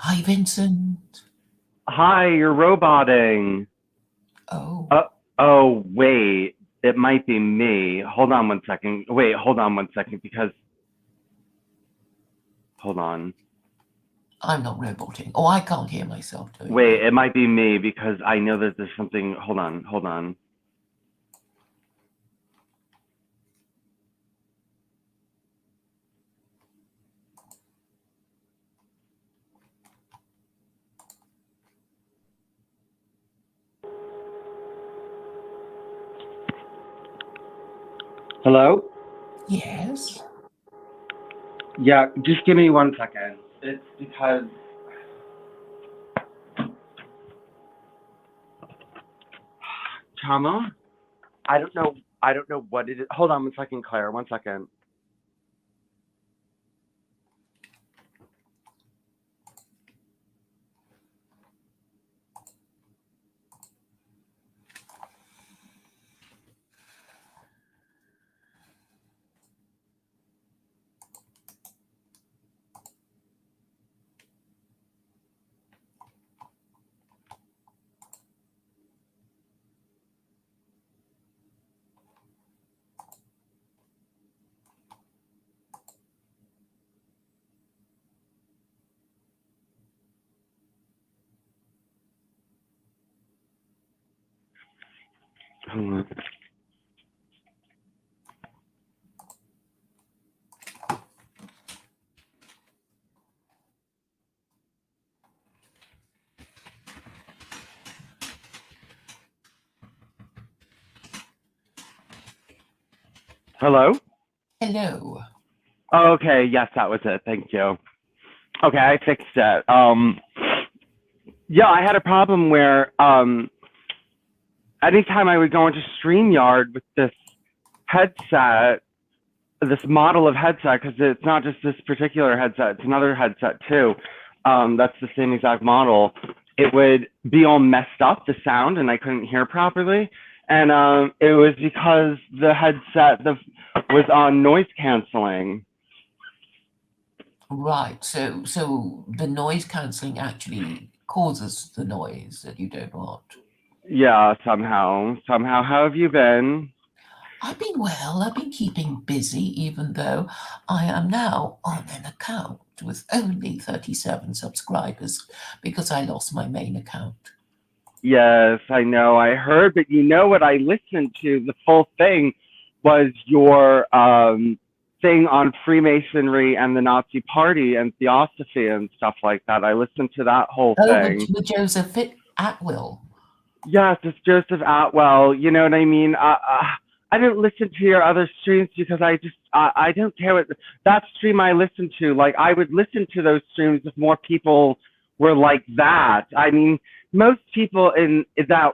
Hi, Vincent. Hi, you're roboting. Oh, Uh, oh, wait. It might be me. Hold on one second. Wait, hold on one second because, hold on. I'm not roboting. Oh, I can't hear myself doing Wait, that. it might be me because I know that there's something. Hold on. Hello? Yes? Yeah, just give me 1 second. It's because, Tama, I don't know what it is. Hold on 1 second, Claire. 1 second. Hold on. Hello? Hello. Oh, okay, yes, that was it. Thank you. Okay, I fixed it. Yeah, I had a problem where anytime I would go into StreamYard with this headset, this model of headset, because it's not just this particular headset, it's another headset too. That's the same exact model. It would be all messed up, the sound, and I couldn't hear properly. And it was because the headset was on noise canceling. Right. So the noise cancelling actually causes the noise that you don't want. Yeah, somehow. How have you been? I've been well. I've been keeping busy, even though I am now on an account with only 37 subscribers because I lost my main account. Yes, I know. I heard, but you know what I listened to? The full thing was your thing on Freemasonry and the Nazi Party and Theosophy and stuff like that. I listened to that whole Oh, thing. with Joseph Atwill. Yes, it's Joseph Atwell. You know what I mean? I didn't listen to your other streams because I don't care what that stream I listened to. Like I would listen to those streams if more people were like that. I mean, most people in that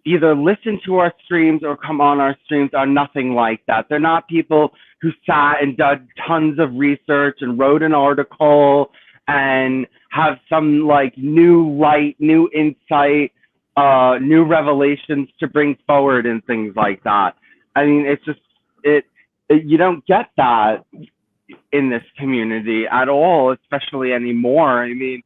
either listen to our streams or come on our streams are nothing like that. They're not people who sat and did tons of research and wrote an article and have some like new light, new insight, new revelations to bring forward and things like that. I mean, it's just it you don't get that in this community at all, especially anymore. I mean,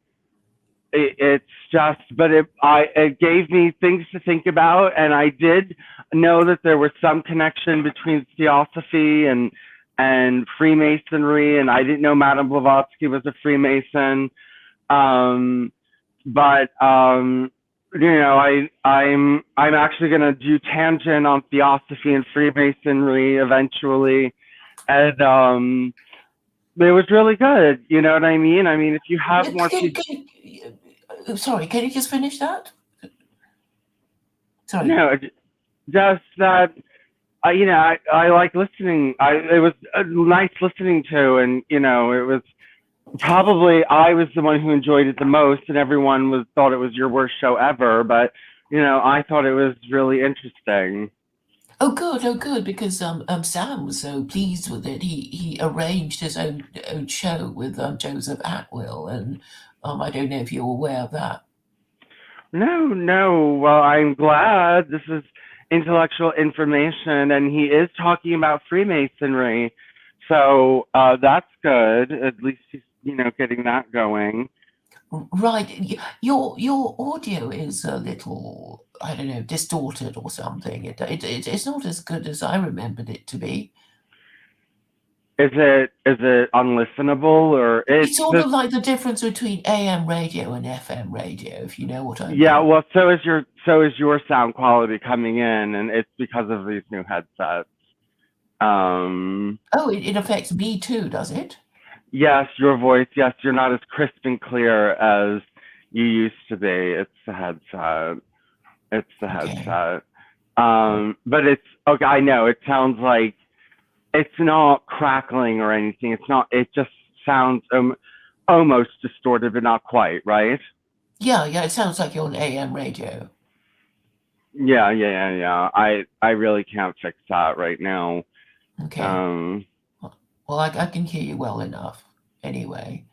it's just, but it gave me things to think about, and I did know that there was some connection between Theosophy and Freemasonry, and I didn't know Madame Blavatsky was a Freemason. Um, but you know, I'm actually going to do tangent on Theosophy and Freemasonry eventually, and it was really good. You know what I mean? I mean, if you have more people. Sorry, can you just finish that? Sorry. No, just that you know, I like listening. It was nice listening to, and you know, it was probably I was the one who enjoyed it the most, and everyone was thought it was your worst show ever. But you know, I thought it was really interesting. Oh good, because Sam was so pleased with it. He arranged his own show with Joseph Atwill, and I don't know if you're aware of that. No. Well, I'm glad this is intellectual information, and he is talking about Freemasonry, so that's good. At least he's getting that going. Right. Your audio is a little, I don't know, distorted or something. It's not as good as I remembered it to be. Is it unlistenable, or it's It's sort this? of like the difference between AM radio and FM radio, if you know what I Yeah, mean. well, so is your sound quality coming in, and it's because of these new headsets. Um, Oh, it affects me too, does it? yes, your voice. Yes, you're not as crisp and clear as you used to be. It's the headset. It's the Okay. headset. But it's okay. I know it sounds like it's not crackling or anything. It's not. It just sounds almost distorted, but not quite, right? Yeah, yeah, it sounds like you're on AM radio. Yeah, yeah, yeah, yeah. I really can't fix that right now. Okay. Um, Well, I can hear you well enough. Anyway.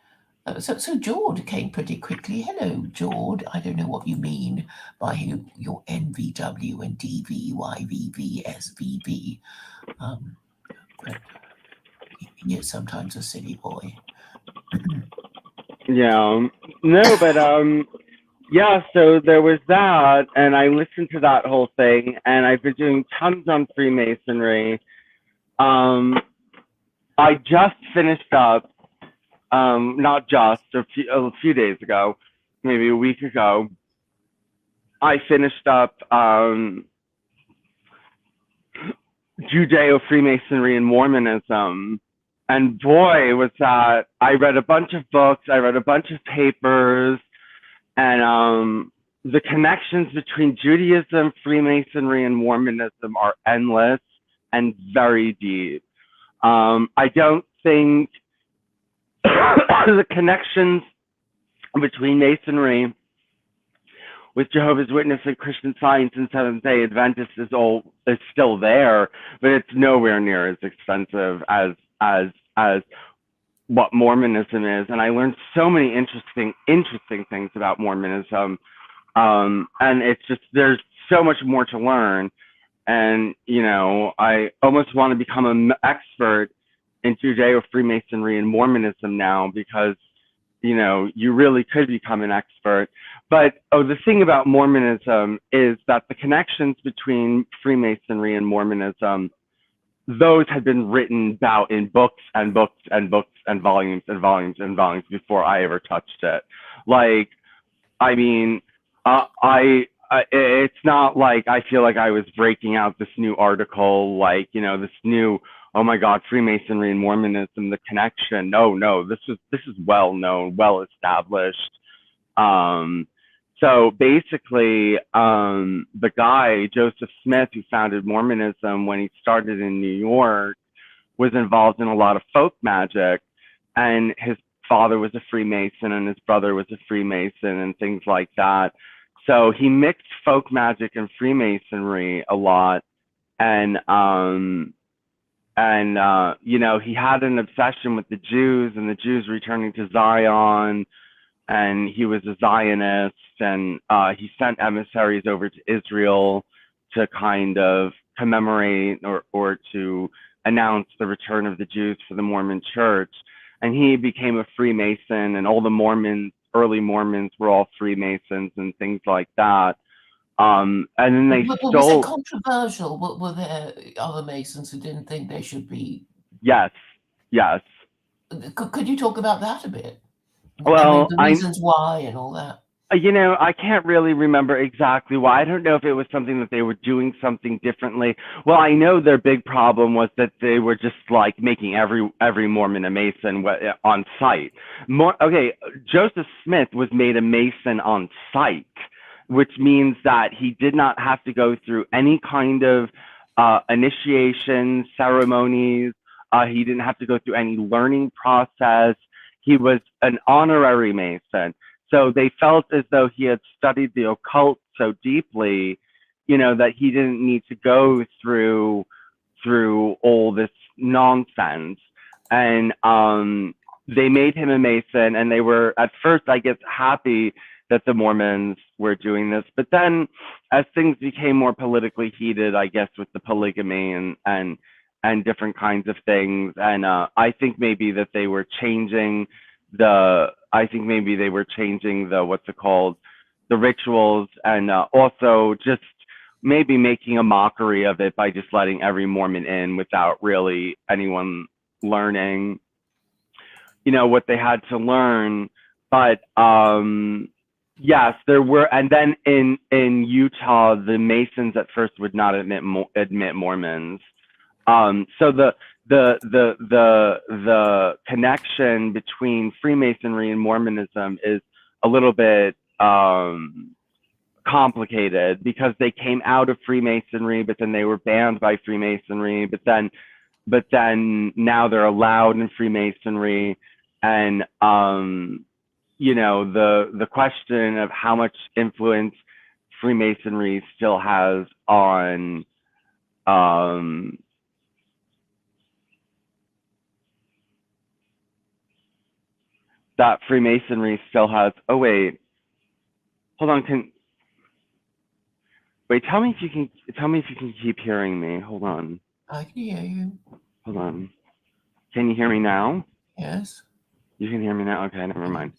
So Jord came pretty quickly. Hello, Jord. I don't know what you mean by your NVW and DVYVV SVV. Um, but he is sometimes a silly boy. yeah. No, but yeah, so there was that, and I listened to that whole thing, and I've been doing tons on Freemasonry. Um, I just finished up, not just a few days ago, maybe a week ago. I finished up Judeo Freemasonry and Mormonism, and boy, was that! I read a bunch of books, I read a bunch of papers, and the connections between Judaism, Freemasonry, and Mormonism are endless and very deep. I don't think the connections between Masonry with Jehovah's Witness and Christian Science and Seventh Day Adventists is still there, but it's nowhere near as expensive as what Mormonism is. And I learned so many interesting things about Mormonism. And it's just there's so much more to learn. And I almost want to become an expert in Judeo Freemasonry and Mormonism now, because you really could become an expert. But the thing about Mormonism is that the connections between Freemasonry and Mormonism, those had been written about in books and books and books and volumes and volumes and volumes before I ever touched it. Like, I mean, it's not like I feel like I was breaking out this new article, like, this new, oh my God, Freemasonry and Mormonism, the connection. No, no, this is well known, well established. Um, so basically, the guy, Joseph Smith, who founded Mormonism when he started in New York, was involved in a lot of folk magic, and his father was a Freemason and his brother was a Freemason and things like that. So he mixed folk magic and Freemasonry a lot, and he had an obsession with the Jews and the Jews returning to Zion, and he was a Zionist, and he sent emissaries over to Israel to kind of commemorate or to announce the return of the Jews for the Mormon Church. And he became a Freemason, and all the early Mormons were all Freemasons and things like that. And then they But was it stole. controversial? Were there other Masons who didn't think they should be? Yes, yes. Could you talk about that a bit? I mean, Well, the reasons why and all that. I can't really remember exactly why. I don't know if it was something that they were doing something differently. Well, I know their big problem was that they were just like making every Mormon a Mason on site. Okay, Joseph Smith was made a Mason on site, which means that he did not have to go through any kind of initiation ceremonies. He didn't have to go through any learning process. He was an honorary Mason. So they felt as though he had studied the occult so deeply, that he didn't need to go through all this nonsense. And they made him a Mason, and they were at first, I guess, happy that the Mormons were doing this. But then, as things became more politically heated, I guess, with the polygamy and different kinds of things, and I think maybe that they were changing the I think maybe they were changing the, what's it called, the rituals, and also just maybe making a mockery of it by just letting every Mormon in without really anyone learning, what they had to learn. But yes, there were, and then in Utah, the Masons at first would not admit Mormons. So the connection between Freemasonry and Mormonism is a little bit complicated, because they came out of Freemasonry, but then they were banned by Freemasonry, but then now they're allowed in Freemasonry. And the question of how much influence Freemasonry still has on that Freemasonry still has. Oh wait, hold on. Tell me if you can keep hearing me. Hold on. I can hear you. Hold on. Can you hear me now? Yes. You can hear me now? Okay, never mind.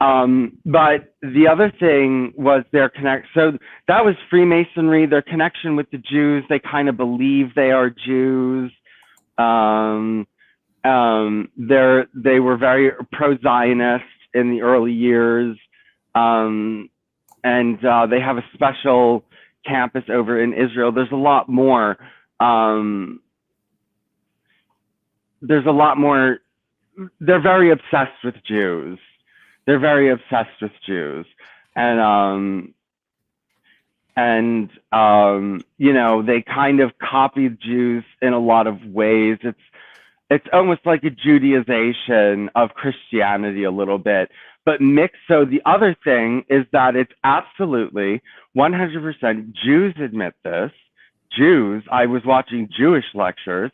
But the other thing was their so that was Freemasonry, their connection with the Jews. They kind of believe they are Jews. They were very pro-Zionist in the early years. And they have a special campus over in Israel. There's a lot more. They're very obsessed with Jews. They're very obsessed with Jews. And they kind of copied Jews in a lot of ways. It's almost like a Judaization of Christianity a little bit, but mixed. So the other thing is that it's absolutely 100% Jews admit this. Jews, I was watching Jewish lectures,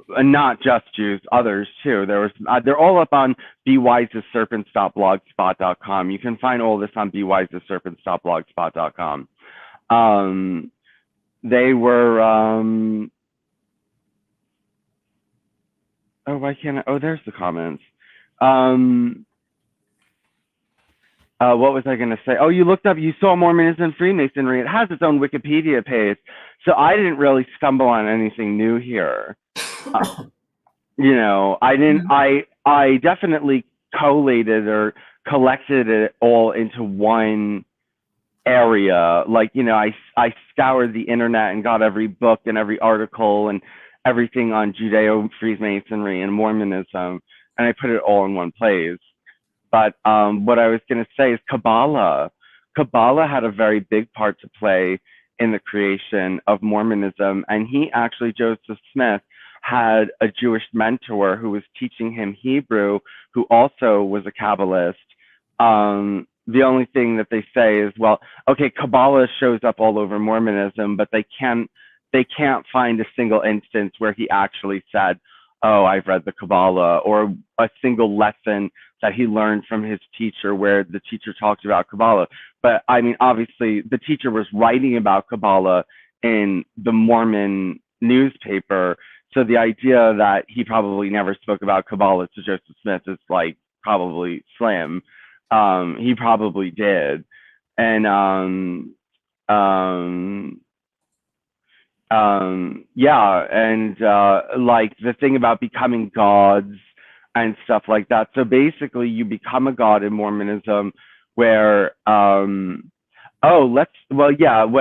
and not just Jews, others too. They're all up on bewiseasserpents.blogspot.com. You can find all this on bewiseasserpents.blogspot.com. They were why can't I? Oh, there's the comments. What was I going to say? Oh, you saw Mormonism and Freemasonry. It has its own Wikipedia page. So I didn't really stumble on anything new here. I didn't, I definitely collated or collected it all into one area. Like, I scoured the internet and got every book and every article and everything on Judeo-Freemasonry and Mormonism, and I put it all in one place. But what I was going to say is Kabbalah. Kabbalah had a very big part to play in the creation of Mormonism, and Joseph Smith, had a Jewish mentor who was teaching him Hebrew, who also was a Kabbalist. The only thing that they say is, well, okay, Kabbalah shows up all over Mormonism, but they can't find a single instance where he actually said, oh, I've read the Kabbalah, or a single lesson that he learned from his teacher where the teacher talked about Kabbalah. But I mean, obviously, the teacher was writing about Kabbalah in the Mormon newspaper. So the idea that he probably never spoke about Kabbalah to Joseph Smith is like probably slim. He probably did. And like the thing about becoming gods and stuff like that. So basically you become a god in Mormonism where what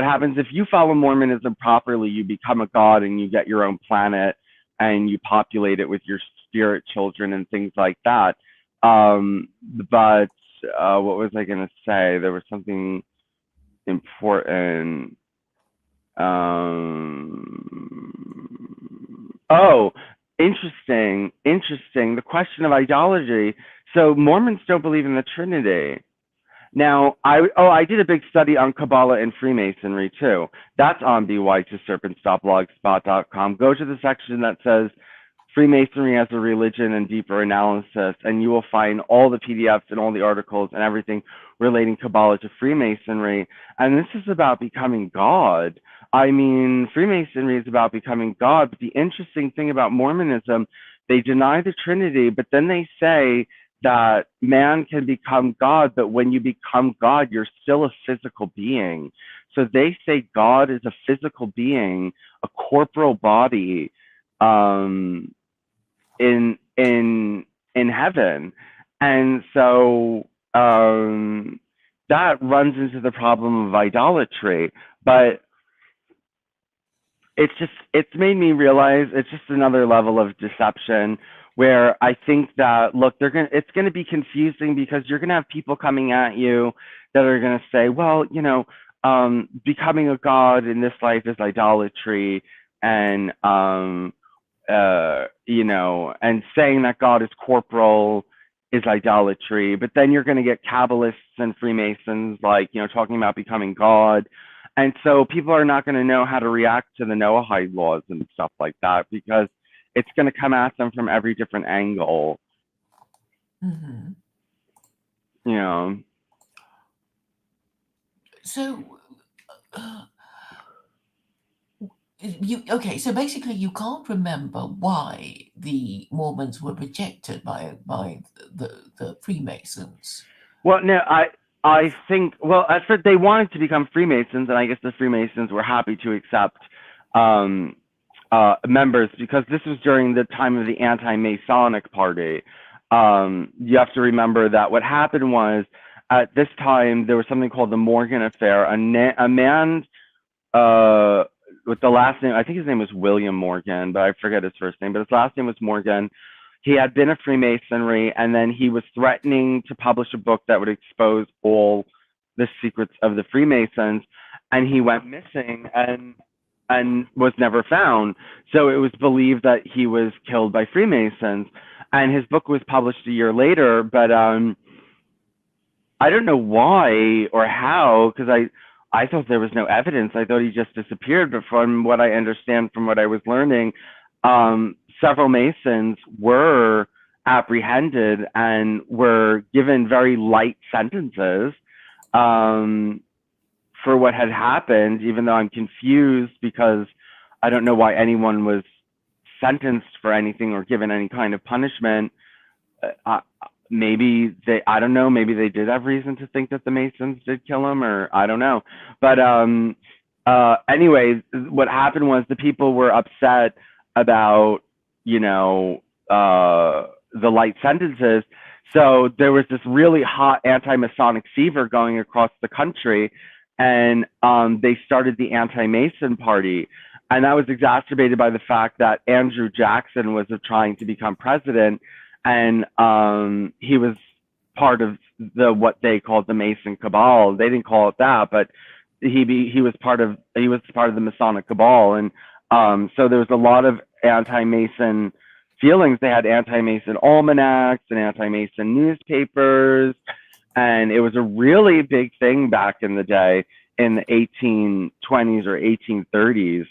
happens if you follow Mormonism properly, you become a god and you get your own planet and you populate it with your spirit children and things like that. But what was I going to say? There was something important. Interesting. The question of idolatry. So Mormons don't believe in the Trinity. Now, I did a big study on Kabbalah and Freemasonry too. That's on bewiseasserpents.blogspot.com. Go to the section that says Freemasonry as a religion and deeper analysis, and you will find all the PDFs and all the articles and everything relating Kabbalah to Freemasonry. And this is about becoming God. I mean, Freemasonry is about becoming God, but the interesting thing about Mormonism, they deny the Trinity, but then they say that man can become God, but when you become God, you're still a physical being. So they say God is a physical being, a corporal body, in heaven, and so that runs into the problem of idolatry. But it's made me realize it's just another level of deception where I think that, look, it's gonna be confusing because you're gonna have people coming at you that are gonna say, well, becoming a god in this life is idolatry, and and saying that God is corporal is idolatry. But then you're going to get Kabbalists and Freemasons, like, talking about becoming God. And so people are not going to know how to react to the Noahide laws and stuff like that, because it's going to come at them from every different angle. Mm-hmm. So, so basically you can't remember why the Mormons were rejected by the Freemasons. Well, no, I think, well, at first they wanted to become Freemasons, and I guess the Freemasons were happy to accept members, because this was during the time of the anti-Masonic party. You have to remember that what happened was, at this time there was something called the Morgan Affair. A man with the last name, I think his name was William Morgan, but I forget his first name, but his last name was Morgan. He had been a Freemasonry, and then he was threatening to publish a book that would expose all the secrets of the Freemasons, and he went missing and was never found. So it was believed that he was killed by Freemasons, and his book was published a year later. But I don't know why or how, because I thought there was no evidence. I thought he just disappeared. But from what I understand, from what I was learning, several Masons were apprehended and were given very light sentences for what had happened, even though I'm confused because I don't know why anyone was sentenced for anything or given any kind of punishment. Maybe I don't know, maybe they did have reason to think that the Masons did kill him, or I don't know. But anyway, what happened was the people were upset about, the light sentences. So there was this really hot anti-Masonic fever going across the country, and they started the anti-Mason party. And that was exacerbated by the fact that Andrew Jackson was trying to become president, and he was part of what they called the Mason Cabal. They didn't call it that, but he was part of the Masonic Cabal, and so there was a lot of anti-Mason feelings. They had anti-Mason almanacs and anti-Mason newspapers, and it was a really big thing back in the day in the 1820s or 1830s.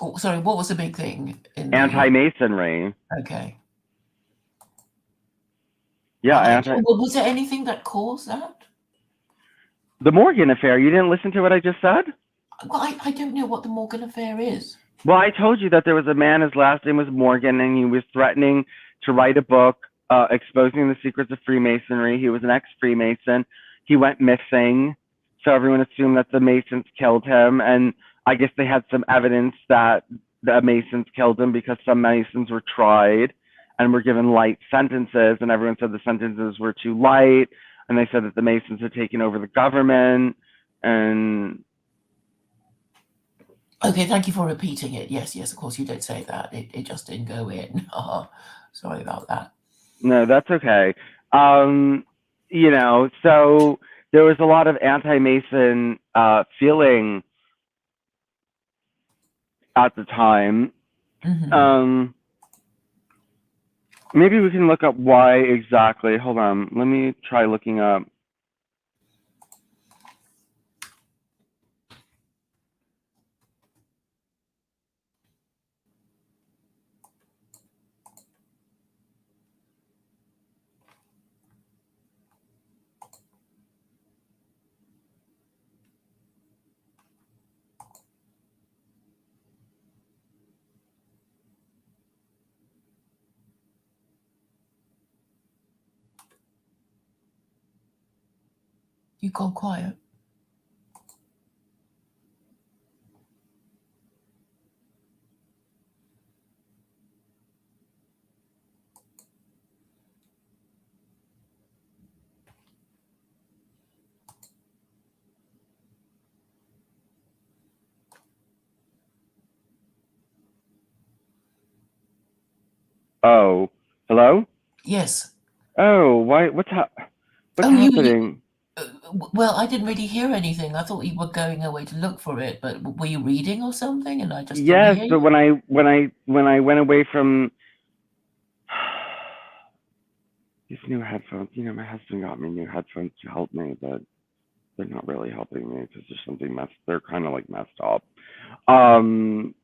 Oh, sorry, what was the big thing in anti-Masonry? Okay. Yeah. Was there anything that caused that? The Morgan Affair. You didn't listen to what I just said? Well, I don't know what the Morgan Affair is. Well, I told you that there was a man, his last name was Morgan, and he was threatening to write a book exposing the secrets of Freemasonry. He was an ex-Freemason. He went missing, so everyone assumed that the Masons killed him, and I guess they had some evidence that the Masons killed him because some Masons were tried and were given light sentences, and everyone said the sentences were too light, and they said that the Masons had taken over the government. And okay, thank you for repeating it. Yes, of course you did say that. It just didn't go in. Sorry about that. No, that's okay. So there was a lot of anti-Mason feeling at the time. Mm-hmm. Maybe we can look up why exactly. Hold on, let me try looking up. You gone quiet. Oh, hello? Yes. Oh, why? What's Oh, you. happening? Well, I didn't really hear anything. I thought you were going away to look for it, but were you reading or something? And I just didn't Yes, hear but you. when I went away from these new headphones, my husband got me new headphones to help me, but they're not really helping me because there's something messed. They're kind of like messed up. Um,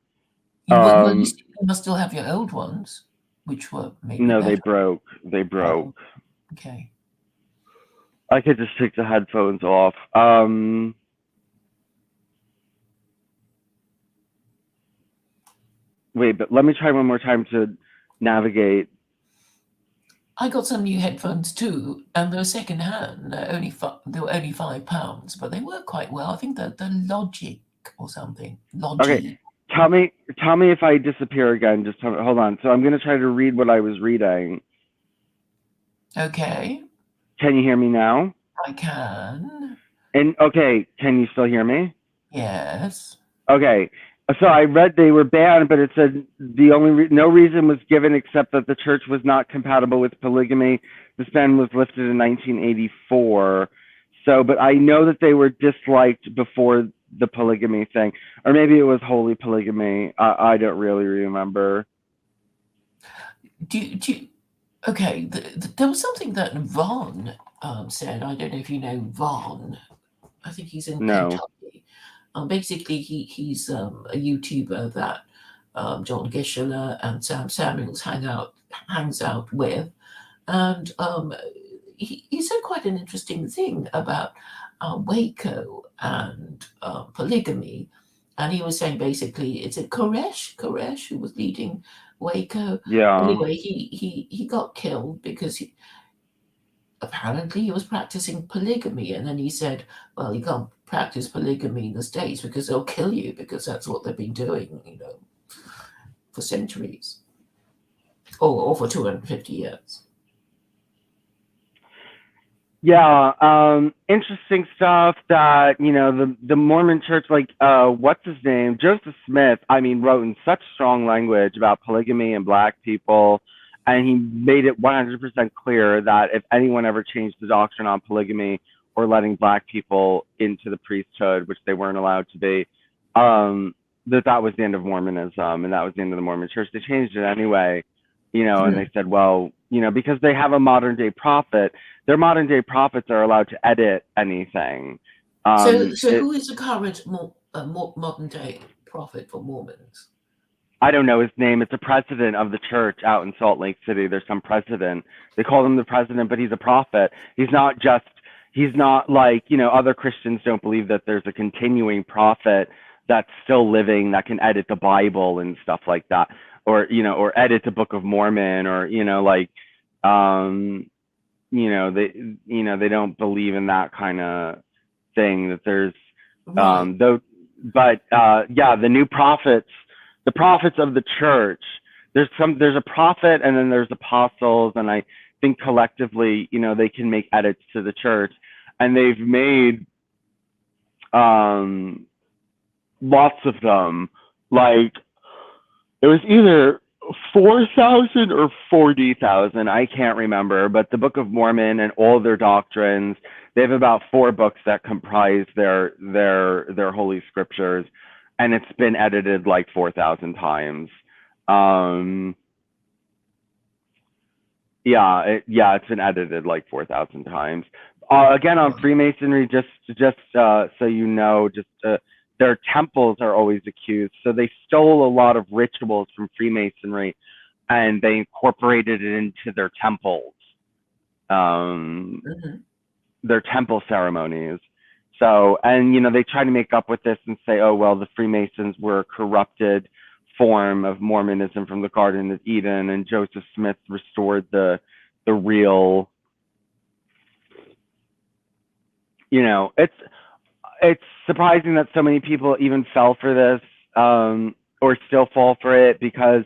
You um, you must still have your old ones, which were maybe no, they better. broke. They broke. Oh, okay. I could just take the headphones off. Wait, but let me try one more time to navigate. I got some new headphones too, and they're second hand. They were only £5, but they work quite well. I think they're Logic or something. Okay, Logi. tell me if I disappear again. Just hold on. So I'm gonna try to read what I was reading. Okay, Can you hear me now? I can. And okay, can you still hear me? Yes. Okay. So I read they were banned, but it said no reason was given except that the church was not compatible with polygamy. This ban was lifted in 1984. So, but I know that they were disliked before the polygamy thing, or maybe it was holy polygamy. I don't really remember. Okay, there was something that Ron said. I don't know if you know Ron. I think he's in No. Kentucky. Basically, he's a YouTuber that John Gischler and Sam Samuels hangs out with, and he said quite an interesting thing about Waco and polygamy, and he was saying basically it's a Koresh who was leading Waco. Yeah. Anyway, he got killed because apparently he was practicing polygamy, and then he said, well, you can't practice polygamy in the States because they'll kill you, because that's what they've been doing, for centuries, or for 250 years. Yeah, interesting stuff that, the Mormon church, like, what's his name? Joseph Smith, I mean, wrote in such strong language about polygamy and black people, and he made it 100% clear that if anyone ever changed the doctrine on polygamy or letting black people into the priesthood, which they weren't allowed to be, that was the end of Mormonism and that was the end of the Mormon church. They changed it anyway, and they said, well, because they have a modern day prophet, their modern day prophets are allowed to edit anything. So who is the current modern day prophet for Mormons? I don't know his name. It's a president of the church out in Salt Lake City. There's some president. They call him the president, but he's a prophet. He's not like, other Christians don't believe that there's a continuing prophet that's still living that can edit the Bible and stuff like that, or edit the Book of Mormon, or, they don't believe in that kind of thing, that there's, Right. though, but, yeah, the prophets of the church, there's a prophet and then there's apostles, and I think collectively, they can make edits to the church, and they've made lots of them. Like, it was either 4,000 or 40,000, I can't remember, but the Book of Mormon and all their doctrines, they have about 4 books that comprise their holy scriptures, and it's been edited like 4,000 times. It's been edited like 4,000 times. Again, on Freemasonry, just so you know, their temples are always accused. So they stole a lot of rituals from Freemasonry, and they incorporated it into their temples, Mhm. their temple ceremonies. So, and they try to make up with this and say, oh well, the Freemasons were a corrupted form of Mormonism from the Garden of Eden, and Joseph Smith restored the real you know, it's surprising that so many people even fell for this, or still fall for it, because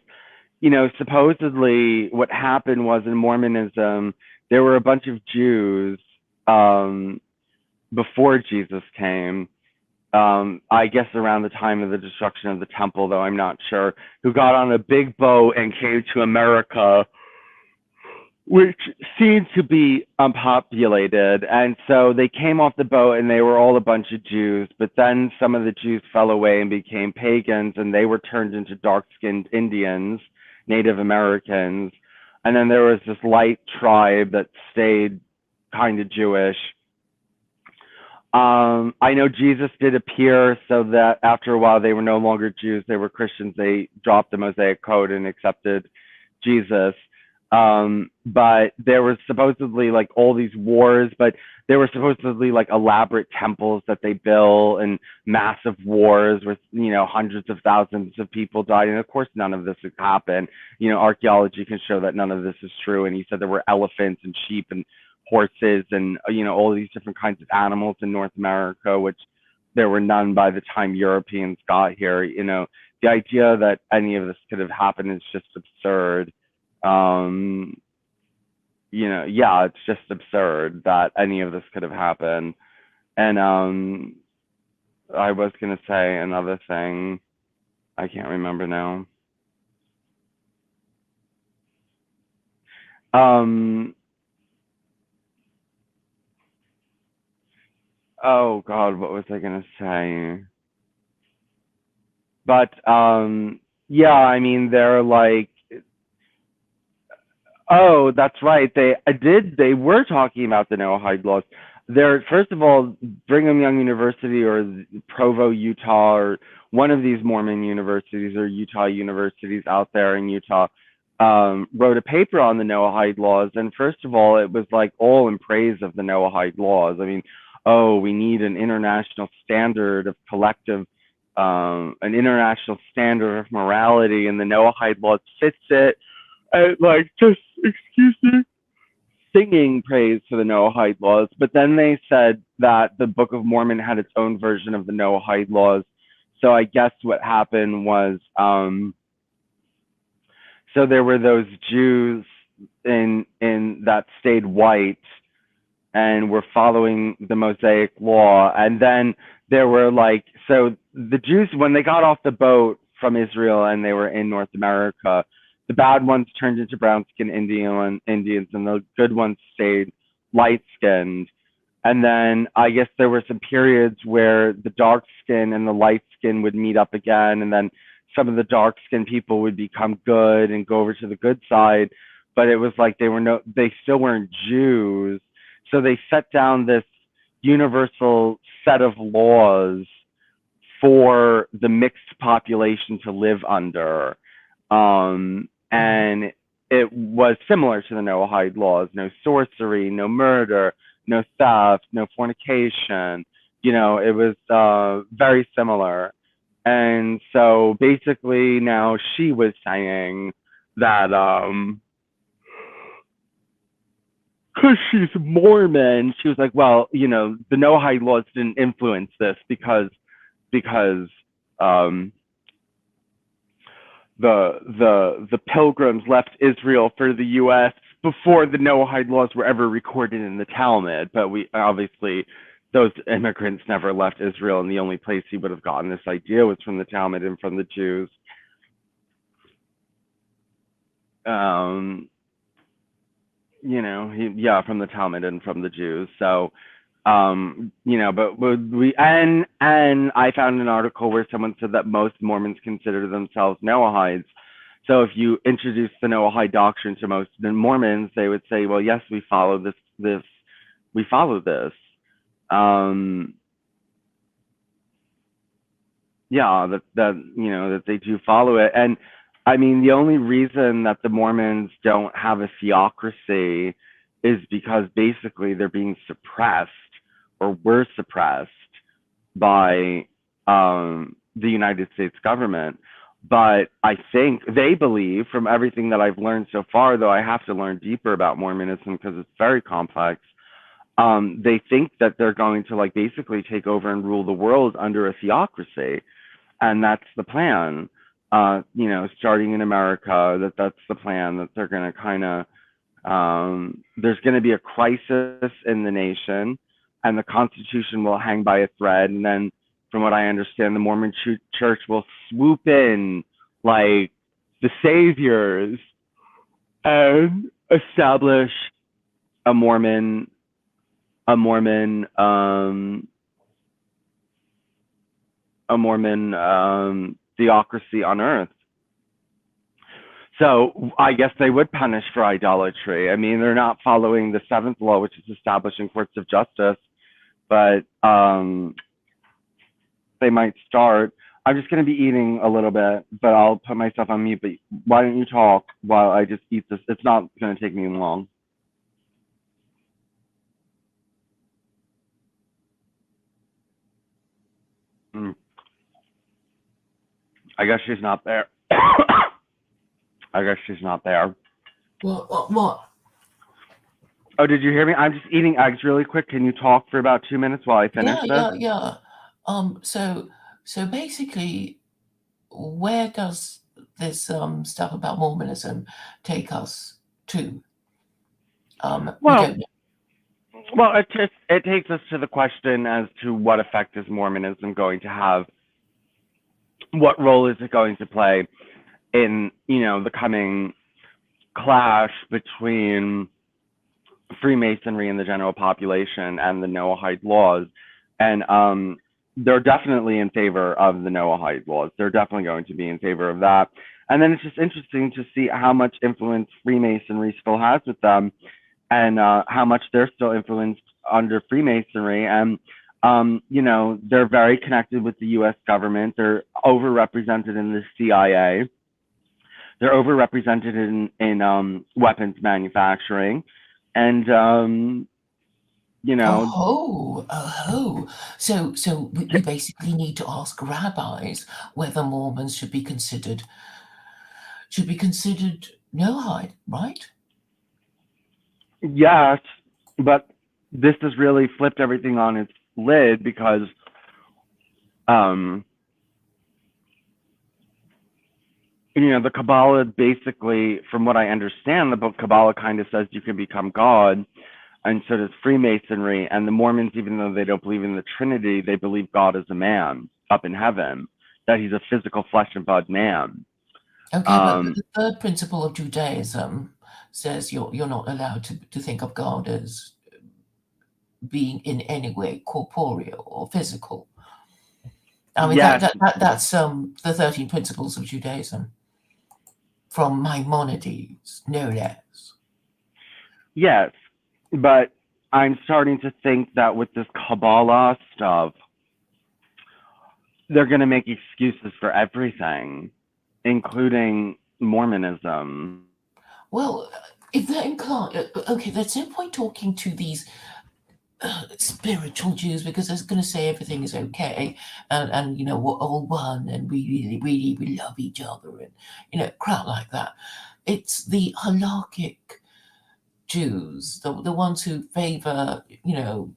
supposedly what happened was in Mormonism, there were a bunch of Jews, um, before Jesus came, I guess around the time of the destruction of the temple, though I'm not sure, who got on a big boat and came to America, which seemed to be unpopulated. And so they came off the boat and they were all a bunch of Jews. But then some of the Jews fell away and became pagans, and they were turned into dark skinned Indians, Native Americans. And then there was this light tribe that stayed kind of Jewish. I know Jesus did appear, so that after a while they were no longer Jews, they were Christians. They dropped the Mosaic Code and accepted Jesus. But there was supposedly like all these wars, but there were supposedly like elaborate temples that they built and massive wars with, hundreds of thousands of people died. And of course, none of this has happened. Archaeology can show that none of this is true. And he said there were elephants and sheep and horses and, all these different kinds of animals in North America, which there were none by the time Europeans got here. The idea that any of this could have happened is just absurd. Yeah, it's just absurd that any of this could have happened. And I was gonna say another thing. I can't remember now. Um, oh God, what was I gonna say? But yeah, I mean, they're like, oh, that's right. They were talking about the Noahide laws. They're, first of all, Brigham Young University or Provo, Utah, or one of these Mormon universities or Utah universities out there in Utah, wrote a paper on the Noahide laws. And first of all, it was like all in praise of the Noahide laws. I mean, oh, we need an international standard of collective, an international standard of morality, and the Noahide laws fits it. Like, just, excuse me, singing praise for the Noahide laws. But then they said that the Book of Mormon had its own version of the Noahide laws. So I guess what happened was, so there were those Jews in that stayed white and were following the Mosaic law. And then there were like, so the Jews, when they got off the boat from Israel and they were in North America, the bad ones turned into brown skinned Indians, and the good ones stayed light skinned. And then I guess there were some periods where the dark skin and the light skin would meet up again, and then some of the dark skinned people would become good and go over to the good side. But it was like they still weren't Jews. So they set down this universal set of laws for the mixed population to live under. And it was similar to the Noahide laws: no sorcery, no murder, no theft, no fornication. It was very similar. And so basically now she was saying that because she's Mormon, she was like, well, the Noahide laws didn't influence this because um, the Pilgrims left Israel for the U.S. before the Noahide laws were ever recorded in the Talmud. But we obviously, those immigrants never left Israel, and the only place he would have gotten this idea was from the Talmud and from the Jews. From the Talmud and from the Jews. So, but we and I found an article where someone said that most Mormons consider themselves Noahides. So if you introduce the Noahide doctrine to most Mormons, they would say, well, yes, we follow this, we follow this. That they do follow it. And I mean, the only reason that the Mormons don't have a theocracy is because basically they're being suppressed, or were suppressed by the United States government. But I think they believe, from everything that I've learned so far, though I have to learn deeper about Mormonism because it's very complex, they think that they're going to like basically take over and rule the world under a theocracy, and that's the plan. Starting in America, that's the plan, that they're going to kind of there's going to be a crisis in the nation, and the Constitution will hang by a thread. And then, from what I understand, the Mormon Church will swoop in like the saviors and establish a Mormon, a Mormon, a Mormon theocracy on earth. So I guess they would punish for idolatry. I mean, they're not following the seventh law, which is establishing courts of justice, but they might start. I'm just going to be eating a little bit, but I'll put myself on mute. But why don't you talk while I just eat this? It's not going to take me long. I guess she's not there. I guess she's not there. What? Oh, did you hear me? I'm just eating eggs really quick. Can you talk for about 2 minutes while I finish this? Yeah. So basically, where does this stuff about Mormonism take us to? We Well, don't know. well, it takes us to the question as to what effect is Mormonism going to have? What role is it going to play in the coming clash between Freemasonry and the general population and the Noahide laws? And they're definitely in favor of the Noahide laws. They're definitely going to be in favor of that. And then it's just interesting to see how much influence Freemasonry still has with them, and how much they're still influenced under Freemasonry. And they're very connected with the U.S. government. They're overrepresented in the CIA. They're overrepresented in weapons manufacturing, and So we basically need to ask rabbis whether Mormons should be considered Noahide, right? yes, but this has really flipped everything on its lid, because the Kabbalah, basically, from what I understand, the book Kabbalah kind of says you can become God, and so does Freemasonry. And the Mormons, even though they don't believe in the Trinity, they believe God is a man up in heaven, that he's a physical flesh and blood man. Okay, but the third principle of Judaism says you're not allowed to think of God as being in any way corporeal or physical. I mean, Yes, that's the 13 principles of Judaism from Maimonides, no less. yes, but I'm starting to think that with this Kabbalah stuff, they're going to make excuses for everything, including Mormonism. Well, if they're inclined, okay, there's no point talking to these spiritual Jews, because they're going to say everything is okay, and we're all one, and we really love each other, and crap like that. It's the halakhic Jews, the ones who favor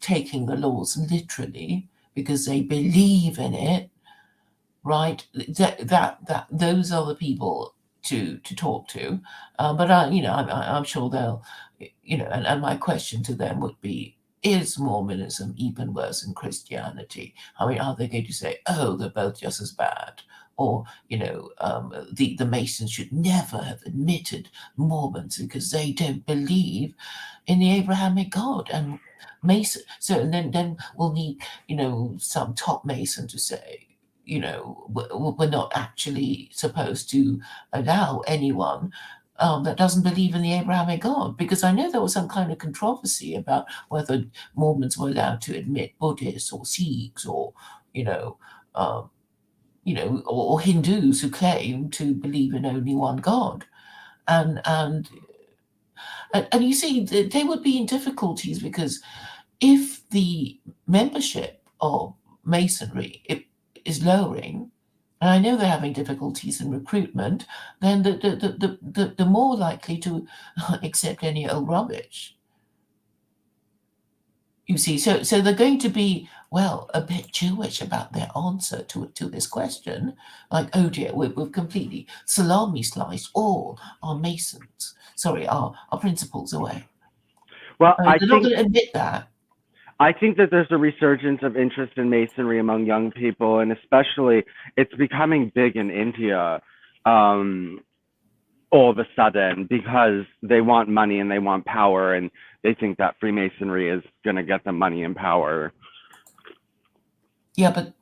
taking the laws literally because they believe in it, right? That those are the people to talk to. But I'm sure they'll, and my question to them would be: is Mormonism even worse than Christianity? I mean, are they going to say, oh, they're both just as bad? Or, the Masons should never have admitted Mormons because they don't believe in the Abrahamic God. And Mason, so and then we'll need, some top Mason to say, we're not actually supposed to allow anyone that doesn't believe in the Abrahamic God, because I know there was some kind of controversy about whether Mormons were allowed to admit Buddhists or Sikhs or um, or Hindus who claim to believe in only one God, and you see they would be in difficulties, because if the membership of Masonry is lowering, and I know they're having difficulties in recruitment, then the more likely to accept any old rubbish. You see, so they're going to be, well, a bit Jewish about their answer to this question. Like, oh dear, we've completely salami sliced all our Masons, sorry, our principles away. Well, I mean, they're not going to admit that. I think that there's a resurgence of interest in masonry among young people, and especially it's becoming big in India um, all of a sudden because they want money and they want power, and they think that Freemasonry is going to get them money and power. Yeah, but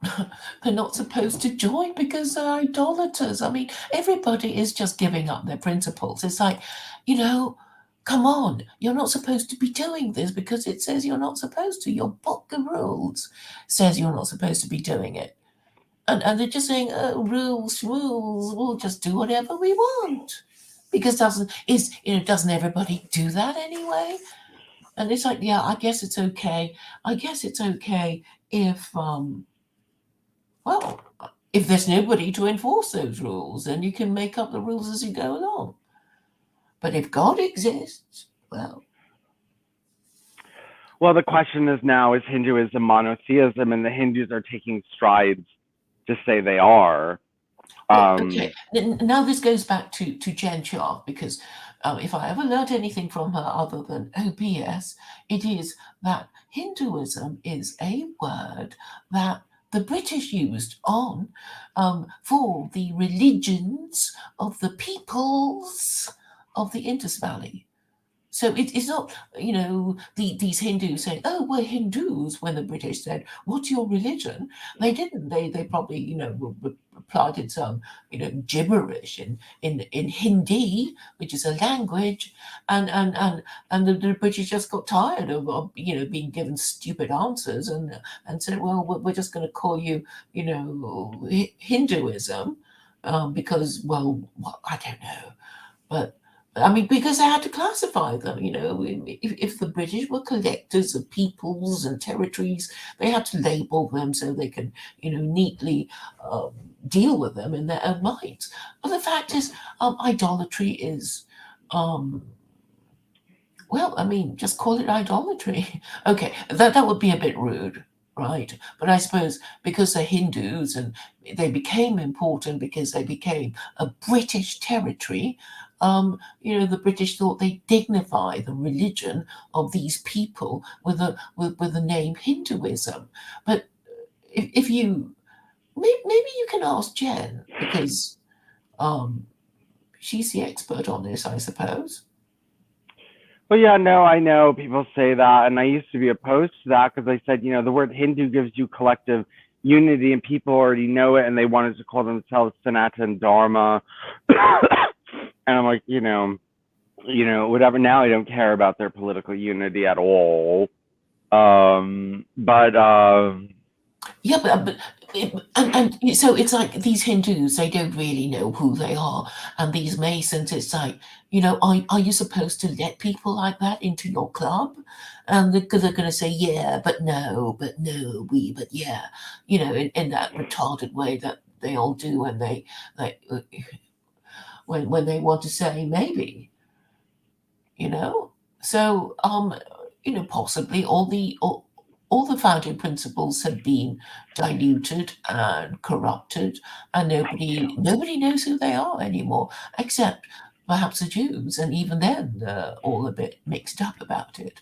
they're not supposed to join because they're idolaters. I mean, everybody is just giving up their principles. It's like, you know, come on, you're not supposed to be doing this because it says you're not supposed to. Your book of rules says you're not supposed to be doing it. And they're just saying, oh, rules, rules, we'll just do whatever we want. Because doesn't everybody do that anyway? And it's like, yeah, I guess it's okay. I guess it's okay if well, if there's nobody to enforce those rules, then you can make up the rules as you go along. But if God exists, well, Well, the question is now, is Hinduism monotheism? And the Hindus are taking strides to say they are. well, okay. Now this goes back to Jen Sharp because if I ever learned anything from her other than OBS, it is that Hinduism is a word that the British used on for the religions of the peoples of the Indus Valley. So it's not, these Hindus saying, "Oh, we're Hindus," when the British said, "What's your religion?" They didn't. They probably, replied in some, gibberish in Hindi, which is a language, and the British just got tired of being given stupid answers and said, "Well, we're just going to call you, Hinduism, because, well, I don't know, but." I mean, because they had to classify them, if the British were collectors of peoples and territories, they had to label them so they can, neatly um, deal with them in their own minds. But the fact is, idolatry is, um, well, I mean, just call it idolatry. Okay, that would be a bit rude, right? But I suppose because they're Hindus and they became important because they became a British territory, the British thought they dignify the religion of these people with the name Hinduism. But if you maybe you can ask Jen because um, she's the expert on this, I suppose. Well, yeah, no, I know people say that, and I used to be opposed to that because I said, the word Hindu gives you collective unity, and people already know it, and they wanted to call themselves Sanatan Dharma. And I'm like, whatever. Now I don't care about their political unity at all. But Yeah, and so it's like these Hindus, they don't really know who they are, and these Masons, it's like, are you supposed to let people like that into your club? And they're going to say, yeah, but no, but yeah, in that retarded way that they all do when when they want to say maybe, you know. So possibly all the founding principles have been diluted and corrupted, and nobody knows who they are anymore, except perhaps the Jews, and even then they're all a bit mixed up about it.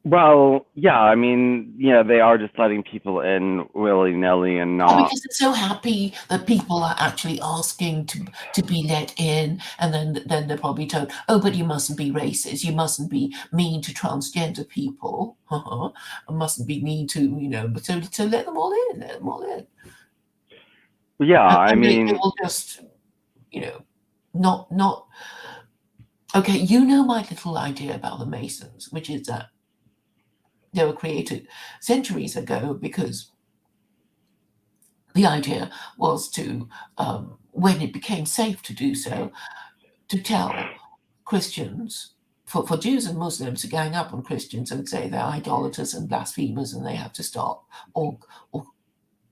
well, yeah, I mean, they are just letting people in willy nilly and Oh, not. because they're so happy that people are actually asking to be let in, and then they're probably told, "Oh, but you mustn't be racist. You mustn't be mean to transgender people. Mustn't be mean to to let them all in. Let them all in." Yeah, I And they mean, will just not. Okay, my little idea about the Masons, which is that they were created centuries ago because the idea was to, when it became safe to do so, to tell Christians, for Jews and Muslims to gang up on Christians and say they're idolaters and blasphemers and they have to stop, or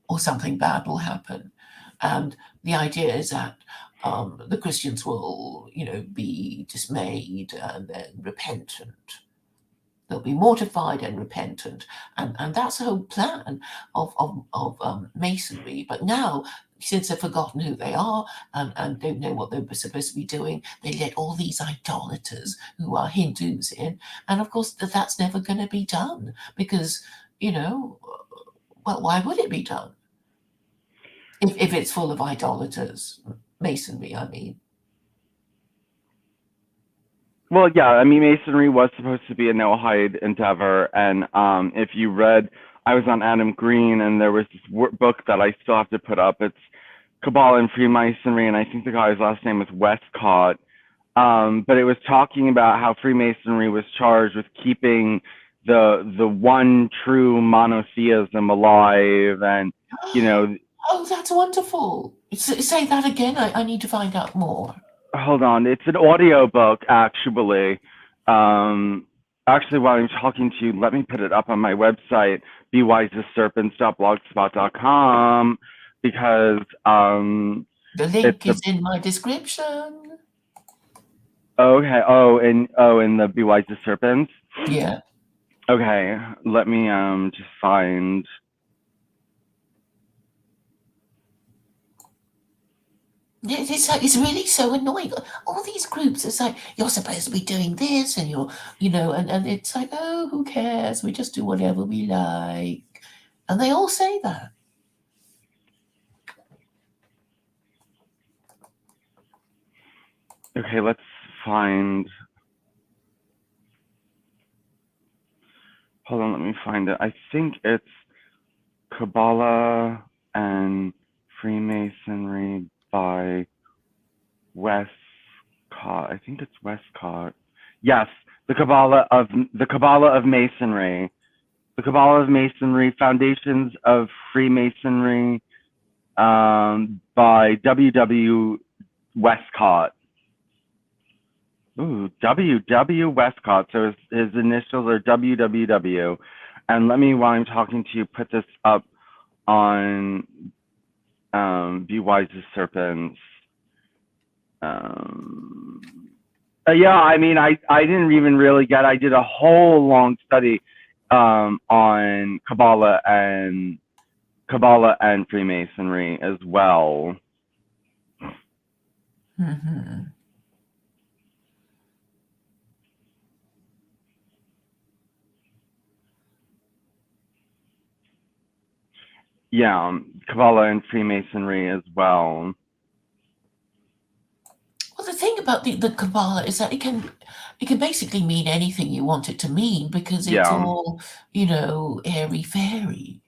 or something bad will happen. And the idea is that the Christians will, be dismayed and then repentant. They'll be mortified and repentant, and that's the whole plan of Masonry. But now, since they've forgotten who they are and don't know what they're supposed to be doing, they let all these idolaters who are Hindus in, and of course that's never going to be done because well, why would it be done if it's full of idolaters? Masonry, I mean. Well, yeah, I mean, Masonry was supposed to be a no-hide endeavor, and if you read, I was on Adam Green, and there was this book that I still have to put up. It's Kabbalah and Freemasonry, and I think the guy's last name was Westcott. But it was talking about how Freemasonry was charged with keeping the one true monotheism alive, and Oh, that's wonderful. Say that again. I need to find out more. hold on, it's an audio book actually. Actually, while I'm talking to you, let me put it up on my website, bewiseserpents.blogspot.com, because The link is in my description. okay. In the Be Wise as Serpents. Yeah. Okay, let me just find. It's really so annoying. All these groups, it's like you're supposed to be doing this, and and it's like, oh, who cares? We just do whatever we like, and they all say that. Okay, let's find. Hold on, let me find it. I think it's Kabbalah and Freemasonry by Westcott. I think it's Westcott. Yes, the Kabbalah of Masonry. The Kabbalah of Masonry, Foundations of Freemasonry, by W. Westcott. Ooh, W. Westcott. So his initials are WWW. And let me, while I'm talking to you, put this up on Be Wise as Serpents. Yeah, I mean, I didn't even really I did a whole long study on Kabbalah and Freemasonry as well. Mm-hmm. Yeah, Kabbalah and Freemasonry as well. Well, the thing about the Kabbalah is that it can basically mean anything you want it to mean because it's all airy fairy.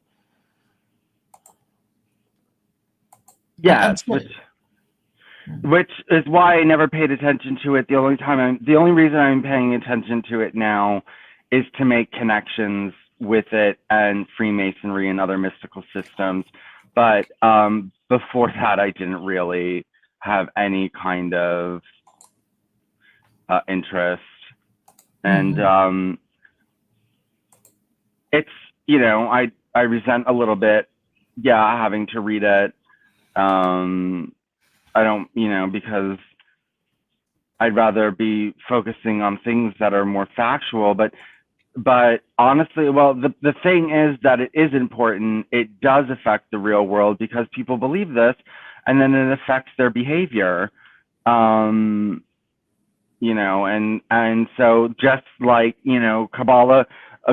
Yes, which is why I never paid attention to it. The only reason I'm paying attention to it now is to make connections with it and Freemasonry and other mystical systems. But before that, I didn't really have any kind of interest. And it's, I resent a little bit, having to read it. I don't, because I'd rather be focusing on things that are more factual. But honestly, well, the thing is that it is important. It does affect the real world because people believe this, and then it affects their behavior. And so just like, Kabbalah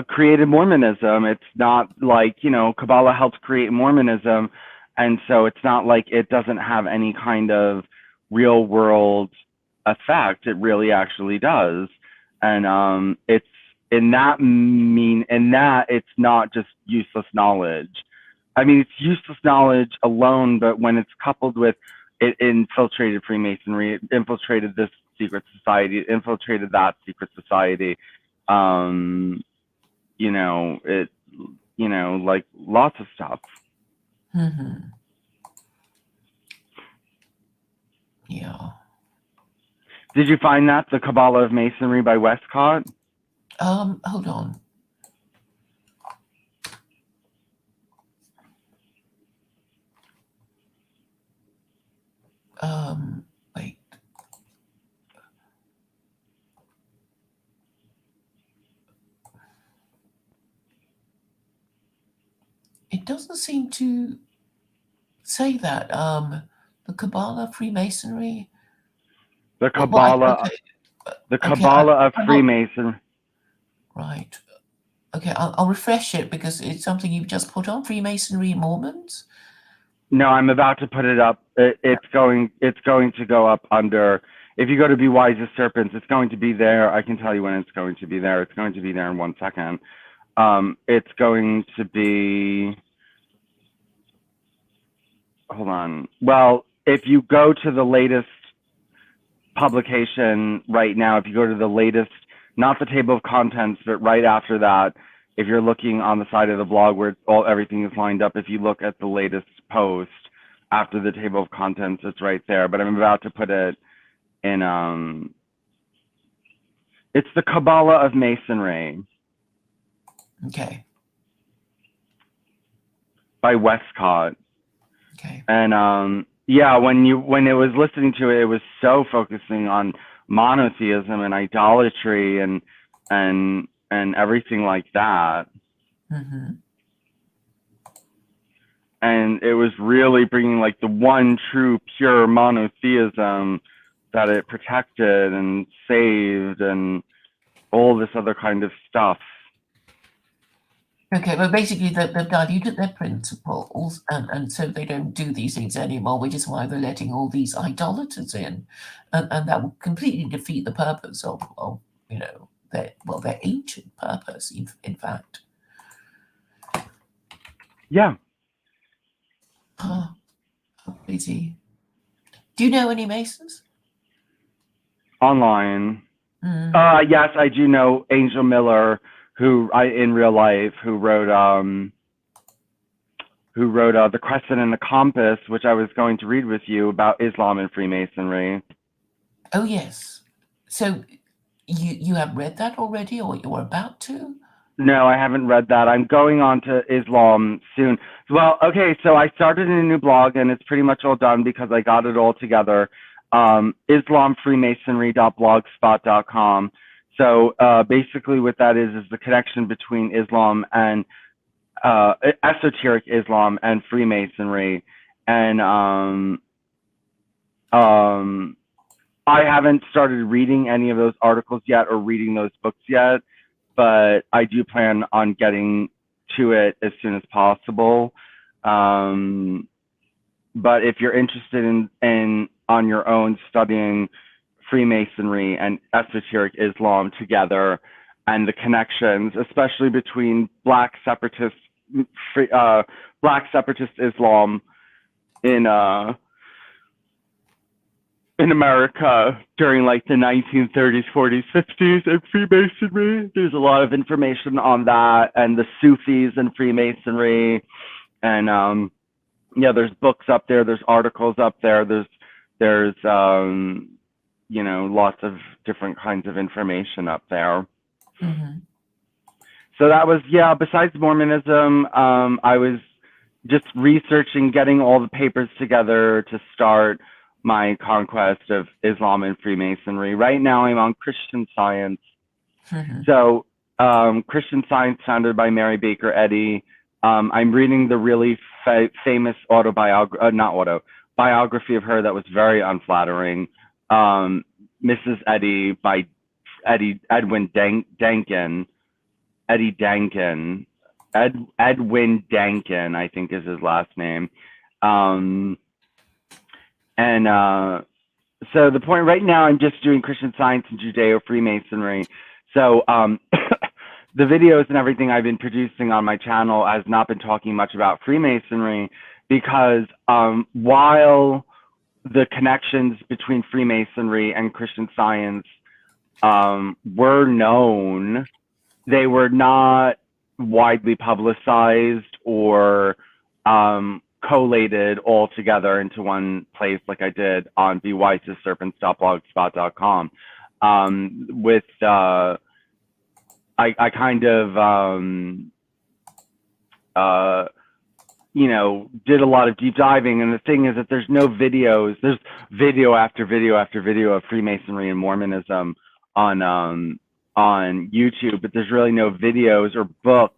created Mormonism, it's not like, Kabbalah helped create Mormonism. And so it's not like it doesn't have any kind of real world effect. It really actually does. And it's it's not just useless knowledge. I mean, it's useless knowledge alone, but when it's coupled with it infiltrated Freemasonry, it infiltrated this secret society, it infiltrated that secret society, like lots of stuff. Mm-hmm. Yeah. Did you find that, The Kabbalah of Masonry by Westcott? Hold on. it doesn't seem to say that. The Kabbalah, Freemasonry. The Well, Kabbalah, okay, the okay. Kabbalah of I'm not Freemasonry. right. Okay, I'll refresh it because it's something you've just put on Freemasonry Mormons. No, I'm about to put it up. It's going to go up under. If you go to Be Wise as Serpents, it's going to be there. I can tell you when it's going to be there. It's going to be there in 1 second. It's going to be. Hold on. Well, if you go to the latest publication right now, if you go to the latest, not the table of contents, but right after that, if you're looking on the side of the blog where everything is lined up, if you look at the latest post after the table of contents, it's right there. But I'm about to put it in. It's the Kabbalah of Masonry. Okay. By Westcott. Okay. And yeah, when it was listening to it, it was so focusing on monotheism and idolatry and everything like that. Mm-hmm. And it was really bringing like the one true pure monotheism that it protected and saved and all this other kind of stuff. Okay, but basically they've diluted their principles and so they don't do these things anymore, which is why they're letting all these idolaters in. And that will completely defeat the purpose of their ancient purpose, in fact. Yeah. Oh, crazy. Do you know any Masons? Online. Mm. Yes, I do know Angel Miller, who in real life, who wrote The Crescent and the Compass, which I was going to read with you about Islam and Freemasonry. Oh yes. So you have read that already, or you're about to? No, I haven't read that. I'm going on to Islam soon. Well, okay, so I started a new blog and it's pretty much all done because I got it all together. IslamFreemasonry.blogspot.com. So basically what that is the connection between Islam and esoteric Islam and Freemasonry. And I haven't started reading any of those articles yet or reading those books yet, but I do plan on getting to it as soon as possible. But if you're interested in on your own studying Freemasonry and esoteric Islam together and the connections, especially between black separatist Islam in America during like the 1930s, 40s, 50s, and Freemasonry. There's a lot of information on that, and the Sufis and Freemasonry, and yeah, there's books up there, there's articles up there, there's lots of different kinds of information up there. Mm-hmm. So that was, yeah, besides Mormonism, I was just researching, getting all the papers together to start my conquest of Islam and Freemasonry. Right now I'm on Christian Science. Mm-hmm. So Christian Science, founded by Mary Baker Eddy. I'm reading the really famous biography of her that was very unflattering. Mrs. Eddy by Edwin Dankin. Edwin Dankin, I think is his last name. So the point right now, I'm just doing Christian Science and Judeo-Freemasonry. So the videos and everything I've been producing on my channel has not been talking much about Freemasonry because while the connections between Freemasonry and Christian Science were known, they were not widely publicized or collated all together into one place like I did on bewiseserpents.blogspot.com. I kind of did a lot of deep diving, and the thing is that there's no videos. There's video after video after video of Freemasonry and Mormonism on YouTube, but there's really no videos or books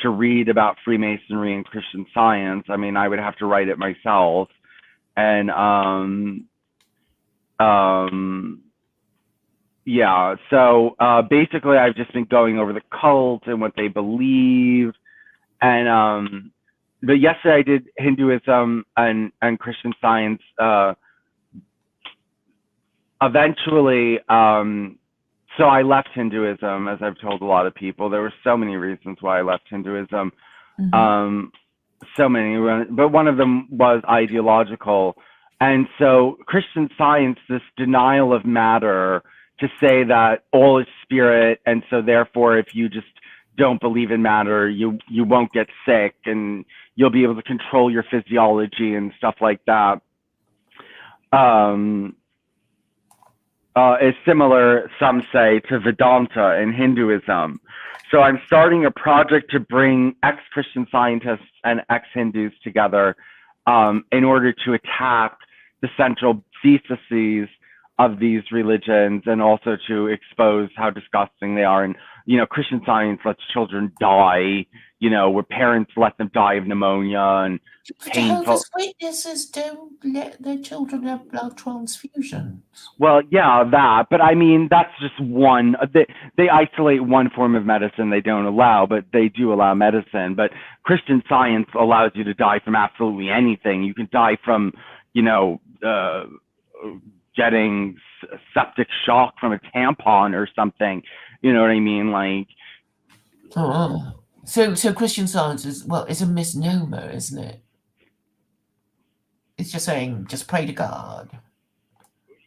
to read about Freemasonry and Christian Science. I mean, I would have to write it myself. And yeah, so basically I've just been going over the cult and what they believe. And but yesterday I did Hinduism and Christian Science. Eventually, so I left Hinduism, as I've told a lot of people. There were so many reasons why I left Hinduism. So many, but one of them was ideological. And so Christian Science, this denial of matter, to say that all is spirit, and so therefore if you just don't believe in matter, you won't get sick and you'll be able to control your physiology and stuff like that. Is similar, some say, to Vedanta in Hinduism. So I'm starting a project to bring ex-Christian scientists and ex-Hindus together in order to attack the central theses of these religions, and also to expose how disgusting they are. And, you know, Christian Science lets children die, you know, where parents let them die of pneumonia and painful. Jehovah's Witnesses don't let their children have blood transfusions. Well, yeah, that, but I mean, that's just one. They isolate one form of medicine they don't allow, but they do allow medicine. But Christian Science allows you to die from absolutely anything. You can die from, you know, getting septic shock from a tampon or something. You know what I mean? Like, so Christian Science is, well, it's a misnomer, isn't it? It's just saying, just pray to God.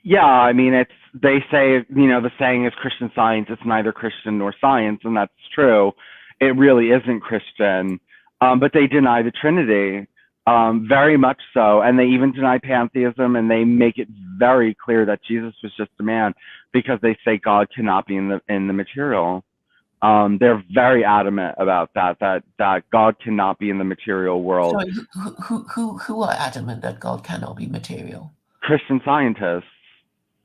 Yeah, I mean, they say, you know, the saying is Christian Science, it's neither Christian nor science, and that's true. It really isn't Christian, but they deny the Trinity, very much so, and they even deny pantheism, and they make it very clear that Jesus was just a man, because they say God cannot be in the material. They're very adamant about that God cannot be in the material world. Sorry, who are adamant that God cannot be material? Christian scientists.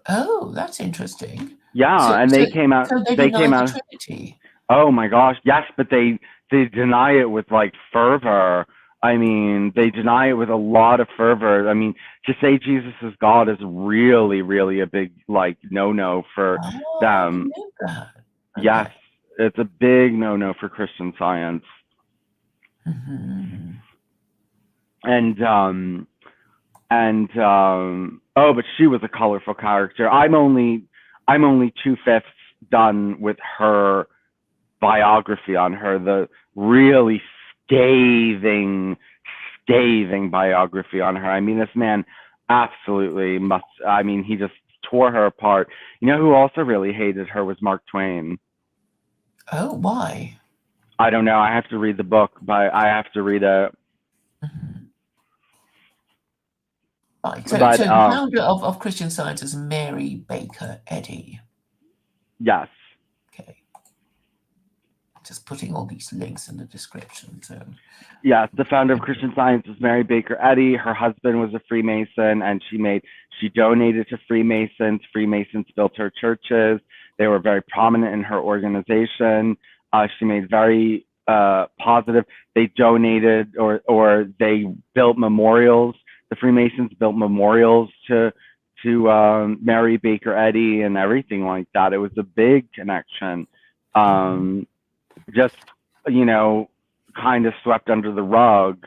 Oh, that's interesting. Yeah, and they came out. So they came out. The Trinity. Oh my gosh, yes, but they deny it with like fervor. I mean, they deny it with a lot of fervor. I mean, to say Jesus is God is really, really a big like no for them. I know that. Okay. Yes, it's a big no for Christian Science. Oh, but she was a colorful character. I'm only 2/5 done with her biography on her, the really scathing biography on her. I mean, this man absolutely must. I mean, he just tore her apart. You know who also really hated her was Mark Twain. Oh, why? I don't know. I have to read the book, but I have to read it. Right. So the founder of Christian Science is Mary Baker Eddy. Yes. Okay. Just putting all these links in the description. So. Yes, the founder of Christian Science is Mary Baker Eddy. Her husband was a Freemason, and she donated to Freemasons. Freemasons built her churches. They were very prominent in her organization. She made very positive. They donated or they built memorials. The Freemasons built memorials to Mary Baker Eddy and everything like that. It was a big connection. Just, you know, kind of swept under the rug,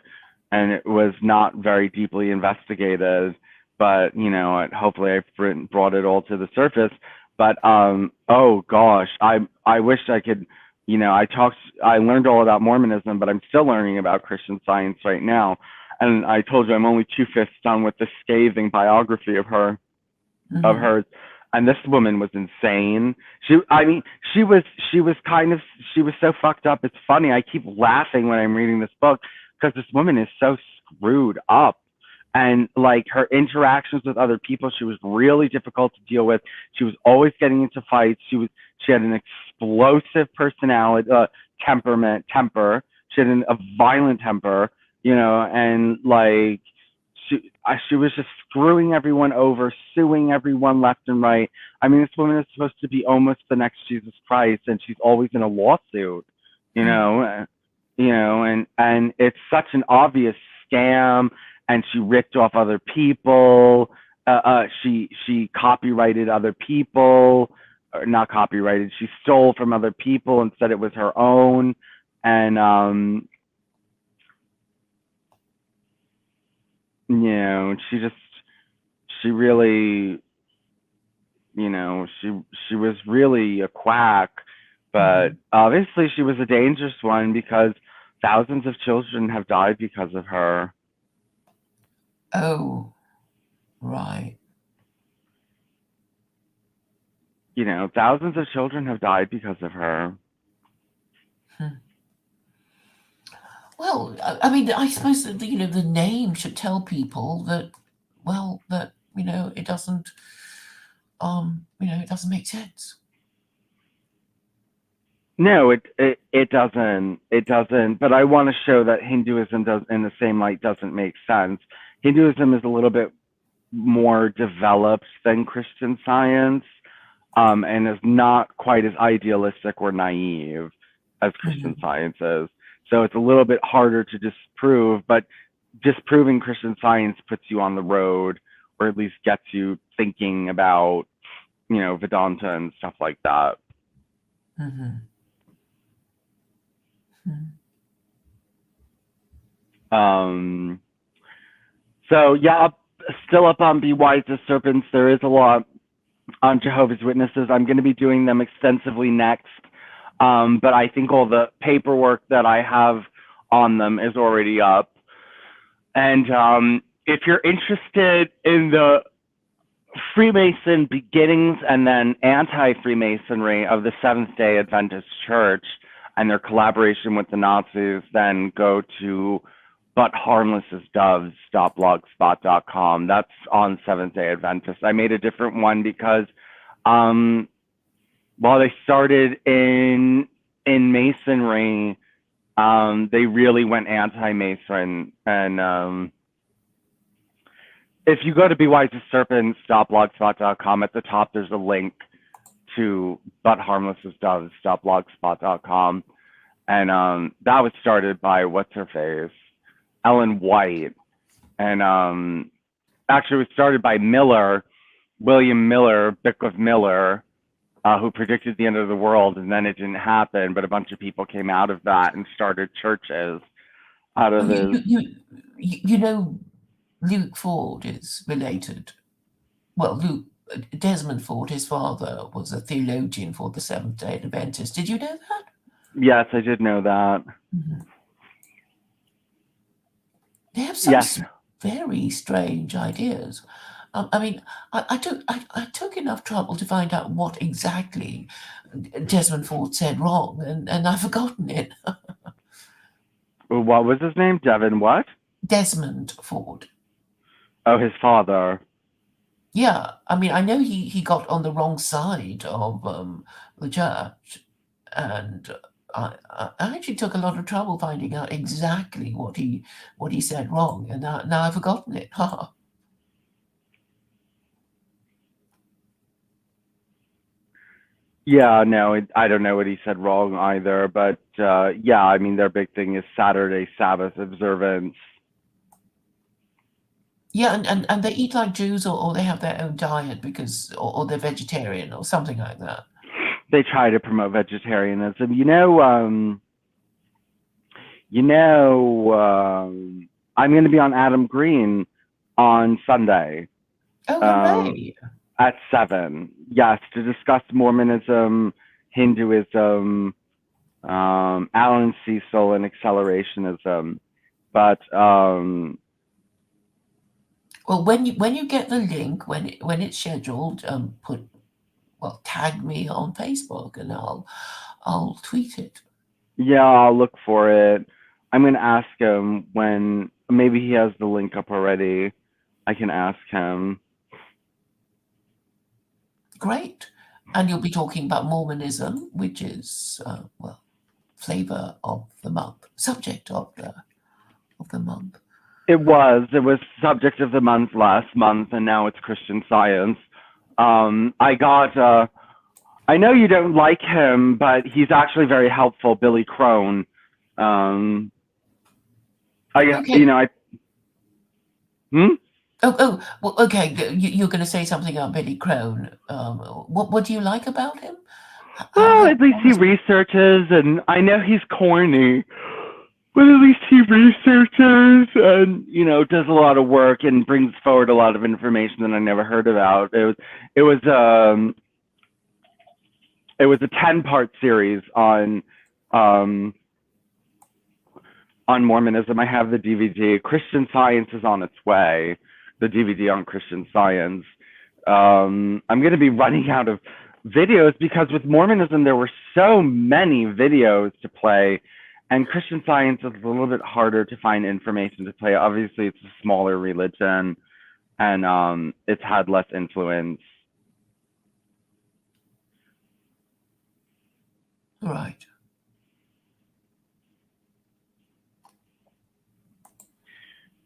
and it was not very deeply investigated. But, you know, hopefully I've brought it all to the surface. But oh gosh, I wish I could, you know, I learned all about Mormonism, but I'm still learning about Christian Science right now. And I told you I'm only 2/5 done with the scathing biography of her, of hers. And this woman was insane. She was so fucked up. It's funny. I keep laughing when I'm reading this book because this woman is so screwed up. And like her interactions with other people, she was really difficult to deal with. She was always getting into fights. She had an explosive personality, temper. She had a violent temper, you know, and like she was just screwing everyone over, suing everyone left and right. I mean, this woman is supposed to be almost the next Jesus Christ, and she's always in a lawsuit, you know. and it's such an obvious scam, and she ripped off other people. She copyrighted other people, or not copyrighted. She stole from other people and said it was her own, and she really, she was really a quack, but obviously she was a dangerous one because thousands of children have died because of her. Oh, right. Thousands of children have died because of her. Well, I mean, I suppose that the name should tell people that, well, that it doesn't, it doesn't make sense. No, it doesn't. It doesn't. But I want to show that Hinduism does, in the same light, doesn't make sense. Hinduism is a little bit more developed than Christian Science, and is not quite as idealistic or naive as Christian Science is. So it's a little bit harder to disprove, but disproving Christian Science puts you on the road, or at least gets you thinking about, Vedanta and stuff like that. So yeah, still up on Be Wise as Serpents. There is a lot on Jehovah's Witnesses. I'm going to be doing them extensively next. But I think all the paperwork that I have on them is already up. And if you're interested in the Freemason beginnings and then anti-Freemasonry of the Seventh-day Adventist Church and their collaboration with the Nazis, then go to butharmlessasdoves.blogspot.com. That's on Seventh-day Adventist. I made a different one because while they started in Masonry, they really went anti-Mason. And if you go to bewiseasserpents.blogspot.com, at the top there's a link to butharmlessasdoves.blogspot.com. And that was started by what's-her-face, Ellen White. And actually it was started by William Miller, Bicklef Miller, who predicted the end of the world, and then it didn't happen, but a bunch of people came out of that and started churches out of this. Luke Ford is related. Well, Desmond Ford, his father, was a theologian for the Seventh-day Adventists. Did you know that? Yes, I did know that. They have some very strange ideas. I mean, I took enough trouble to find out what exactly Desmond Ford said wrong, and I've forgotten it. What was his name? Devin what? Desmond Ford. Oh, his father. Yeah, I mean, I know he got on the wrong side of the church, and I actually took a lot of trouble finding out exactly what he said wrong, and now I've forgotten it. Yeah, no, I don't know what he said wrong either, but yeah, I mean, their big thing is Saturday Sabbath observance. Yeah, and they eat like Jews, or they have their own diet or they're vegetarian or something like that. They try to promote vegetarianism. I'm going to be on Adam Green on Sunday. Oh, hooray! At 7. Yes, to discuss Mormonism, Hinduism, Alan Cecil, and accelerationism. But well, when you get the link, when it's scheduled, tag me on Facebook and I'll tweet it. Yeah, I'll look for it. I'm going to ask him when maybe he has the link up already. I can ask him. Great. And you'll be talking about Mormonism, which is flavor of the month, subject of the month. It was subject of the month last month, and now it's Christian Science. I know you don't like him, but he's actually very helpful, Billy Crone. Um, I guess, Okay. hmm? Well, okay. You're going to say something about Billy Crone. What do you like about him? Well, at least he researches, and I know he's corny, but at least he researches and, does a lot of work and brings forward a lot of information that I never heard about. It was, um, it was a 10-part series um, on Mormonism. I have the DVD. Christian Science is on its way. The DVD on Christian Science. I'm going to be running out of videos because with Mormonism there were so many videos to play, and Christian Science is a little bit harder to find information to play. Obviously, it's a smaller religion, and it's had less influence. Right.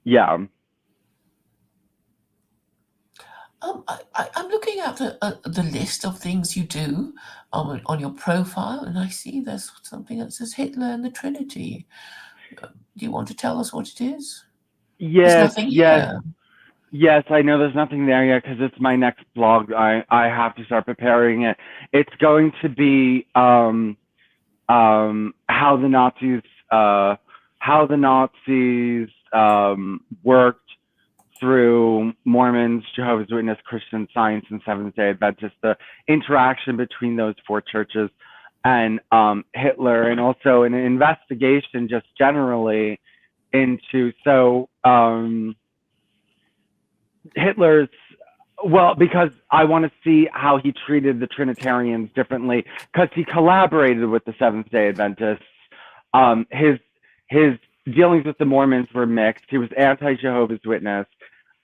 Yeah. I'm looking at the list of things you do on your profile, and I see there's something that says Hitler and the Trinity. Do you want to tell us what it is? There's Yes, nothing yes, here. yes. I know there's nothing there yet because it's my next blog. I have to start preparing it. It's going to be how the Nazis worked through Mormons, Jehovah's Witness, Christian Science, and Seventh Day Adventists, the interaction between those four churches and Hitler, and also an investigation just generally into Hitler's, well, because I want to see how he treated the Trinitarians differently, because he collaborated with the Seventh Day Adventists. His dealings with the Mormons were mixed. He was anti-Jehovah's Witness,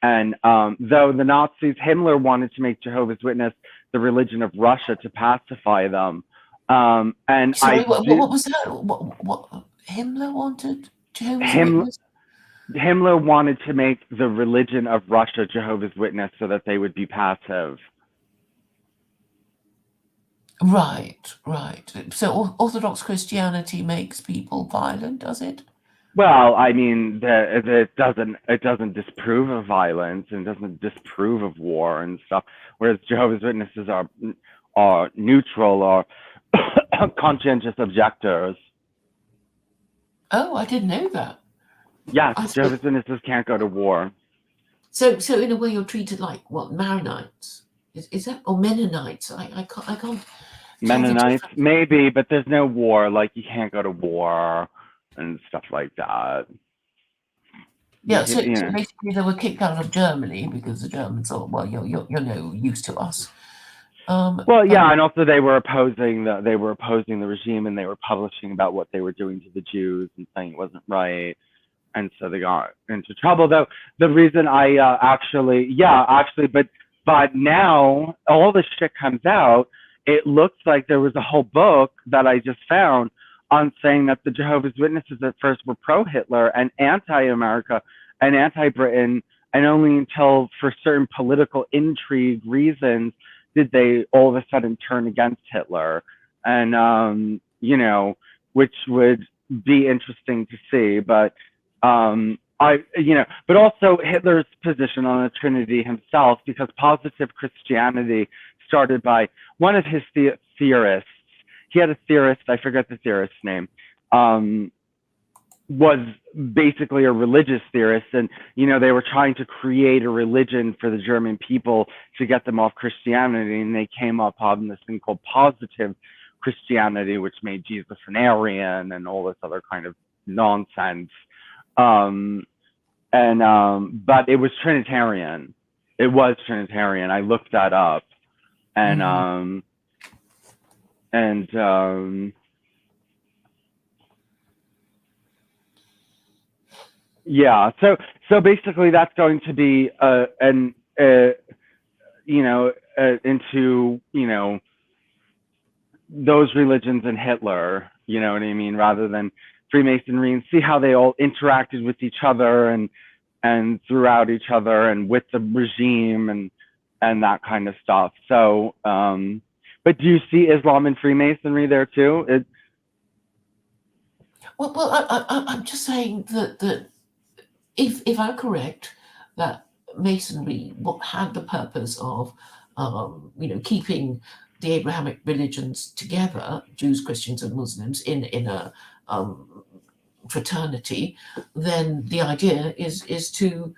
and though the Nazis, Himmler wanted to make Jehovah's Witness the religion of Russia to pacify them. And Sorry, what was that? What Himmler wanted? Jehovah's Him, Witness? Himmler wanted to make the religion of Russia Jehovah's Witness so that they would be passive. Right, right. So Orthodox Christianity makes people violent, does it? Well, I mean, it doesn't disprove of violence and doesn't disprove of war and stuff. Whereas Jehovah's Witnesses are neutral or conscientious objectors. Oh, I didn't know that. Yes, I thought, Jehovah's Witnesses can't go to war. so in a way you're treated like what, Maronites? Is that, or Mennonites? I can't tell the Mennonites, difference. maybe, but there's no war. Like, you can't go to war and stuff like that. Yeah, You so know. basically they were kicked out of Germany because the Germans thought, well, you're no use to us. Well, But yeah, and also they were opposing the regime, and they were publishing about what they were doing to the Jews and saying it wasn't right, and so they got into trouble. Though the reason I but now all this shit comes out. It looks like there was a whole book that I just found on saying that the Jehovah's Witnesses at first were pro-Hitler and anti-America and anti-Britain, and only until for certain political intrigue reasons did they all of a sudden turn against Hitler, and which would be interesting to see, but but also Hitler's position on the Trinity himself, because positive Christianity started by one of his theorists. He had a theorist, I forget the theorist's name, was basically a religious theorist, and they were trying to create a religion for the German people to get them off Christianity, and they came up on this thing called positive Christianity, which made Jesus an Aryan and all this other kind of nonsense. But it was Trinitarian. It was Trinitarian. I looked that up, and yeah. So basically, that's going to be into those religions and Hitler. You know what I mean? Rather than Freemasonry, and see how they all interacted with each other and throughout each other and with the regime and that kind of stuff. So, but do you see Islam and Freemasonry there too? I'm just saying that if I'm correct, that Masonry what had the purpose of, keeping the Abrahamic religions together, Jews, Christians, and Muslims in a um, fraternity, then the idea is to,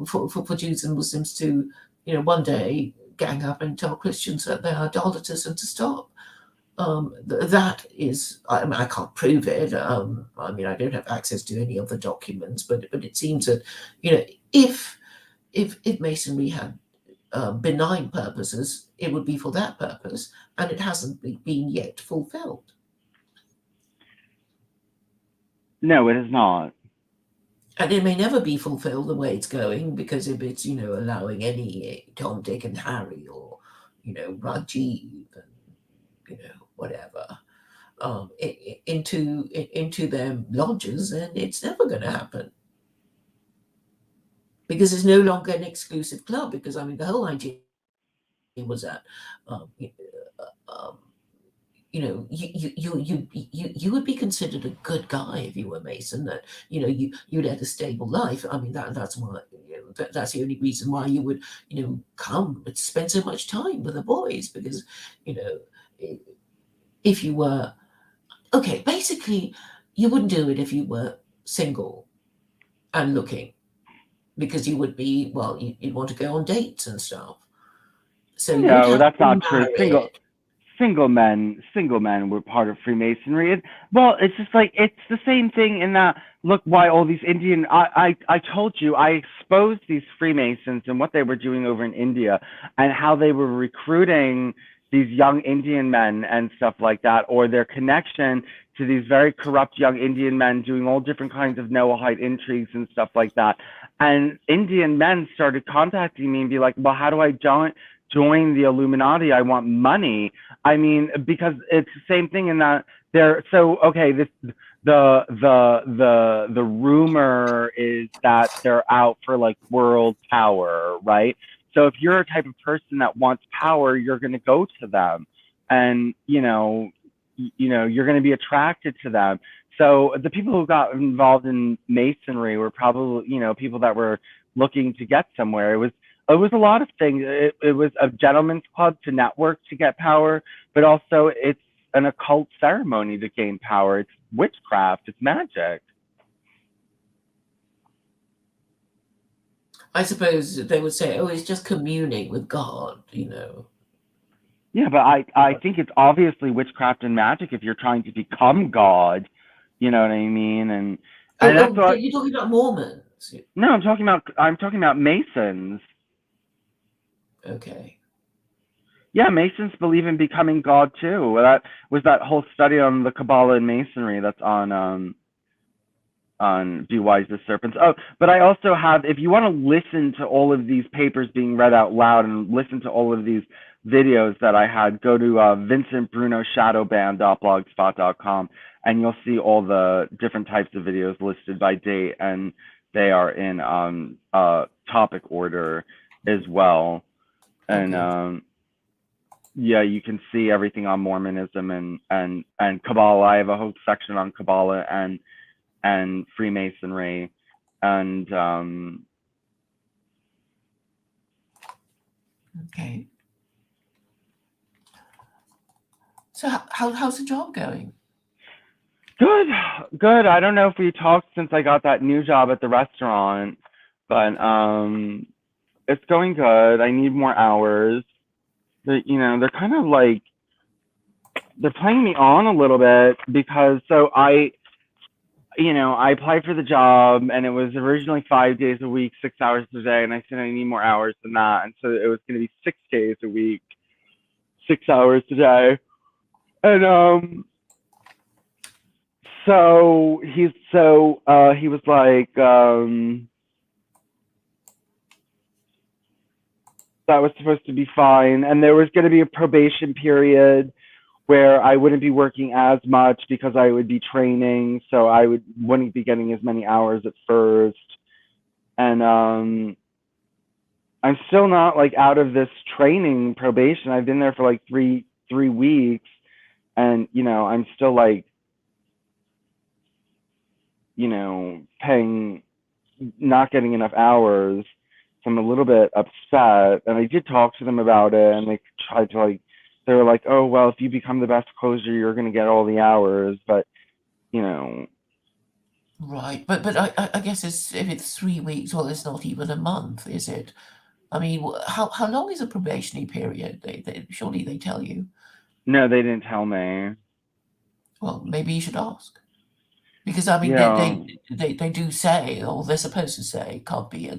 for Jews and Muslims to, one day gang up and tell Christians that they're idolaters and to stop. That is, I mean, I can't prove it. I mean, I don't have access to any of the documents, but it seems that, if if Masonry had benign purposes, it would be for that purpose, and it hasn't been yet fulfilled. No, it is not. And it may never be fulfilled the way it's going, because if it's, allowing any Tom, Dick, and Harry, or, Rajiv, and, whatever, into their lodges, then it's never going to happen, because it's no longer an exclusive club. Because I mean, the whole idea was that, um, um, you would be considered a good guy if you were Mason. That, you led a stable life. I mean, that's why, that's the only reason why you would, come and spend so much time with the boys, because, you know i- if you were, okay, basically, you wouldn't do it if you were single and looking, because you would be, well, you'd want to go on dates and stuff. So you would No, have to that's be not true. married. Single men were part of Freemasonry. Well, it's just like it's the same thing in that. Look, why all these Indian. I told you I exposed these Freemasons and what they were doing over in India, and how they were recruiting these young Indian men and stuff like that, or their connection to these very corrupt young Indian men doing all different kinds of Noahide intrigues and stuff like that. And Indian men started contacting me and be like, "Well, how do I join the Illuminati? I want money." I mean, because it's the same thing in that they're so okay. The rumor is that they're out for like world power, right? So if you're a type of person that wants power, you're going to go to them, and you're going to be attracted to them. So the people who got involved in masonry were probably people that were looking to get somewhere. It was a lot of things. It was a gentleman's club to network to get power, but also it's an occult ceremony to gain power. It's witchcraft. It's magic. I suppose they would say, "Oh, it's just communing with God." Yeah, but I think it's obviously witchcraft and magic if you're trying to become God. You know what I mean? And that's what. You're talking about Mormons. No, I'm talking about Masons. Okay. Yeah, Masons believe in becoming God too. Well, that was that whole study on the Kabbalah and Masonry that's on Be Wise the Serpents. Oh, but I also have, if you want to listen to all of these papers being read out loud and listen to all of these videos that I had, go to Vincent Bruno Shadowban.blogspot.com, and you'll see all the different types of videos listed by date, and they are in topic order as well. And Okay. yeah, you can see everything on Mormonism and Kabbalah. I have a whole section on Kabbalah and Freemasonry, and Okay. So how's the job going? good, good. I don't know if we talked since I got that new job at the restaurant, but it's going good. I need more hours. They're kind of like they're playing me on a little bit because I applied for the job and it was originally 5 days a week, 6 hours a day, and I said I need more hours than that, and so it was going to be 6 days a week, 6 hours a day, and he was like that was supposed to be fine, and there was going to be a probation period where I wouldn't be working as much because I would be training, so wouldn't be getting as many hours at first, and I'm still not like out of this training probation. I've been there for like three weeks, and I'm still like paying, not getting enough hours. So I'm a little bit upset. And I did talk to them about it, and they tried to they were like, oh, well, if you become the best closer, you're going to get all the hours. But, Right, but I guess if it's 3 weeks, well, it's not even a month, is it? I mean, how long is a probationary period? Surely they tell you. no, they didn't tell me. Well, maybe you should ask. Because I mean, Yeah. they do say, or they're supposed to say, it can't be,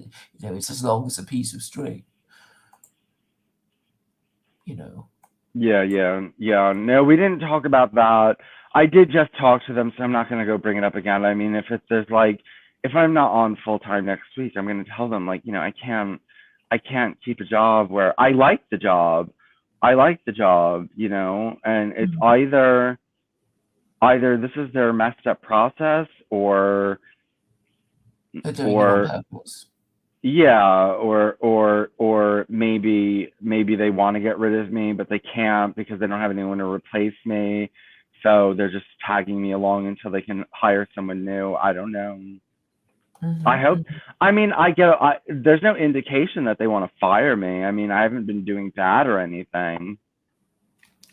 it's as long as a piece of string. Yeah. No, we didn't talk about that. I did just talk to them, so I'm not gonna go bring it up again. I mean, if I'm not on full time next week, I'm gonna tell them I can't keep a job where I like the job. I like the job, and it's Mhm. either this is their messed up process, They're doing it on or purpose. yeah, or maybe they want to get rid of me, but they can't because they don't have anyone to replace me. So they're just tagging me along until they can hire someone new. I don't know. I Mhm, hope. mhm. I mean, there's no indication that they want to fire me. I mean, I haven't been doing bad or anything.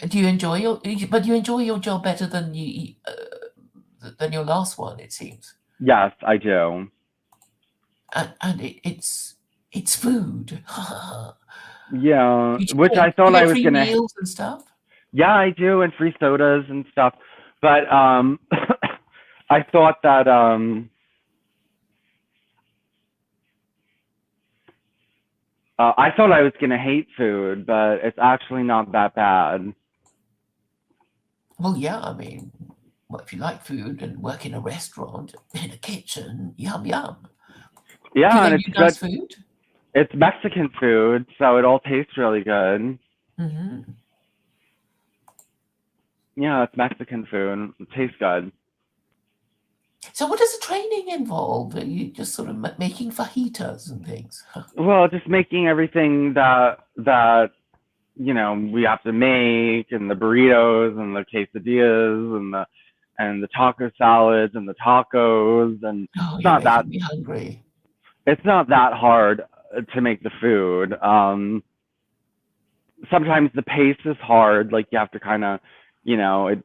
Do you enjoy but you enjoy your job better than your last one, it seems. Yes, I do. And it's food. Yeah, You which I you thought I get was free gonna. meals and stuff? Yeah, I do, and free sodas and stuff. But I thought that I thought I was gonna hate food, but it's actually not that bad. Well, yeah, I mean, well, if you like food and work in a restaurant, in a kitchen, yum, yum. Do Yeah, they and do it's good. nice food? It's Mexican food, so it all tastes really good. Mhm. Yeah, it's Mexican food. It tastes good. So what does the training involve? Are you just sort of making fajitas and things? Well, just making everything that we have to make, and the burritos and the quesadillas and the taco salads and the tacos, and Oh, it's you're not that making me hungry. it's not that hard to make the food. Sometimes the pace is hard. Like you have to kind of, Hurry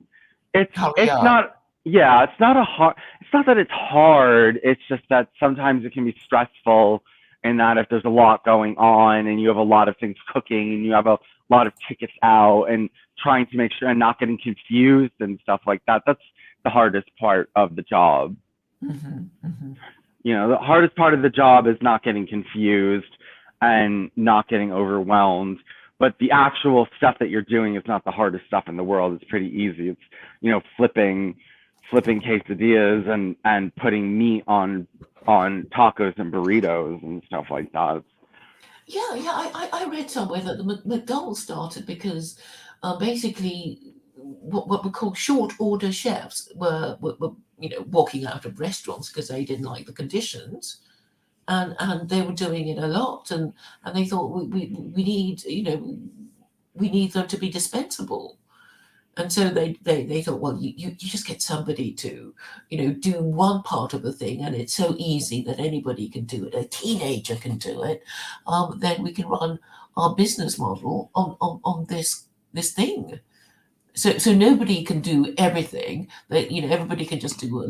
it's up. not. Yeah, it's not a hard. It's not that it's hard. It's just that sometimes it can be stressful, and that if there's a lot going on and you have a lot of things cooking and you have a lot of tickets out and trying to make sure and not getting confused and stuff like that. That's the hardest part of the job. Mhm, mhm. The hardest part of the job is not getting confused and not getting overwhelmed. But the actual stuff that you're doing is not the hardest stuff in the world. It's pretty easy. It's, flipping quesadillas and putting meat on tacos and burritos and stuff like that. Yeah. I read somewhere that the McDonald's started because basically what we call short order chefs were walking out of restaurants because they didn't like the conditions, and they were doing it a lot, and they thought we need we need them to be dispensable. And so they thought, well, you just get somebody to, do one part of the thing, and it's so easy that anybody can do it. A teenager can do it. Then we can run our business model on this thing. So nobody can do everything. That everybody can just do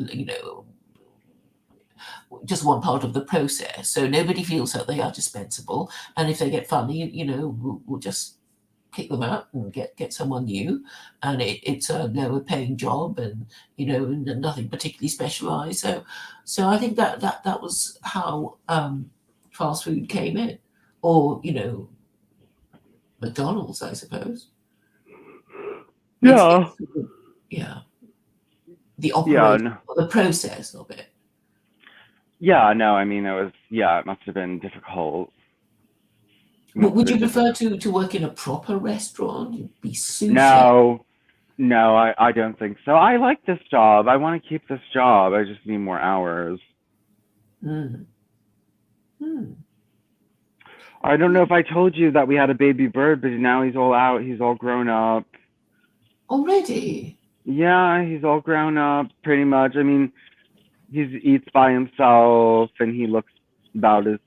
just one part of the process. So nobody feels that they are dispensable. And if they get funny, we'll just kick them out and get someone new, and it's a lower paying job, and nothing particularly specialized. So I think that was how fast food came in, or McDonald's, I suppose. Yeah. It's yeah, the Yeah. operation, No. the process of it. Yeah. No. I mean, it was. Yeah. It must have been difficult. It must have Would you been prefer difficult. to work in a proper restaurant? You'd be sous chef. No. No. I don't think so. I like this job. I want to keep this job. I just need more hours. Mm. Hmm. I don't know if I told you that we had a baby bird, but now he's all out. He's all grown up. Already? Yeah, he's all grown up, pretty much. I mean, he eats by himself, and he looks about as,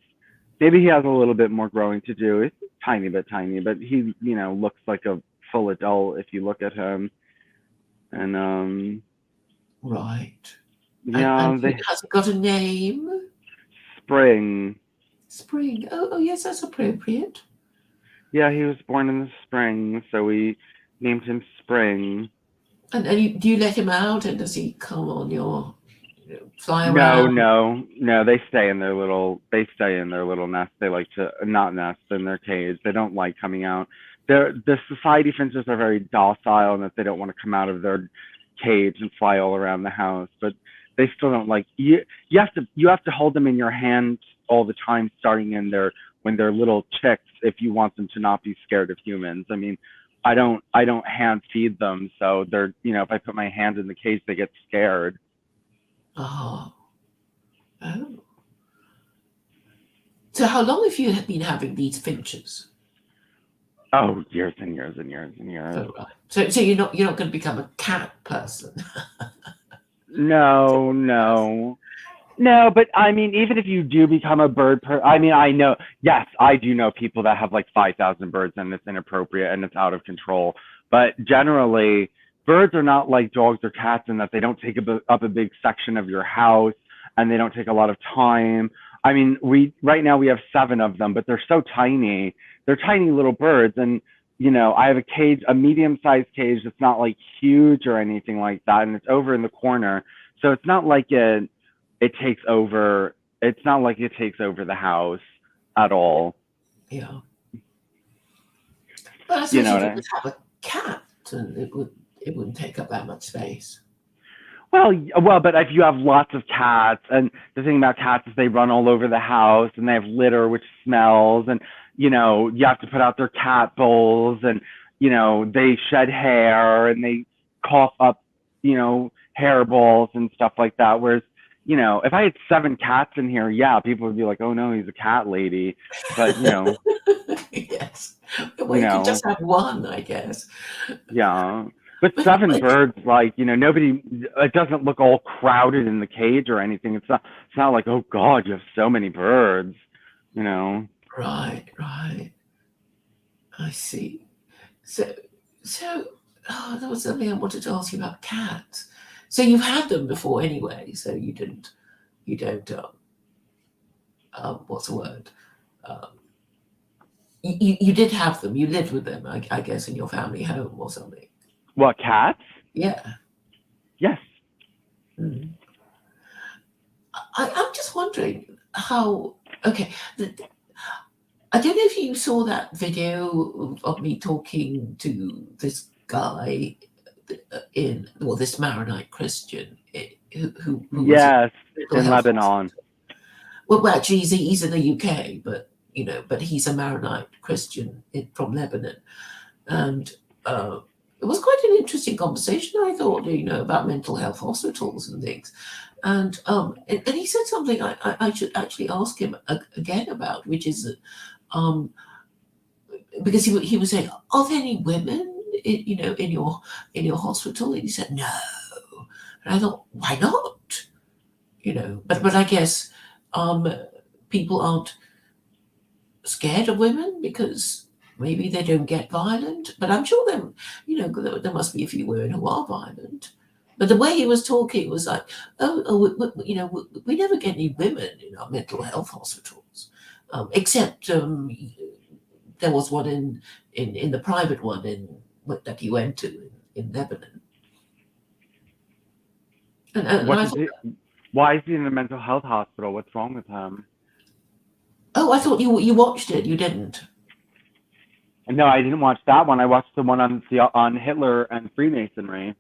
maybe he has a little bit more growing to do. It's tiny bit tiny, but he, looks like a full adult if you look at him. And Right. yeah, And he they hasn't got a name? spring. Spring. Oh, yes, that's appropriate. Yeah, he was born in the spring, so we named him Spring. And do you let him out, and does he come on your, fly No, around? no, no. They stay in their little nest. They like to not nest in their cage. They don't like coming out. The society finches are very docile, and that they don't want to come out of their cage and fly all around the house. But they still don't like you. You have to hold them in your hand all the time, starting in their when they're little chicks, if you want them to not be scared of humans. I mean, I don't hand feed them, so they're if I put my hand in the cage, they get scared. Oh. Oh. So how long have you been having these finches? Oh, years and years and years and years. Oh, right. So you're not going to become a cat person. No, no. No, but I mean, even if you do become a I mean, I know, yes, I do know people that have like 5,000 birds and it's inappropriate and it's out of control. But generally, birds are not like dogs or cats in that they don't take up a big section of your house and they don't take a lot of time. I mean, right now we have 7 of them, but they're so tiny. They're tiny little birds. And, I have a cage, a medium-sized cage that's not like huge or anything like that. And it's over in the corner. So it's not like it takes over it's not like it takes over the house at all. Yeah. But I You suppose know you what could I just have a cat, and it wouldn't take up that much space. well, but if you have lots of cats, and the thing about cats is they run all over the house and they have litter which smells, and you have to put out their cat bowls, and they shed hair and they cough up hairballs and stuff like that. Whereas if I had 7 cats in here, yeah, people would be like, oh no, he's a cat lady. But Yes. Well, you you could know just have one, I guess. Yeah. But But, 7 birds, like, nobody, it doesn't look all crowded in the cage or anything. It's not like, oh God, you have so many birds, you know. right, right. I see. So, so, there was something I wanted to ask you about cats. So you've had them before anyway. So you don't. What's the word? Um, you did have them. You lived with them, I guess, in your family home or something. What, cats? Yeah. Yes. Mm. I'm just wondering how. Okay, I don't know if you saw that video of me talking to this guy this Maronite Christian who was in Yes. mental In health Lebanon. hospital. Well, actually, he's in the UK, but he's a Maronite Christian from Lebanon, and it was quite an interesting conversation. I thought, about mental health hospitals and things, and he said something I should actually ask him again about, which is that because he was saying, are there any women in your hospital? And he said no, and I thought, why not? But I guess um, people aren't scared of women because maybe they don't get violent. But I'm sure there must be a few women who are violent. But the way he was talking was like, we never get any women in our mental health hospitals, except there was one in the private one that he went to in Lebanon, and What I does thought, he, why is he in a mental health hospital? What's wrong with him? oh, I thought you watched it. You didn't. No, I didn't watch that one. I watched the one on Hitler and Freemasonry.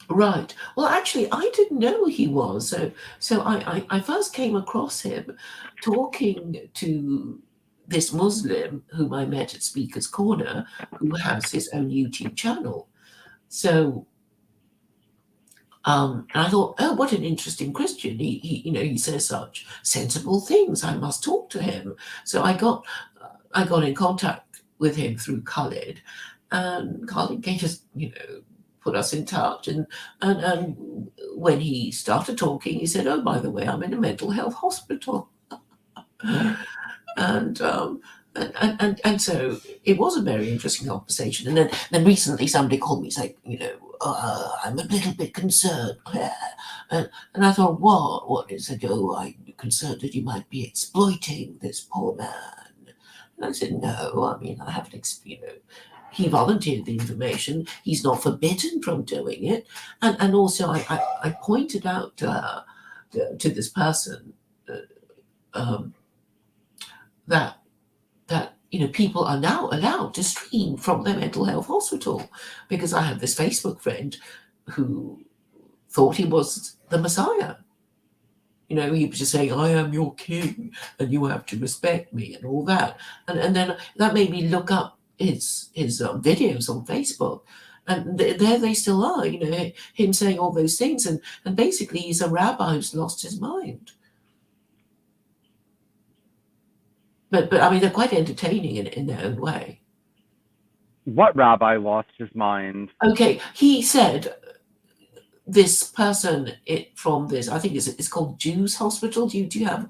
Right. Well, actually, I didn't know he was. So I first came across him talking to this Muslim whom I met at Speaker's Corner, who has his own YouTube channel. So, and I thought, oh, what an interesting Christian. He says such sensible things. I must talk to him. So I got in contact with him through Khalid, and Khalid gave us, put us in touch, and when he started talking, he said, "Oh, by the way, I'm in a mental health hospital," and and so it was a very interesting conversation. And then recently somebody called me saying, I'm a little bit concerned, and I thought, what is it? Oh, I'm concerned that you might be exploiting this poor man. And I said, no, I mean, I haven't, he volunteered the information. He's not forbidden from doing it. And also, I pointed out to this person um, that people are now allowed to stream from their mental health hospital, because I have this Facebook friend who thought he was the Messiah. He was just saying, "I am your king, and you have to respect me," and all that. And then that made me look up his videos on Facebook, and there they still are. Him saying all those things, and basically he's a rabbi who's lost his mind. But I mean, they're quite entertaining in their own way. What rabbi lost his mind? Okay, he said this person from this, I think it's called Jews Hospital. Do you have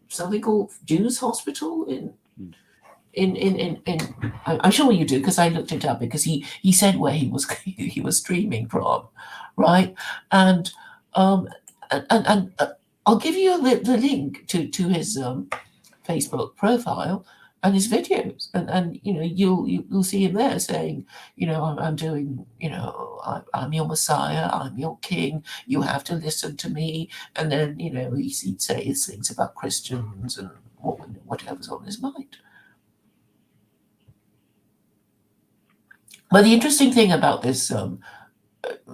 something called Jews Hospital in I'm sure you do, because I looked it up, because he said where he was he was streaming from, right? And I'll give you the link to his Facebook profile and his videos, and you'll see him there saying, I'm doing, I'm your Messiah, I'm your king, you have to listen to me. And then he'd say his things about Christians and whatever's on his mind. But the interesting thing about this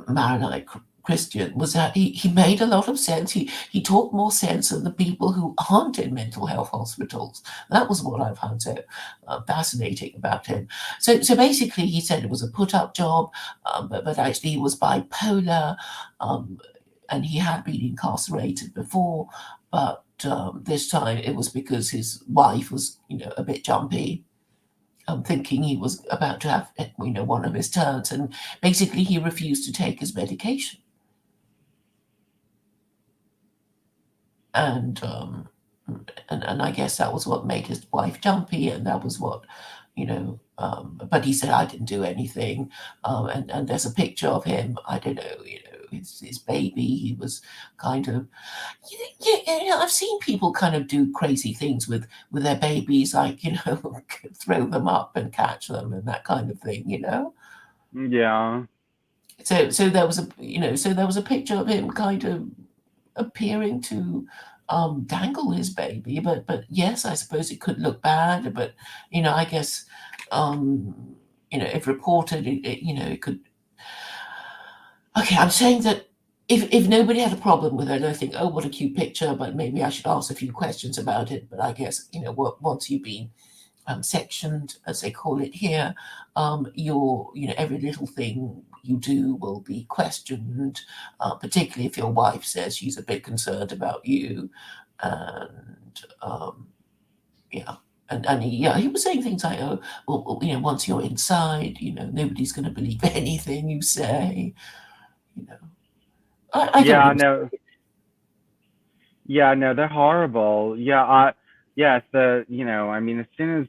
Maronite Christian was that he made a lot of sense. He talked more sense than the people who aren't in mental health hospitals. That was what I found so fascinating about him. So basically, he said it was a put-up job, but actually he was bipolar, and he had been incarcerated before, but this time it was because his wife was, a bit jumpy. Thinking he was about to have, one of his turns, and basically he refused to take his medication. And I guess that was what made his wife jumpy, and that was what, but he said, I didn't do anything. And there's a picture of him, I don't know, his baby. He was kind of, I've seen people kind of do crazy things with their babies, like, throw them up and catch them and that kind of thing, Yeah. So there was a picture of him kind of appearing to dangle his baby, but yes, I suppose it could look bad, but I guess if reported, it could. Okay, I'm saying that if nobody had a problem with it, I think, oh, what a cute picture, but maybe I should ask a few questions about it. But I guess once you've been sectioned, as they call it here, your every little thing you do will be questioned, particularly if your wife says she's a bit concerned about you, and yeah. And he was saying things like, oh, well, once you're inside, nobody's going to believe anything you say. I Yeah, don't no. Yeah, no, they're horrible. Yeah, yes, I mean, as soon as,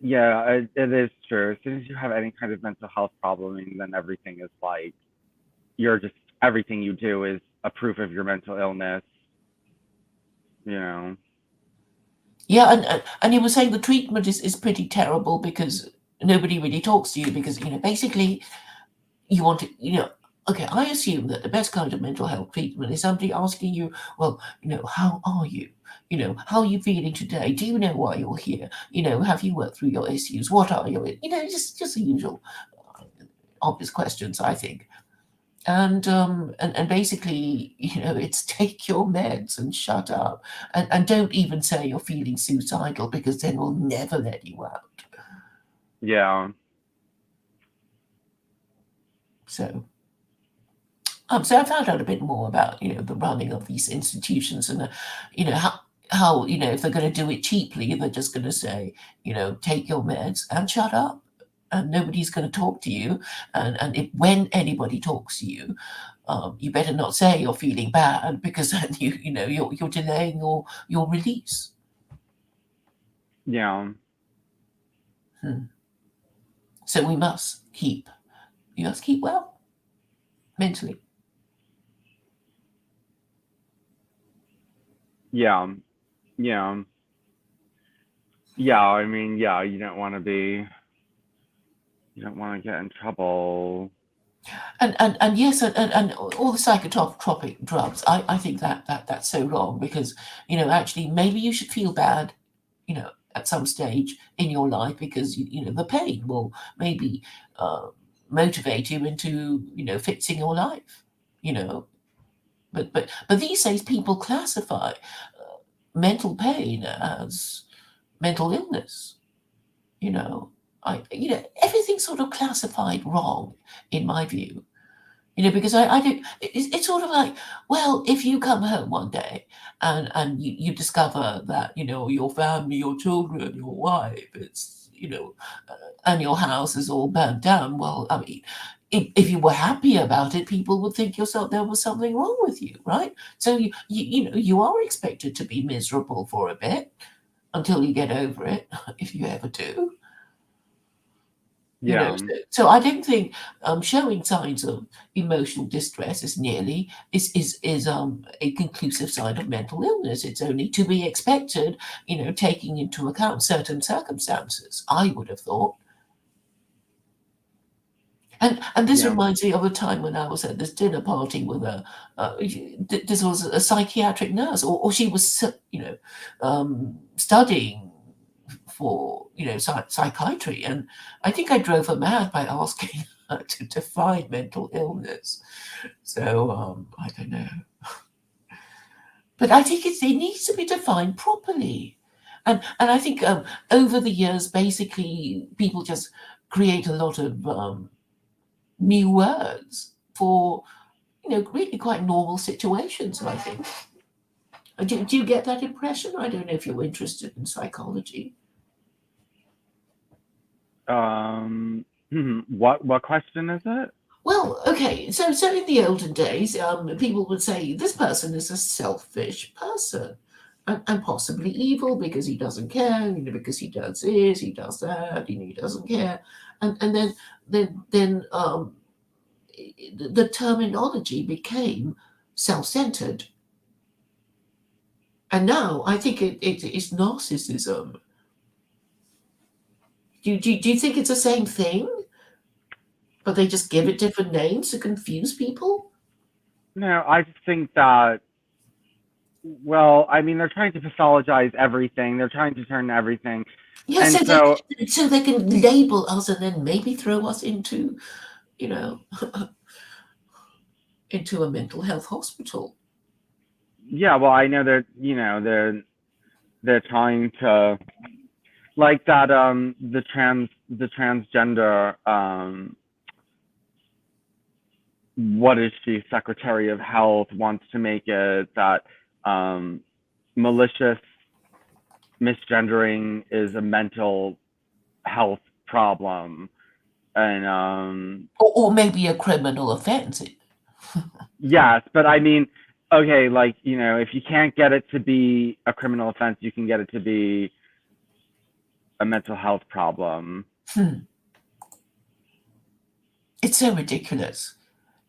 yeah, it is true. As soon as you have any kind of mental health problem, then everything is like, everything you do is a proof of your mental illness, Yeah, and he was saying the treatment is pretty terrible, because nobody really talks to you, because basically you want to okay, I assume that the best kind of mental health treatment is somebody asking you, well, how are you? How are you feeling today? Do you know why you're here? Have you worked through your issues? What are your, just the usual obvious questions, I think. And basically, it's take your meds and shut up, and don't even say you're feeling suicidal, because then we'll never let you out. Yeah. So I found out a bit more about the running of these institutions, and how if they're going to do it cheaply, they're just going to say take your meds and shut up. and nobody's going to talk to you. And when anybody talks to you, you better not say you're feeling bad, because then you're delaying your release. Yeah. So you must keep well mentally. Yeah. Yeah. Yeah. I mean, yeah, you don't want to get in trouble. And yes, and all the psychotropic drugs. I think that's so wrong, because actually maybe you should feel bad, at some stage in your life, because the pain will maybe uh, motivate you into fixing your life. You know, but these days people classify mental pain as mental illness. You know, everything's sort of classified wrong, in my view. Because I don't. It's sort of like, well, if you come home one day and you discover that your family, your children, your wife, and your house is all burnt down. Well, I mean, if you were happy about it, people would think there was something wrong with you, right? So you are expected to be miserable for a bit until you get over it, if you ever do. Yeah. So I don't think showing signs of emotional distress is a conclusive sign of mental illness. It's only to be expected, taking into account certain circumstances, I would have thought. And this Yeah. reminds me of a time when I was at this dinner party with this was a psychiatric nurse, or she was studying for psychiatry, and I think I drove her mad by asking her to define mental illness. So I don't know, but I think it needs to be defined properly, and I think over the years, basically, people just create a lot of new words for really quite normal situations. I think. Do you get that impression? I don't know if you're interested in psychology. What question is it? Well, okay, so in the olden days, people would say this person is a selfish person, and possibly evil, because he doesn't care, because he does this, he does that, he doesn't care, and then the terminology became self-centered, and now I think it is narcissism. Do you think it's the same thing, but they just give it different names to confuse people? No, I just think that, well, I mean, they're trying to pathologize everything. They're trying to turn everything. Yeah, And so, so they can label us and then maybe throw us into, you know, into a mental health hospital. yeah, well, I know they're trying to, like that, the transgender, what is she, Secretary of Health, wants to make it that malicious misgendering is a mental health problem. And Or maybe a criminal offense. yes, but I mean, okay, like, if you can't get it to be a criminal offense, you can get it to be a mental health problem. It's so ridiculous.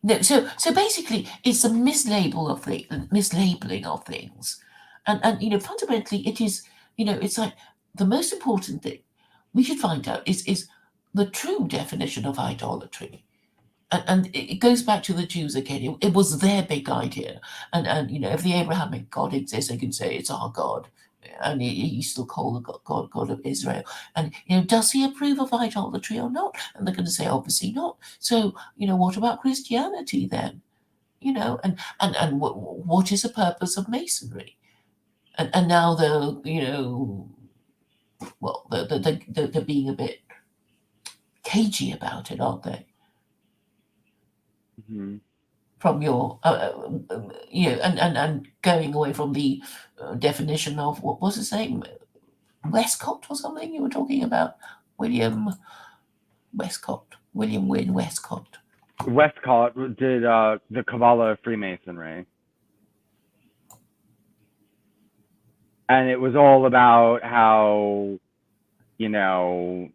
No, so basically, it's a mislabeling of things, and fundamentally, it is it's like the most important thing we should find out is the true definition of idolatry. And it goes back to the Jews again. It was their big idea, and if the Abrahamic God exists, they can say it's our God, and he still call the God of Israel. And does he approve of idolatry or not? And they're going to say obviously not. So what about Christianity then? And what is the purpose of Masonry? And now they're being a bit cagey about it, aren't they? Mm-hmm. From your and going away from the definition of what was his name, Westcott or something you were talking about, William. Westcott. William Wynne Westcott. Westcott did the Kabbalah of Freemasonry. And it was all about how, you know,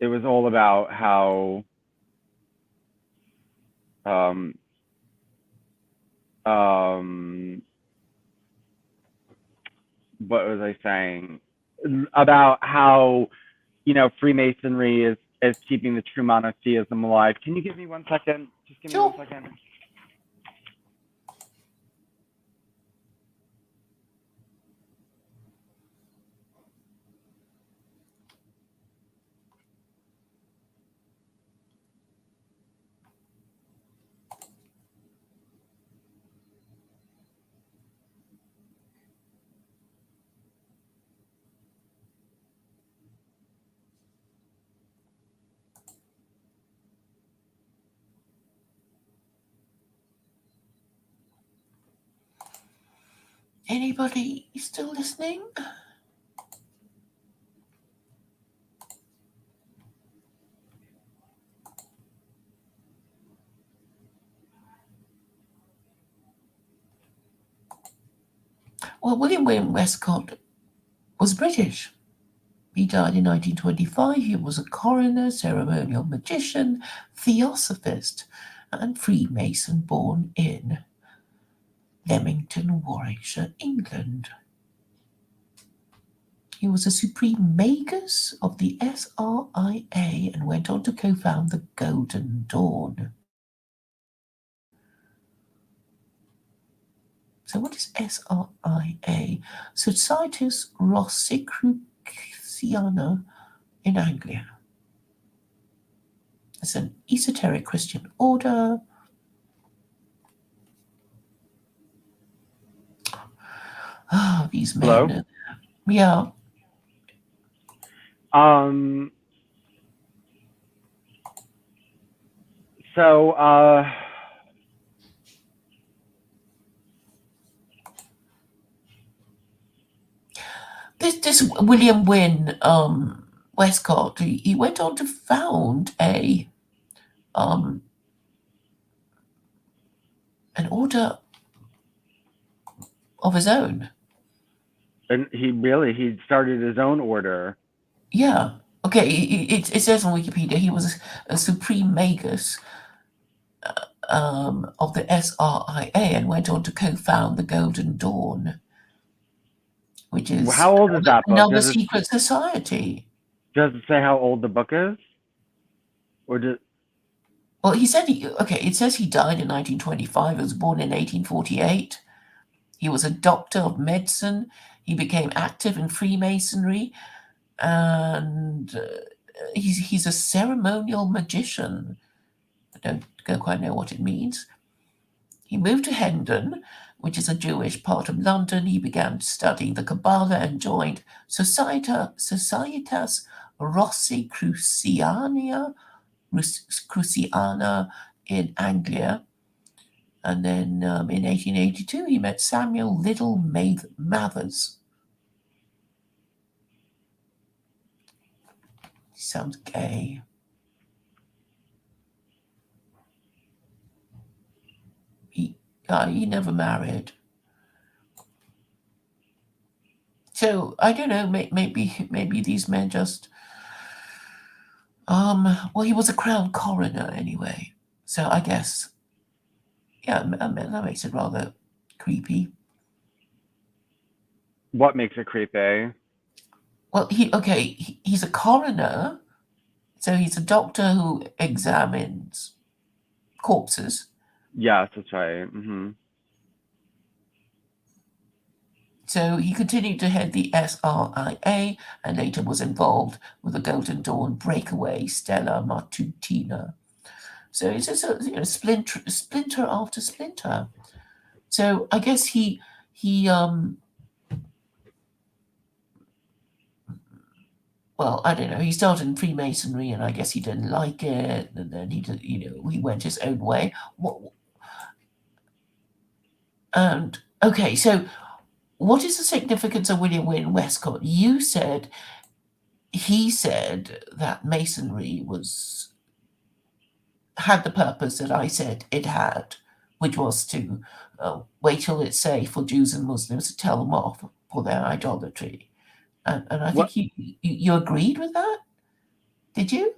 it was all about how what was I saying? About how, you know, Freemasonry is keeping the true monotheism alive. Can you give me 1 second? Just give me Sure. 1 second. Anybody still listening? Well, William Wynne Westcott was British. He died in 1925. He was a coroner, ceremonial magician, theosophist, and Freemason born in Leamington, Warwickshire, England. He was a supreme magus of the SRIA and went on to co-found the Golden Dawn. So what is SRIA? Societas Rosicruciana in Anglia. It's an esoteric Christian order. Ah, these men. Hello? Yeah. So This William Wynne Westcott, he went on to found an order of his own. and he started his own order. Yeah. Okay. It says on Wikipedia he was a supreme magus of the SRIA and went on to co-found the Golden Dawn, which is How old is that book? another secret society. Does it say how old the book is? Or does Well, he said it says he died in 1925. He was born in 1848. He was a doctor of medicine. He became active in Freemasonry, and he's a ceremonial magician. I don't quite know what it means. He moved to Hendon, which is a Jewish part of London. He began studying the Kabbalah and joined Societas Rosicruciana in Anglia. And then in 1882, he met Samuel Liddell Mathers. He sounds gay. He never married. So I don't know. Maybe these men just. Well, he was a crown coroner anyway, so I guess. Yeah, that makes it rather creepy. what makes it creepy? Well, he's a coroner, so he's a doctor who examines corpses. Yes, that's right. So he continued to head the SRIA and later was involved with the Golden Dawn breakaway Stella Matutina. So it's just a splinter after splinter. So I guess he well, I don't know. He started in Freemasonry, and I guess he didn't like it, and then he went his own way. And okay, so what is the significance of William Wynne Westcott? You said he said that Masonry had the purpose that I said it had, which was to wait till it's safe for Jews and Muslims to tell them off for their idolatry. And I What think you agreed with that, did you?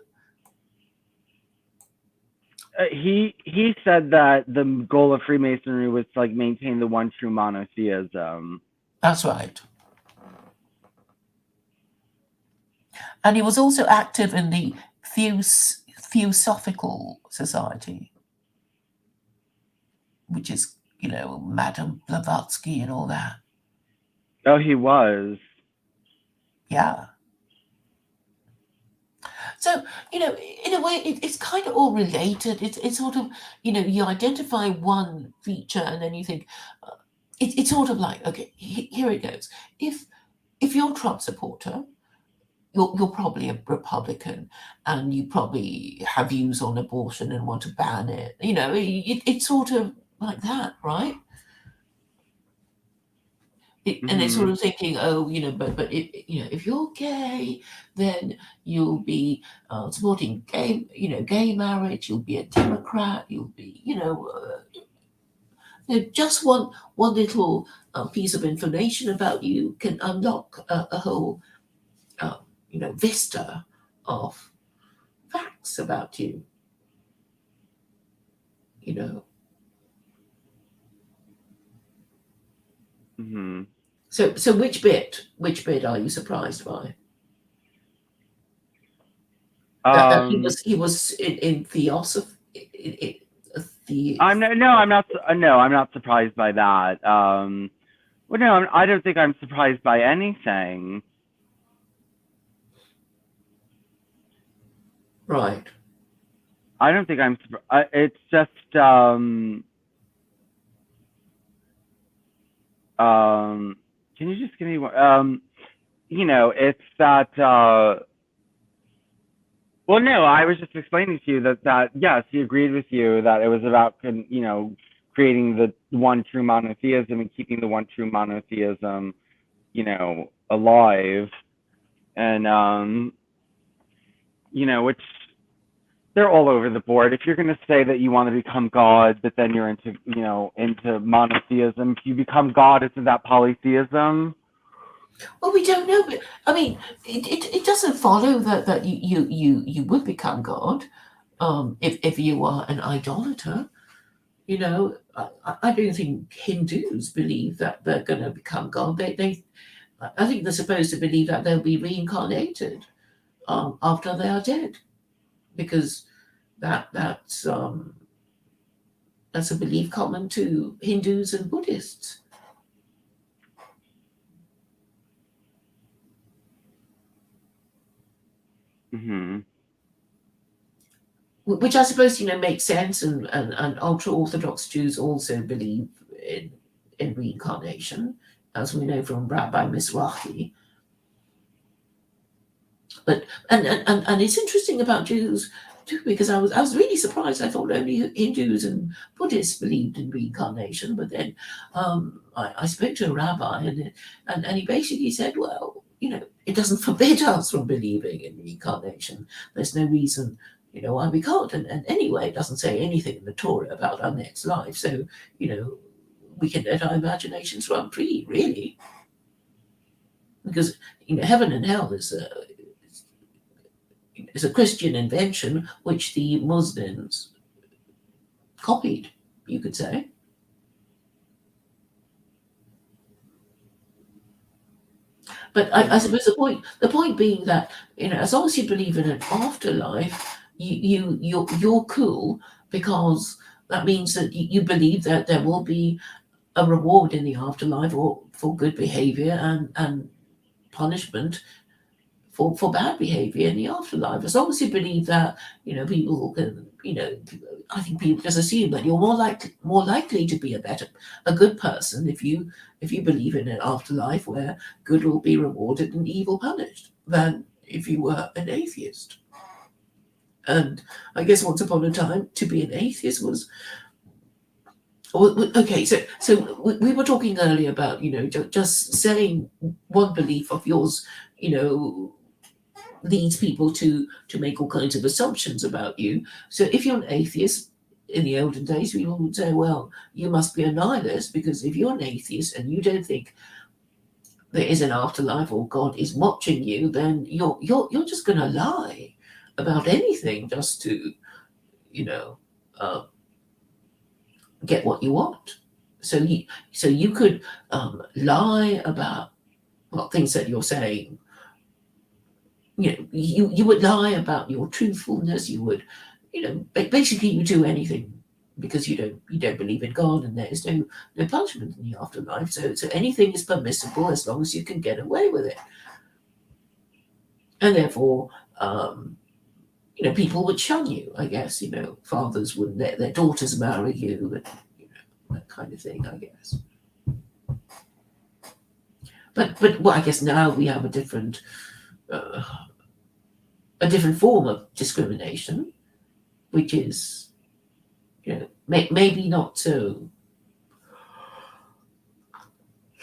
he said that the goal of Freemasonry was to like maintain the one true monotheism. That's right. And he was also active in the Theosophical Society, which is, Madame Blavatsky and all that. Oh, he was. Yeah. So, in a way, it's kind of all related. It's sort of, you identify one feature and then you think, it's sort of like, okay, here it goes. If you're a Trump supporter, you're probably a Republican, and you probably have views on abortion and want to ban it. It's sort of like that, right? And it's sort of thinking, but if you're gay, then you'll be supporting gay marriage. You'll be a Democrat. You'll be, just one little piece of information about you can unlock a whole vista of facts about you. Mm-hmm. So which bit are you surprised by? That he was in theosophy. I'm not surprised by that. Well, no, I don't think I'm surprised by anything. Right. I don't think I'm surprised. It's just can you just give me one? It's that. Well, no, I was just explaining to you that yes, he agreed with you that it was about creating the one true monotheism and keeping the one true monotheism, alive, and which they're all over the board. If you're going to say that you want to become God, but then you're into monotheism, if you become God, isn't that polytheism? Well, we don't know, but I mean, it doesn't follow that you would become God if you are an idolater. I don't think Hindus believe that they're going to become God. I think they're supposed to believe that they'll be reincarnated after they are dead, because that's a belief common to Hindus and Buddhists. Mm-hmm. Which I suppose makes sense, and ultra Orthodox Jews also believe in reincarnation, as we know from Rabbi Mizrahi. But and it's interesting about Jews too, because I was really surprised. I thought only Hindus and Buddhists believed in reincarnation, but then I spoke to a rabbi, and he basically said, well, it doesn't forbid us from believing in reincarnation. There's no reason why we can't. And anyway, it doesn't say anything in the Torah about our next life. So, we can let our imaginations run free, really. Because, heaven and hell is a Christian invention which the Muslims copied, you could say. But I suppose the point being that, as long as you believe in an afterlife, you're cool, because that means that you believe that there will be a reward in the afterlife, or for good behavior, and punishment for bad behavior in the afterlife. As long as you believe that, people can, I think people just assume that you're more likely to be a good person if you believe in an afterlife where good will be rewarded and evil punished, than if you were an atheist. And I guess once upon a time, to be an atheist was okay. So we were talking earlier about just saying one belief of yours, leads people to make all kinds of assumptions about you. So if you're an atheist, in the olden days, people would say, well, you must be a nihilist, because if you're an atheist and you don't think there is an afterlife or God is watching you, then you're just going to lie about anything just to, you know, uh, get what you want. So you could lie about things that you're saying. You would lie about your truthfulness. You would, basically you do anything because you don't believe in God, and there is no punishment in the afterlife. So anything is permissible as long as you can get away with it, and therefore, people would shun you. I guess fathers wouldn't let their daughters marry you, and that kind of thing. I guess. But well, I guess now we have a different form of discrimination, which is, maybe not so.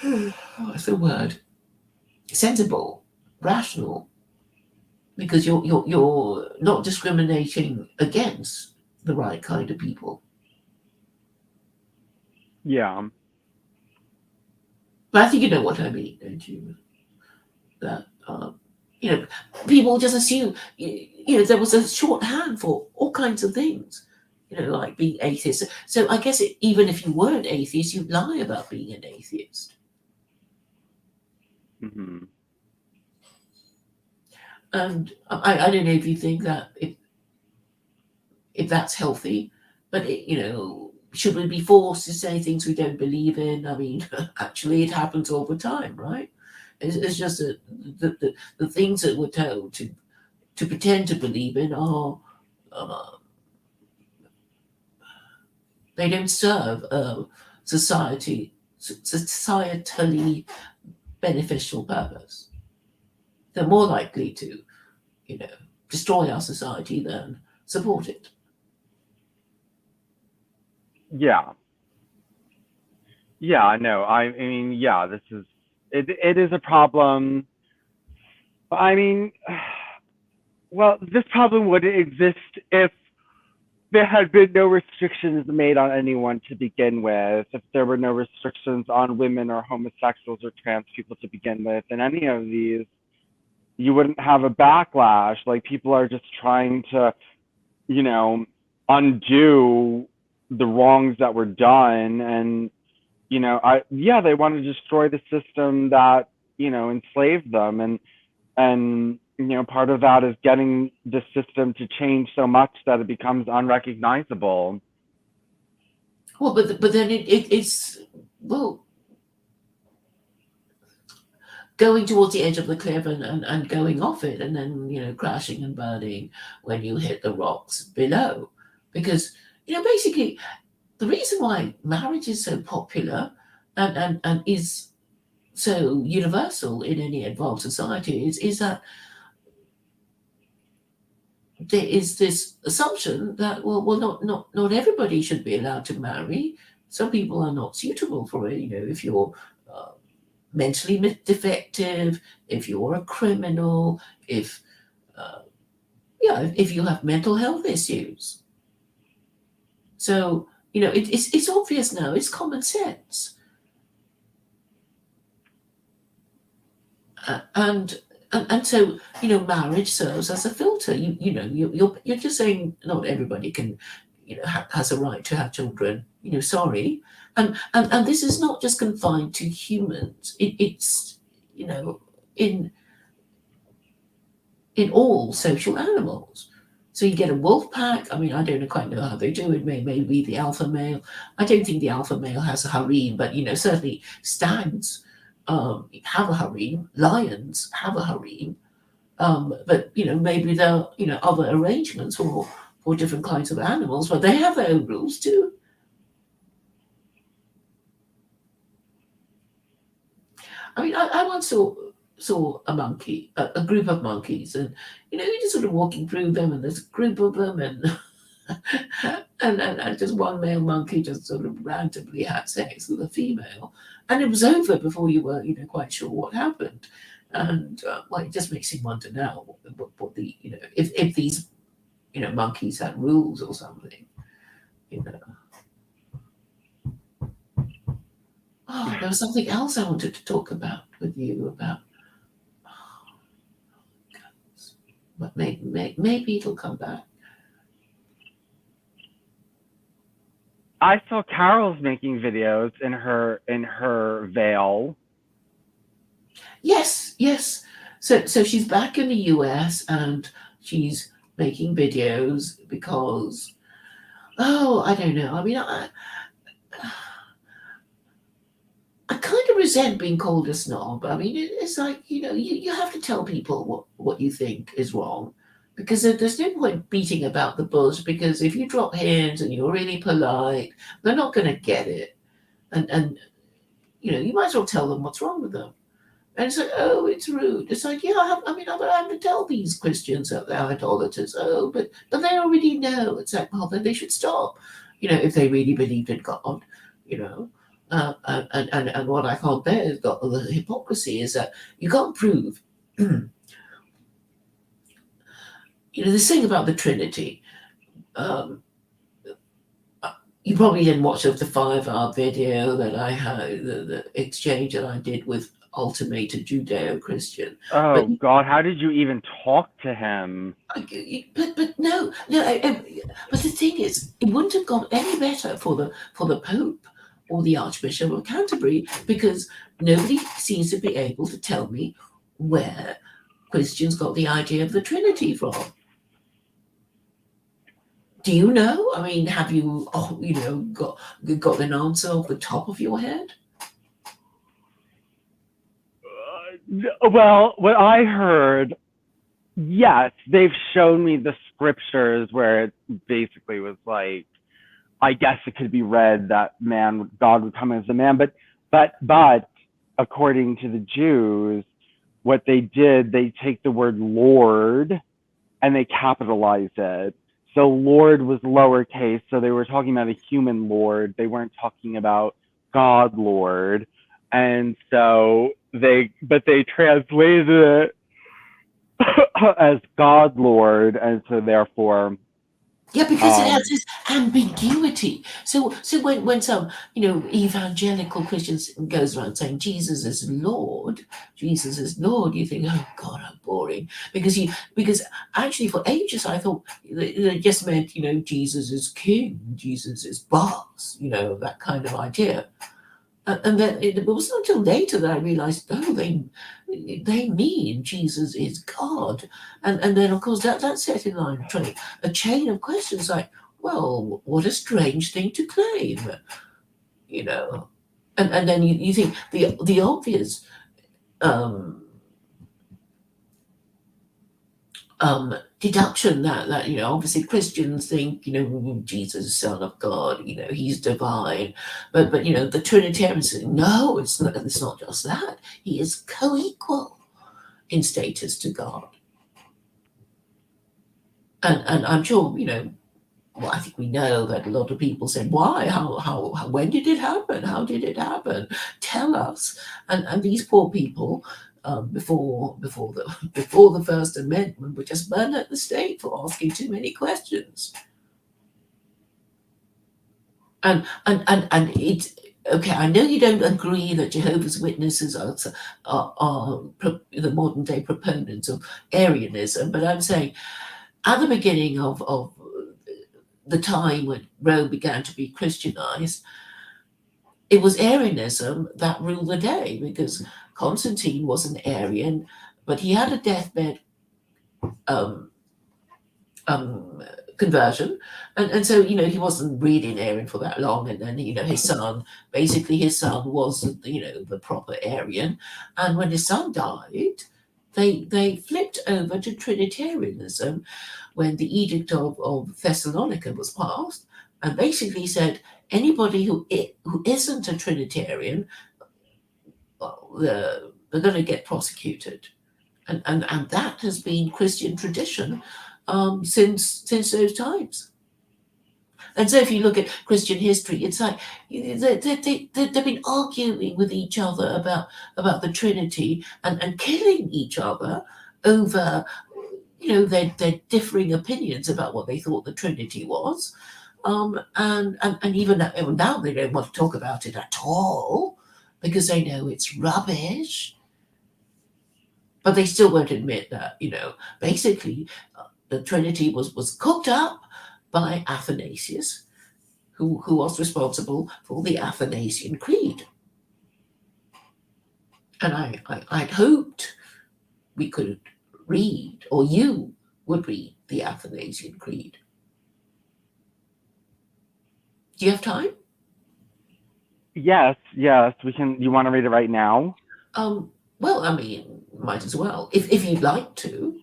What's the word? Sensible, rational, because you're not discriminating against the right kind of people. Yeah. But I think you know what I mean, don't you? That people just assume, there was a shorthand for all kinds of things, like being atheist. So I guess even if you were an atheist, you'd lie about being an atheist. Mm-hmm. And I don't know if you think that if that's healthy, but should we be forced to say things we don't believe in? I mean, actually, it happens all the time, right? It's just that the things that we're told to pretend to believe in are they don't serve a societally beneficial purpose. They're more likely to, destroy our society than support it. Yeah. Yeah, I know. I mean, yeah, this is it is a problem. I mean, well, this problem wouldn't exist if there had been no restrictions made on anyone to begin with, if there were no restrictions on women or homosexuals or trans people to begin with, and any of these, you wouldn't have a backlash. Like, people are just trying to, undo the wrongs that were done. And, they want to destroy the system that, enslaved them. And part of that is getting the system to change so much that it becomes unrecognizable. Well, but then it's going towards the edge of the cliff and going off it, and then crashing and burning when you hit the rocks below, because basically the reason why marriage is so popular and is so universal in any advanced society is that there is this assumption that not everybody should be allowed to marry. Some people are not suitable for it. If you're mentally defective, if you're a criminal, if you have mental health issues. So it's obvious now. It's common sense, and so marriage serves as a filter. You're just saying not everybody can has a right to have children. Sorry, and this is not just confined to humans. It's in all social animals. So you get a wolf pack. I mean, I don't quite know how they do it. Maybe the alpha male. I don't think the alpha male has a harem, but certainly stags have a harem. Lions have a harem. But maybe there are other arrangements for different kinds of animals, but they have their own rules too. I mean, I once saw a monkey, a group of monkeys, and you're just sort of walking through them, and there's a group of them, and and just one male monkey just sort of randomly had sex with a female, and it was over before you were quite sure what happened. And well, it just makes him wonder now what the if these monkeys had rules or something. You know. Oh, there was something else I wanted to talk about with you about. But maybe it'll come back. I saw Carol's making videos in her veil. Yes, yes. So she's back in the US and she's making videos because I don't know. I mean, I kind of resent being called a snob. I mean, it's like, you have to tell people what you think is wrong because there's no point beating about the bush because if you drop hints and you're really polite, they're not going to get it. And you might as well tell them what's wrong with them. And it's like, oh, it's rude. It's like, yeah, I have to tell these Christians that they're idolaters. Oh, but they already know. It's like, well, then they should stop. If they really believed in God, you know. And what I can't bear is the hypocrisy is that you can't prove. This thing about the Trinity. You probably didn't watch the 5-hour video that I had, the exchange that I did with Ultimate Judeo-Christian. Oh God, how did you even talk to him? But no. But the thing is, it wouldn't have gone any better for the Pope or the Archbishop of Canterbury because nobody seems to be able to tell me where Christians got the idea of the Trinity from. Do you know? I mean, have you got an answer off the top of your head? Well, what I heard, yes, they've shown me the scriptures where it basically was like, I guess it could be read that God would come as a man, but according to the Jews, what they did, they take the word Lord and they capitalize it. So Lord was lowercase, so they were talking about a human Lord. They weren't talking about God Lord. And so they translated it as God Lord, and so therefore Yeah, because it has this ambiguity. So when some evangelical Christians goes around saying Jesus is Lord, you think, oh God, how boring. Because actually for ages I thought it just meant Jesus is king, Jesus is boss, that kind of idea. And then it wasn't until later that I realized, they mean Jesus is God. And then, of course, that set in line a chain of questions like, well, what a strange thing to claim, And then you think the obvious deduction that obviously Christians think Jesus is Son of God, he's divine, but the Trinitarians say no, it's not just that, he is co-equal in status to God, and I'm sure I think we know that a lot of people said, why, how when did it happen, how did it happen, tell us, and these poor people. Before the First Amendment, were just burned at the stake for asking too many questions. And it's okay. I know you don't agree that Jehovah's Witnesses are the modern day proponents of Arianism, but I'm saying at the beginning of the time when Rome began to be Christianized, it was Arianism that ruled the day because Constantine was an Arian, but he had a deathbed conversion, and so he wasn't really an Arian for that long, and then his son was the proper Arian, and when his son died, they flipped over to Trinitarianism when the Edict of Thessalonica was passed, and basically said anybody who isn't a Trinitarian, well, they're going to get prosecuted, and that has been Christian tradition since those times. And so if you look at Christian history, it's like they've been arguing with each other about the Trinity and killing each other over, their differing opinions about what they thought the Trinity was. And even now they don't want to talk about it at all because they know it's rubbish. But they still won't admit that, basically the Trinity was cooked up by Athanasius, who was responsible for the Athanasian Creed. And I'd hoped we could read, or you would read, the Athanasian Creed. Do you have time? Yes, we can. You want to read it right now? Well, I mean, might as well, if you'd like to.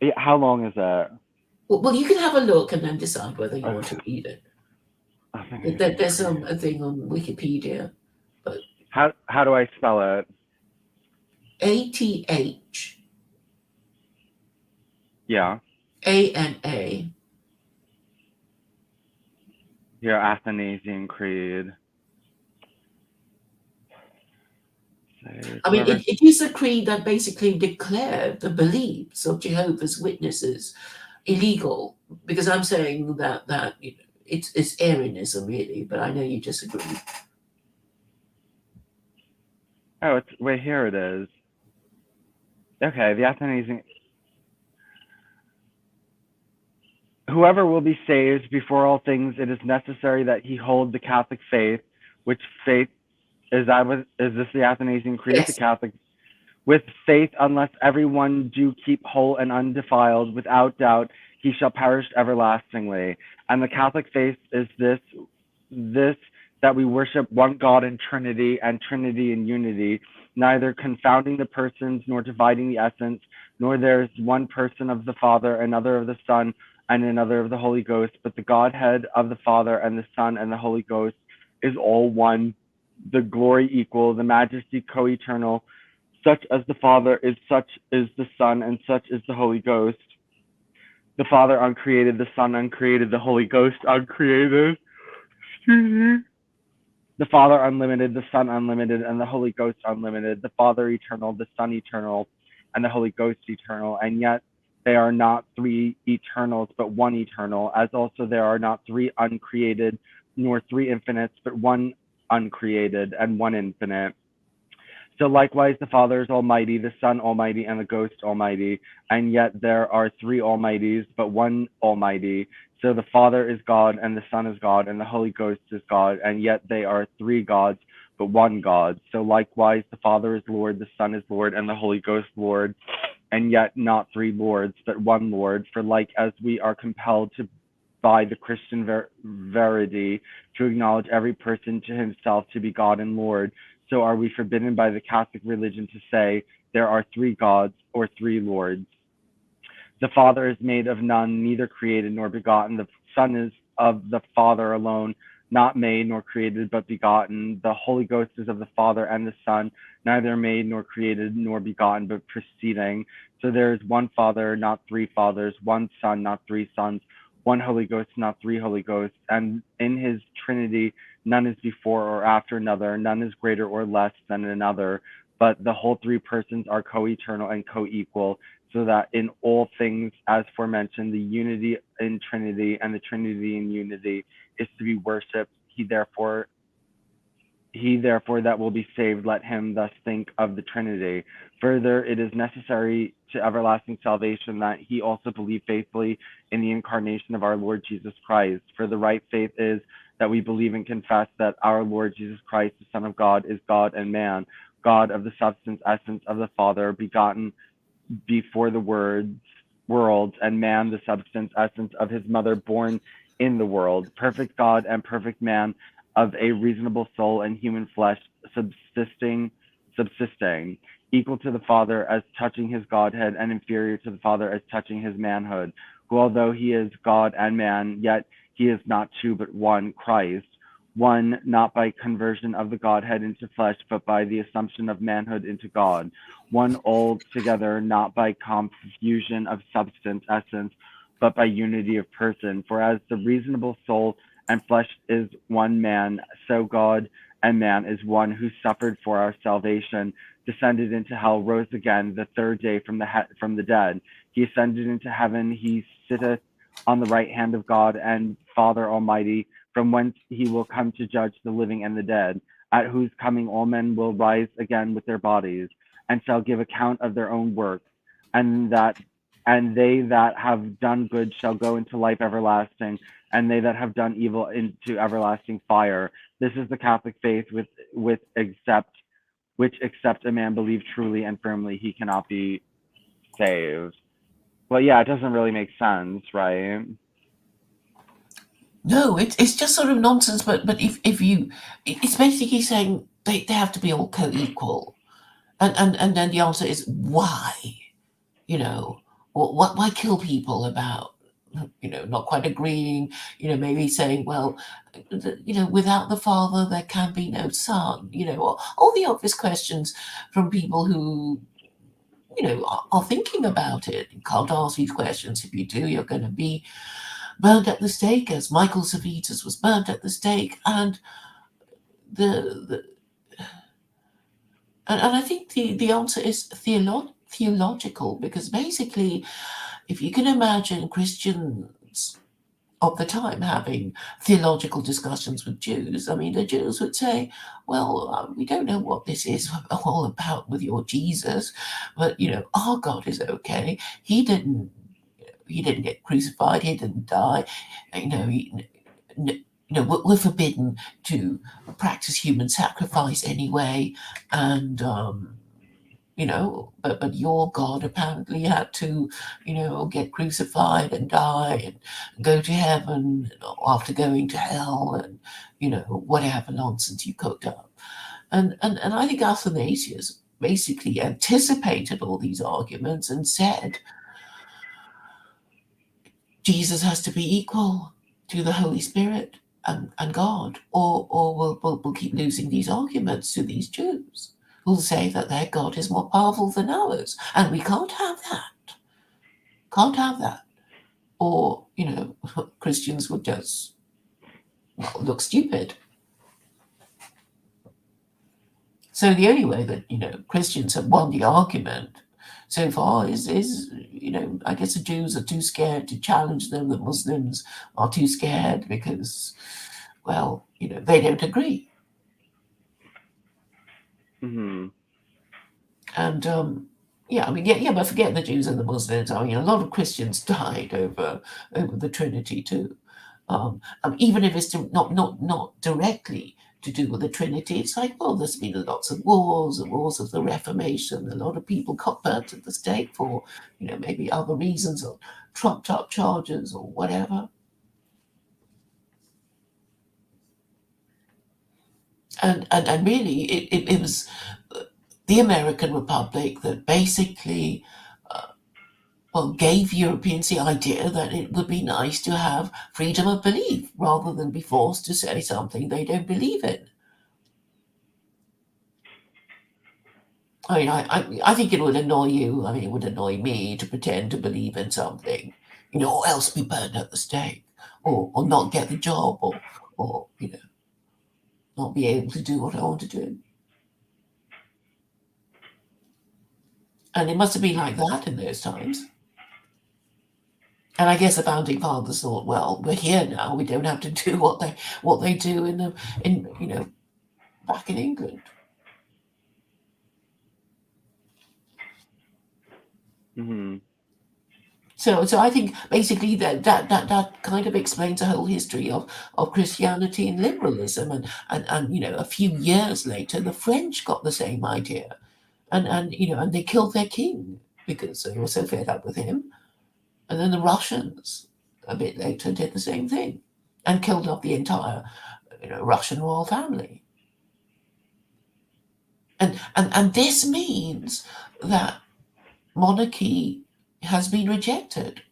Yeah, how long is it? Well, you can have a look and then decide whether you want to read it. There's a thing on Wikipedia. But how do I spell it? ATH. Yeah. ANA. Your Athanasian Creed. I mean, it is a creed that basically declared the beliefs of Jehovah's Witnesses illegal, because I'm saying that it's Arianism, really, but I know you disagree. Oh, wait, here it is. Okay, the Athanasian. Whoever will be saved before all things, it is necessary that he hold the Catholic faith, which faith is this the Athanasian Creed? Yes. The Catholic with faith, unless everyone do keep whole and undefiled, without doubt he shall perish everlastingly. And the Catholic faith is this that we worship one God in Trinity, and Trinity in unity, neither confounding the persons nor dividing the essence, nor there is one person of the Father, another of the Son, and another of the Holy Ghost, but the Godhead of the Father and the Son and the Holy Ghost is all one, the glory equal, the majesty co-eternal, such as the Father is, such is the Son, and such is the Holy Ghost. The Father uncreated, the Son uncreated, the Holy Ghost uncreated. The Father unlimited, the Son unlimited, and the Holy Ghost unlimited. The Father eternal, the Son eternal, and the Holy Ghost eternal. And yet they are not three eternals, but one eternal, as also there are not three uncreated, nor three infinites, but one uncreated and one infinite. So likewise, the Father is almighty, the Son almighty, and the Ghost almighty. And yet there are three almighties, but one almighty. So the Father is God, and the Son is God, and the Holy Ghost is God. And yet they are three gods, but one God. So likewise, the Father is Lord, the Son is Lord, and the Holy Ghost Lord. And yet not three Lords, but one Lord. For like as we are compelled to by the Christian verity to acknowledge every person to himself to be God and Lord, so are we forbidden by the Catholic religion to say there are three gods or three lords. The Father is made of none, neither created nor begotten. The Son is of the Father alone, not made nor created, but begotten. The Holy Ghost is of the Father and the Son, neither made nor created nor begotten, but proceeding. So there is one Father, not three fathers, one Son, not three sons, one Holy Ghost, not three Holy Ghosts. And in his Trinity, none is before or after another, none is greater or less than another, but the whole three persons are co-eternal and co-equal, so that in all things, as forementioned, the unity in Trinity and the Trinity in unity is to be worshipped. He therefore that will be saved, let him thus think of the Trinity. Further, it is necessary to everlasting salvation that he also believe faithfully in the incarnation of our Lord Jesus Christ. For the right faith is that we believe and confess that our Lord Jesus Christ, the Son of God, is God and man, God of the substance, essence of the Father, begotten before the worlds, and man, the substance, essence of his mother, born in the world, perfect God and perfect man, of a reasonable soul and human flesh, subsisting, equal to the Father as touching his Godhead, and inferior to the Father as touching his manhood, who although he is God and man, yet he is not two but one, Christ, one not by conversion of the Godhead into flesh, but by the assumption of manhood into God, one altogether, not by confusion of substance, essence, but by unity of person. For as the reasonable soul and flesh is one man, so God and man is one, who suffered for our salvation, descended into hell, rose again the third day from the dead. He ascended into heaven. He sitteth on the right hand of God and Father Almighty, from whence he will come to judge the living and the dead, at whose coming all men will rise again with their bodies, and shall give account of their own works, and they that have done good shall go into life everlasting, and they that have done evil into everlasting fire. This is the Catholic faith, which except a man believe truly and firmly, he cannot be saved. Well, yeah, it doesn't really make sense, right? No, it's just sort of nonsense. But if you, it's basically saying they have to be all co-equal, and then the answer is why, you know, what why kill people about, not quite agreeing, maybe saying, well, without the father there can be no son, all the obvious questions from people who are thinking about it. You can't ask these questions. If you do, you're going to be burned at the stake, as Michael Servetus was burned at the stake. And the and I think the answer is theological, because basically, if you can imagine Christians of the time having theological discussions with Jews, I mean, the Jews would say, well, we don't know what this is all about with your Jesus, but, our God is okay. He didn't get crucified. He didn't die. We're forbidden to practice human sacrifice anyway. And, but your God apparently had to, get crucified and die and go to heaven after going to hell, and, whatever nonsense you cooked up. And I think Athanasius basically anticipated all these arguments and said, Jesus has to be equal to the Holy Spirit and God, or we'll keep losing these arguments to these Jews who'll say that their God is more powerful than ours. And we can't have that. Can't have that. Or, Christians would just look stupid. So the only way that, Christians have won the argument so far is I guess the Jews are too scared to challenge them. The Muslims are too scared because, well, they don't agree. Mm-hmm. And but forget the Jews and the Muslims. I mean, a lot of Christians died over the Trinity too. Even if it's not directly to do with the Trinity, it's like, well, there's been lots of wars, the wars of the Reformation. A lot of people got burnt at the stake for, maybe other reasons, or trumped up charges or whatever. And really, it was the American Republic that basically gave Europeans the idea that it would be nice to have freedom of belief rather than be forced to say something they don't believe in. I mean, I think it would annoy you. I mean, it would annoy me to pretend to believe in something, or else be burned at the stake, or not get the job, or not be able to do what I want to do. And it must have been like that in those times. And I guess the founding fathers thought, well, we're here now. We don't have to do what they do in back in England. Mm-hmm. So I think basically that kind of explains the whole history of Christianity and liberalism, and a few years later the French got the same idea, and they killed their king because they were so fed up with him, and then the Russians a bit later did the same thing and killed off the entire Russian royal family, and this means that monarchy has been rejected.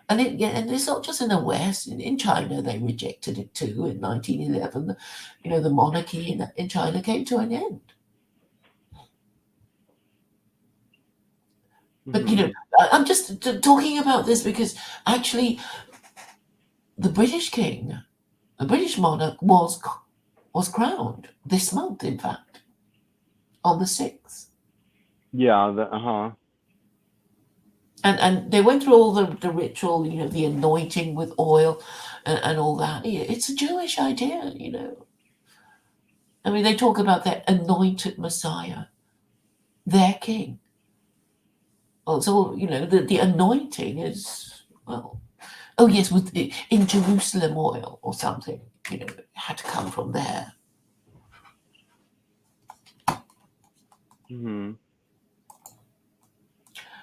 And it's not just in the West. In China, they rejected it too. In 1911, the monarchy in China came to an end. But Mhm. I'm just talking about this because actually, the British king, the British monarch, was crowned this month. In fact, on the 6th. Yeah, uh-huh. And they went through all the ritual, the anointing with oil and all that. It's a Jewish idea. I mean, they talk about their anointed Messiah, their king. Well, it's all, the anointing is, well, oh yes, with in Jerusalem oil or something, it had to come from there. Mhm.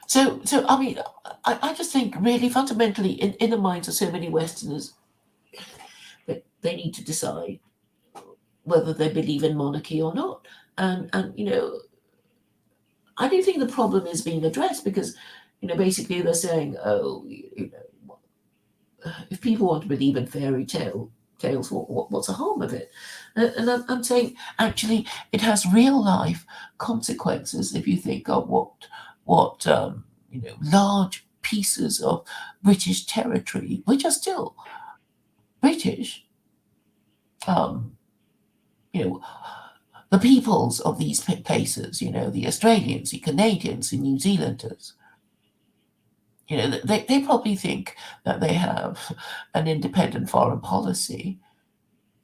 So I mean, I just think really fundamentally in the minds of so many Westerners that they need to decide whether they believe in monarchy or not. And I do think the problem is being addressed because, basically they're saying, oh, if people want to believe in tales, what's the harm of it? And I'm saying, actually, it has real life consequences if you think of what large pieces of British territory, which are still British, um, you know, the peoples of these places, the Australians, the Canadians, the New Zealanders, they probably think that they have an independent foreign policy.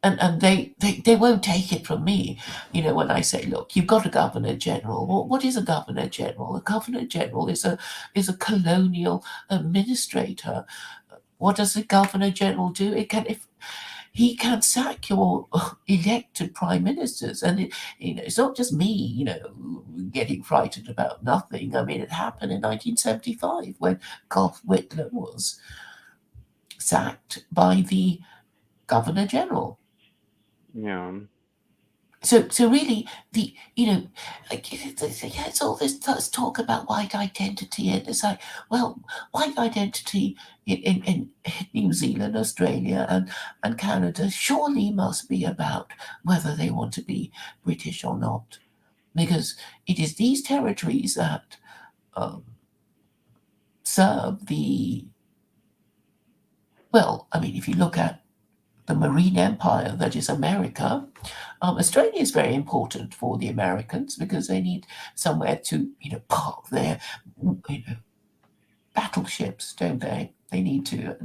And they won't take it from me, when I say, look, you've got a governor general. What is a governor general? A governor general is a colonial administrator. What does the governor general do? If he can sack your elected prime ministers, and it's not just me, getting frightened about nothing. I mean, it happened in 1975 when Gough Whitlam was sacked by the governor general. Yeah. So really, it's all this talk about white identity, and it's like, well, white identity in New Zealand, Australia, and Canada surely must be about whether they want to be British or not, because it is these territories that um, serve the, well, I mean, if you look at the marine empire that is America. Australia is very important for the Americans because they need somewhere to, park their, battleships, don't they? They need to,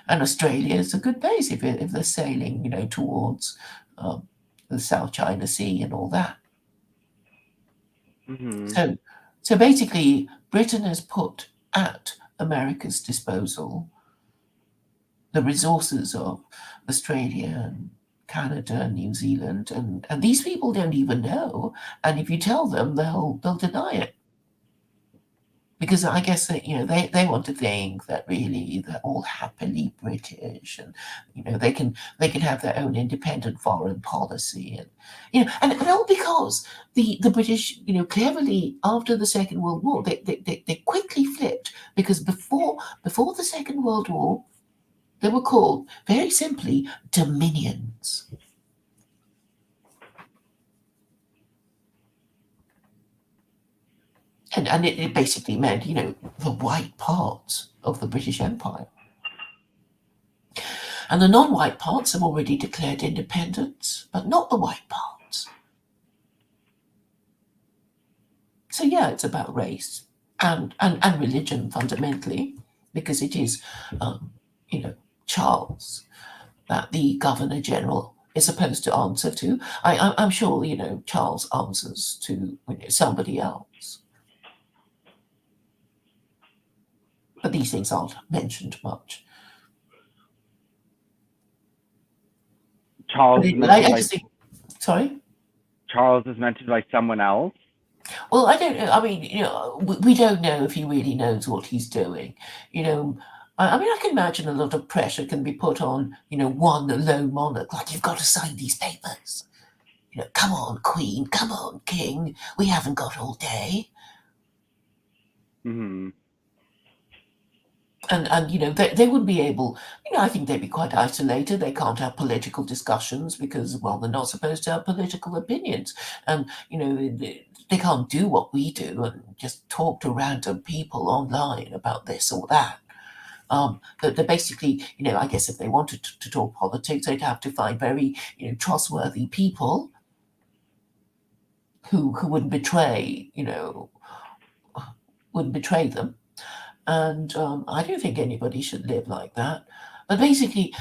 and Australia is a good base if they're sailing, towards um, the South China Sea and all that. Mhm. So, so basically, Britain has put at America's disposal the resources of Australia and Canada and New Zealand, and these people don't even know. And if you tell them, they'll deny it because I guess that they want to think that really they're all happily British, and they can have their own independent foreign policy, and and all because the British cleverly after the Second World War they quickly flipped because before the Second World War they were called, very simply, dominions. And it basically meant, the white parts of the British Empire. And the non white parts have already declared independence, but not the white parts. So, yeah, it's about race and religion fundamentally, because it is, you know, Charles that the Governor General is supposed to answer to. I'm sure, Charles answers to somebody else. But these things aren't mentioned much. But Charles is anyway, mentioned I by just think, sorry? Charles is mentioned by someone else. Well, I don't know. I mean, we don't know if he really knows what he's doing. You know, I mean, I can imagine a lot of pressure can be put on, one lone monarch, like, you've got to sign these papers. Come on, Queen, come on, King, we haven't got all day. Mhm. And they wouldn't be able. I think they'd be quite isolated. They can't have political discussions because, well, they're not supposed to have political opinions, and they can't do what we do and just talk to random people online about this or that. They're basically, I guess if they wanted to talk politics, they'd have to find very, trustworthy people who wouldn't betray, wouldn't betray them. And I don't think anybody should live like that. But basically,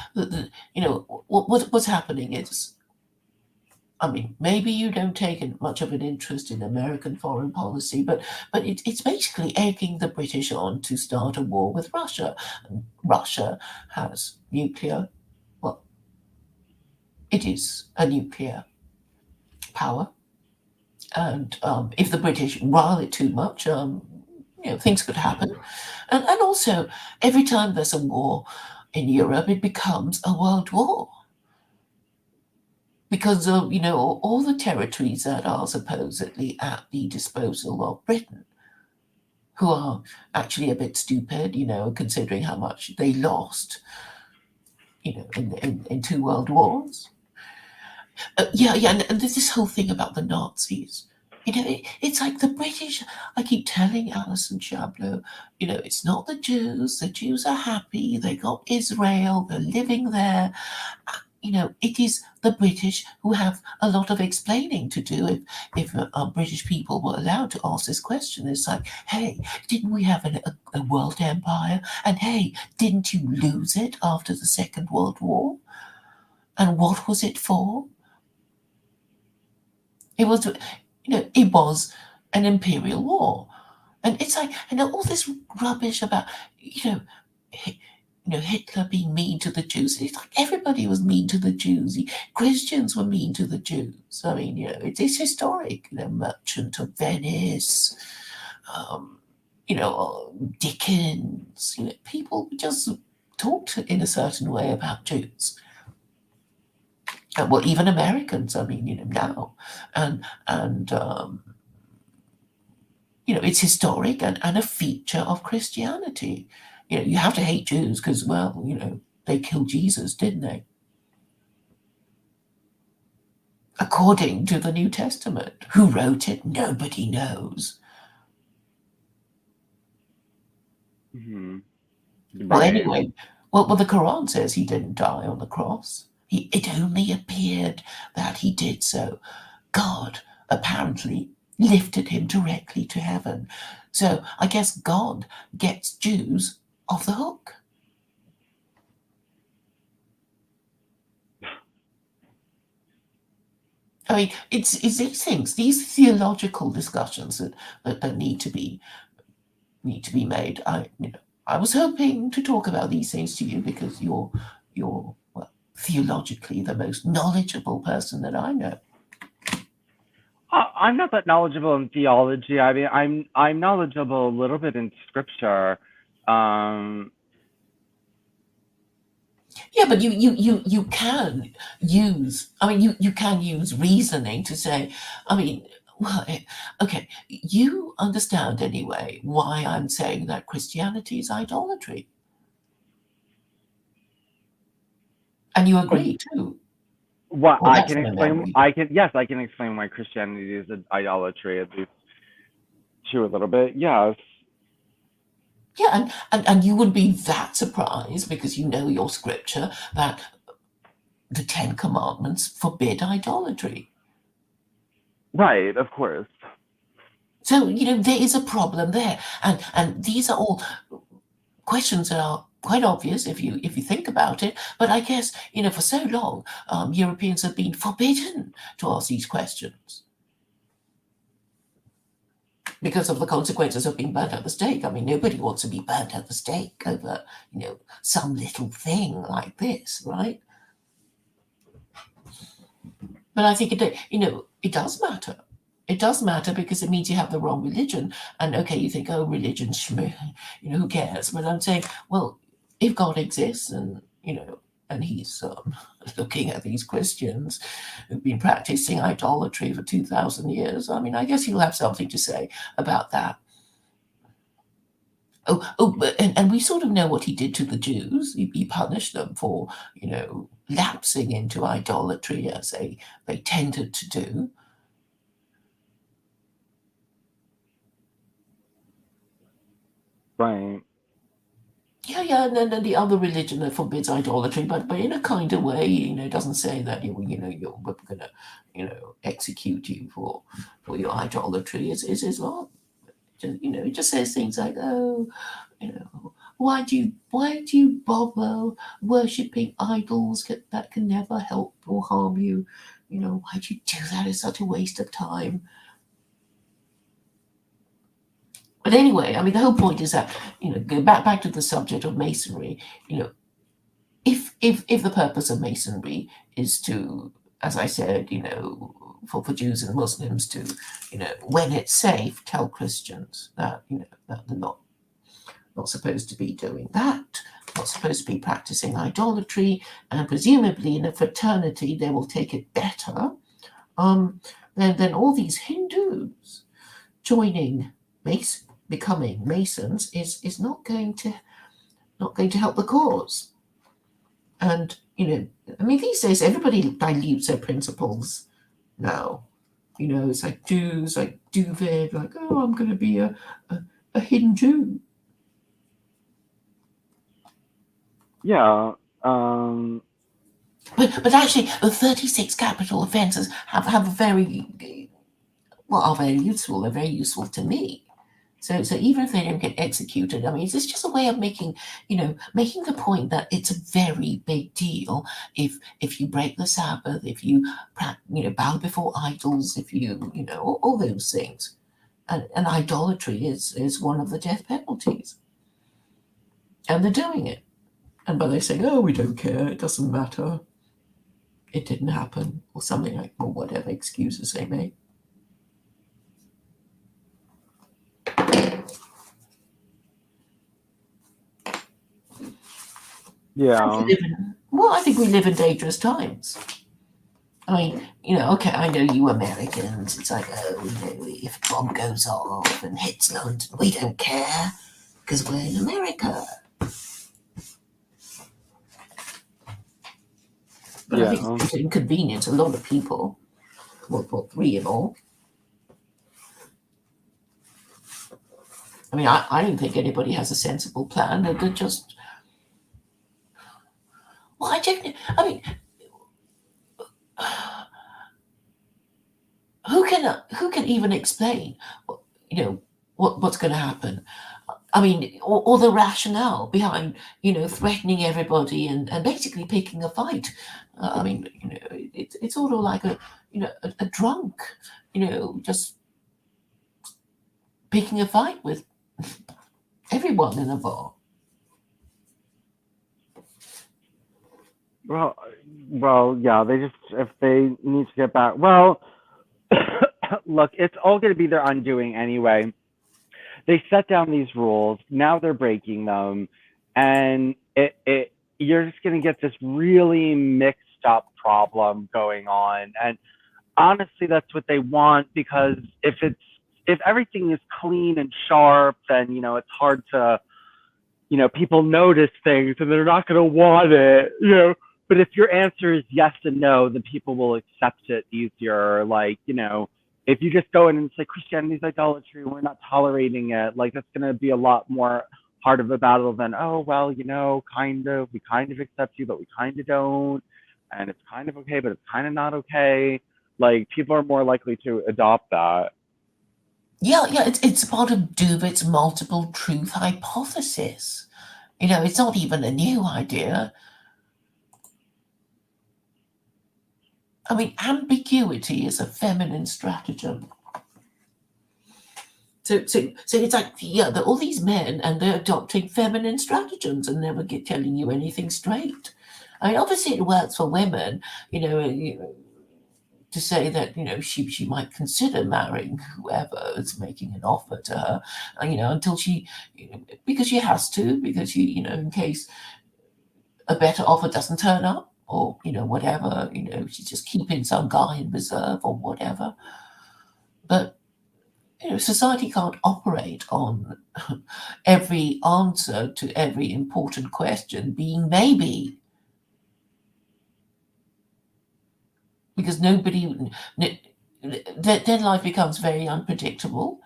what's happening is, I mean, maybe you don't take much of an interest in American foreign policy, but it's basically egging the British on to start a war with Russia. And Russia has nuclear. Well, it is a nuclear power, and if the British rile it too much, things could happen. And also, every time there's a war in Europe, it becomes a world war because of, all the territories that are supposedly at the disposal of Britain, who are actually a bit stupid, considering how much they lost, in two world wars. Yeah, and there's this whole thing about the Nazis. It's like the British. I keep telling Alison Chablo, it's not the Jews. The Jews are happy. They got Israel. They're living there. It is the British who have a lot of explaining to do if British people were allowed to ask this question. It's like, hey, didn't we have a world empire? And hey, didn't you lose it after the Second World War? And what was it for? It was, it was an imperial war. And it's like, all this rubbish about, Hitler being mean to the Jews. It's like everybody was mean to the Jews. Christians were mean to the Jews. I mean, it's historic. Merchant of Venice, um, Dickens. People just talked in a certain way about Jews. Well, even Americans. I mean, now, and it's historic and a feature of Christianity. You have to hate Jews because, well, they killed Jesus, didn't they? According to the New Testament. Who wrote it? Nobody knows. Mm-hmm. Well, Right. anyway, well, the Quran says he didn't die on the cross. It only appeared that he did so. God apparently lifted him directly to heaven. So I guess God gets Jews off the hook. I mean, it's these things, these theological discussions that need to be made. I was hoping to talk about these things to you because you're well, theologically the most knowledgeable person that I know. I'm not that knowledgeable in theology. I mean, I'm knowledgeable a little bit in scripture. Um, Yeah, but you can use. I mean, you can use reasoning to say. I mean, well, okay, you understand anyway why I'm saying that Christianity is idolatry, and you agree too. what Well, I that's can my explain, memory. I can explain why Christianity is an idolatry, at least to a little bit. Yes. Yeah, and you would be that surprised because you know your scripture that the Ten Commandments forbid idolatry. Right, of course. So, there is a problem there. And these are all questions that are quite obvious if you think about it. But I guess, for so long, Europeans have been forbidden to ask these questions because of the consequences of being burnt at the stake. I mean, nobody wants to be burnt at the stake over, some little thing like this, right? But I think it does matter. It does matter because it means you have the wrong religion. And okay, you think, oh, religion, who cares? But I'm saying, well, if God exists and he's looking at these Christians who've been practicing idolatry for 2,000 years, I mean, I guess he'll have something to say about that. And we sort of know what he did to the Jews. He punished them for, lapsing into idolatry as they tended to do. Right. Yeah, and then the other religion that forbids idolatry, but in a kind of way, doesn't say that we're gonna, execute you for your idolatry. Is Islam. It just says things like, oh, why do you bother worshipping idols that can never help or harm you? Why do you do that? It's such a waste of time. But anyway, I mean, the whole point is that, go back to the subject of masonry. If the purpose of masonry is to, as I said, for Jews and Muslims to, when it's safe, tell Christians that that they're not supposed to be doing that, not supposed to be practicing idolatry, and presumably in a fraternity they will take it better. Then all these Hindus joining becoming Masons is not going to help the cause. And I mean, these days everybody dilutes their principles now. It's like Jews, like Duvid, like, oh, I'm going to be a Hindu. Yeah. But actually, the 36 capital offences have a very, are very useful. They're very useful to me. So even if they don't get executed, I mean, it's just a way of making the point that it's a very big deal if you break the Sabbath, if you bow before idols, if all those things, and idolatry is one of the death penalties, and they're doing it, and by they saying, oh, we don't care, it doesn't matter, it didn't happen, or something like, or whatever excuses they make. Yeah. I think we live in dangerous times. I mean, okay, I know you Americans, it's like, oh, if a bomb goes off and hits London, we don't care because we're in America. But I think it's going to inconvenience a lot of people. Well, three in all. I mean, I don't think anybody has a sensible plan. They're just. Well, I mean, who can even explain, what's going to happen? I mean, or the rationale behind, threatening everybody and basically picking a fight. I mean, it's sort of like a drunk, just picking a fight with everyone in a bar. Well, yeah. They just, if they need to get back, well, look, it's all going to be their undoing anyway. They set down these rules. Now they're breaking them, and you're just going to get this really mixed up problem going on. And honestly, that's what they want, because if everything is clean and sharp, then it's hard to, people notice things and they're not going to want it. But if your answer is yes and no, then people will accept it easier. Like, if you just go in and say Christianity is idolatry, we're not tolerating it, like, that's going to be a lot more hard of a battle than, oh, well, we kind of accept you, but we kind of don't. And it's kind of okay, but it's kind of not okay. Like, people are more likely to adopt that. Yeah, it's part of Duvid's multiple truth hypothesis. It's not even a new idea. I mean, ambiguity is a feminine stratagem. So it's like, yeah, all these men, and they're adopting feminine stratagems and never telling you anything straight. I mean, obviously it works for women, to say that she might consider marrying whoever is making an offer to her, until she, because she has to, because she, in case a better offer doesn't turn up, or whatever, she's just keeping some guy in reserve or whatever. But society can't operate on every answer to every important question being maybe, because then life becomes very unpredictable,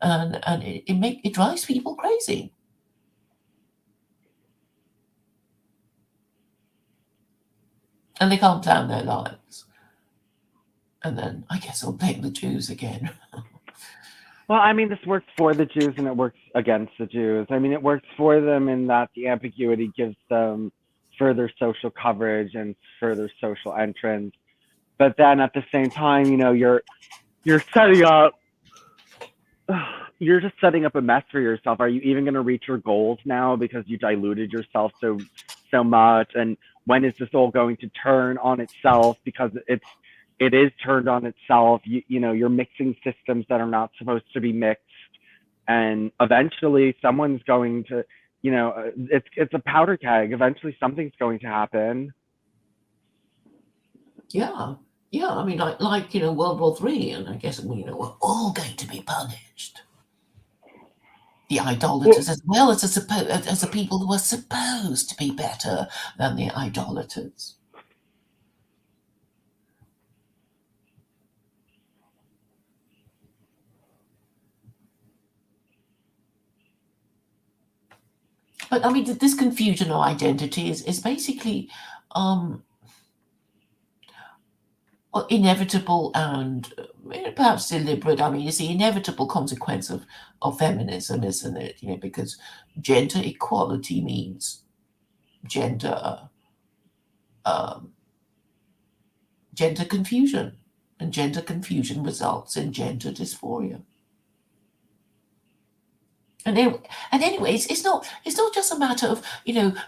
and it drives people crazy. And they can't plan their lives. And then I guess I'll blame the Jews again. Well, I mean, this works for the Jews and it works against the Jews. I mean, it works for them in that the ambiguity gives them further social coverage and further social entrance. But then at the same time, you're setting up you're just setting up a mess for yourself. Are you even going to reach your goals now because you diluted yourself so much? And when is this all going to turn on itself? Because it is turned on itself. You're mixing systems that are not supposed to be mixed, and eventually someone's going to, it's a powder keg. Eventually something's going to happen. Yeah, yeah. I mean, like World War III, and I guess we're all going to be punished. The idolaters, as well as the people who are supposed to be better than the idolaters. But I mean, this confusion of identity is basically inevitable and perhaps deliberate. I mean, it's the inevitable consequence of feminism, isn't it? Because gender equality means gender um, gender confusion, and gender confusion results in gender dysphoria. And anyways, it's not just a matter of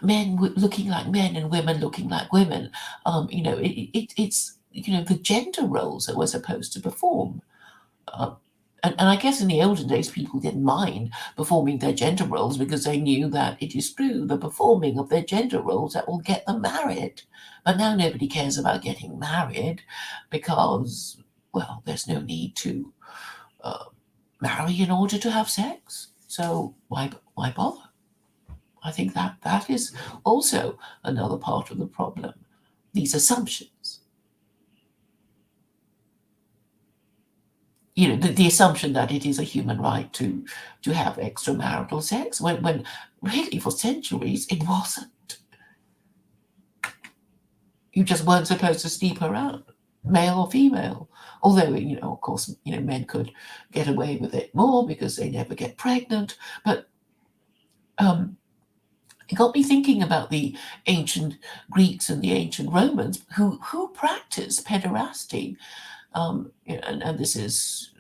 men looking like men and women looking like women. It's the gender roles that we're supposed to perform. Um, and I guess in the olden days, people didn't mind performing their gender roles because they knew that it is through the performing of their gender roles that will get them married. But now nobody cares about getting married because, well, there's no need to uh, marry in order to have sex. So why bother? I think that is also another part of the problem. These assumptions. The assumption that it is a human right to have extramarital sex when really for centuries it wasn't. You just weren't supposed to sleep around, male or female. Although, of course, men could get away with it more because they never get pregnant. But it got me thinking about the ancient Greeks and the ancient Romans who practiced pederasty. And this is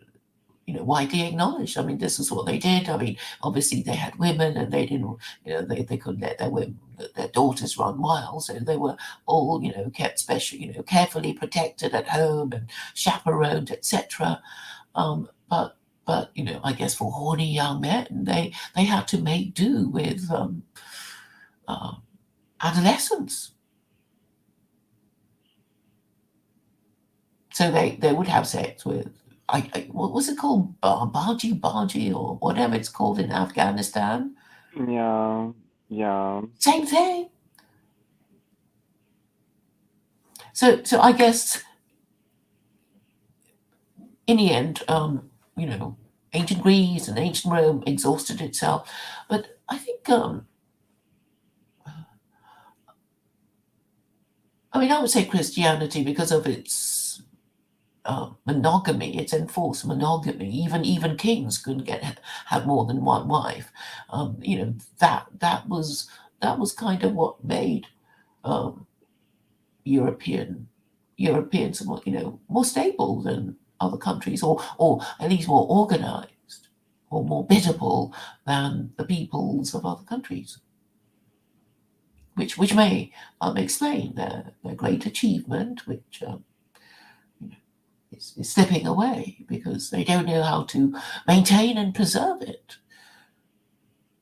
widely acknowledged. I mean, this is what they did. I mean, obviously they had women, and they didn't, they couldn't let their daughters run wild, so they were all, kept special, carefully protected at home and chaperoned, etc. But I guess for horny young men, they had to make do with adolescents. So they would have sex with, what was it called, Baji, or whatever it's called in Afghanistan. Yeah, yeah. Same thing. So I guess in the end, ancient Greece and ancient Rome exhausted itself, but I think I would say Christianity, because of its monogamy, its enforced monogamy. Even kings couldn't have more than one wife. That was kind of what made um, European Europeans more stable than other countries, or at least more organized, or more biddable than the peoples of other countries, which may explain their great achievement, which is slipping away because they don't know how to maintain and preserve it,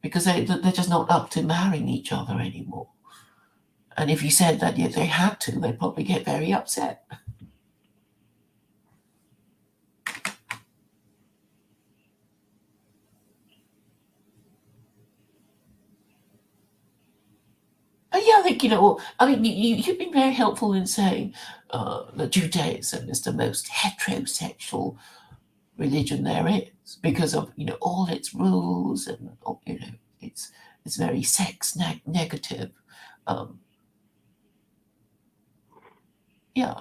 because they're just not up to marrying each other anymore. And if you said that they had to, they'd probably get very upset. But yeah, I think, I mean, you've been very helpful in saying that Judaism is the most heterosexual religion there is because of, all its rules and, it's very sex negative. Um, yeah,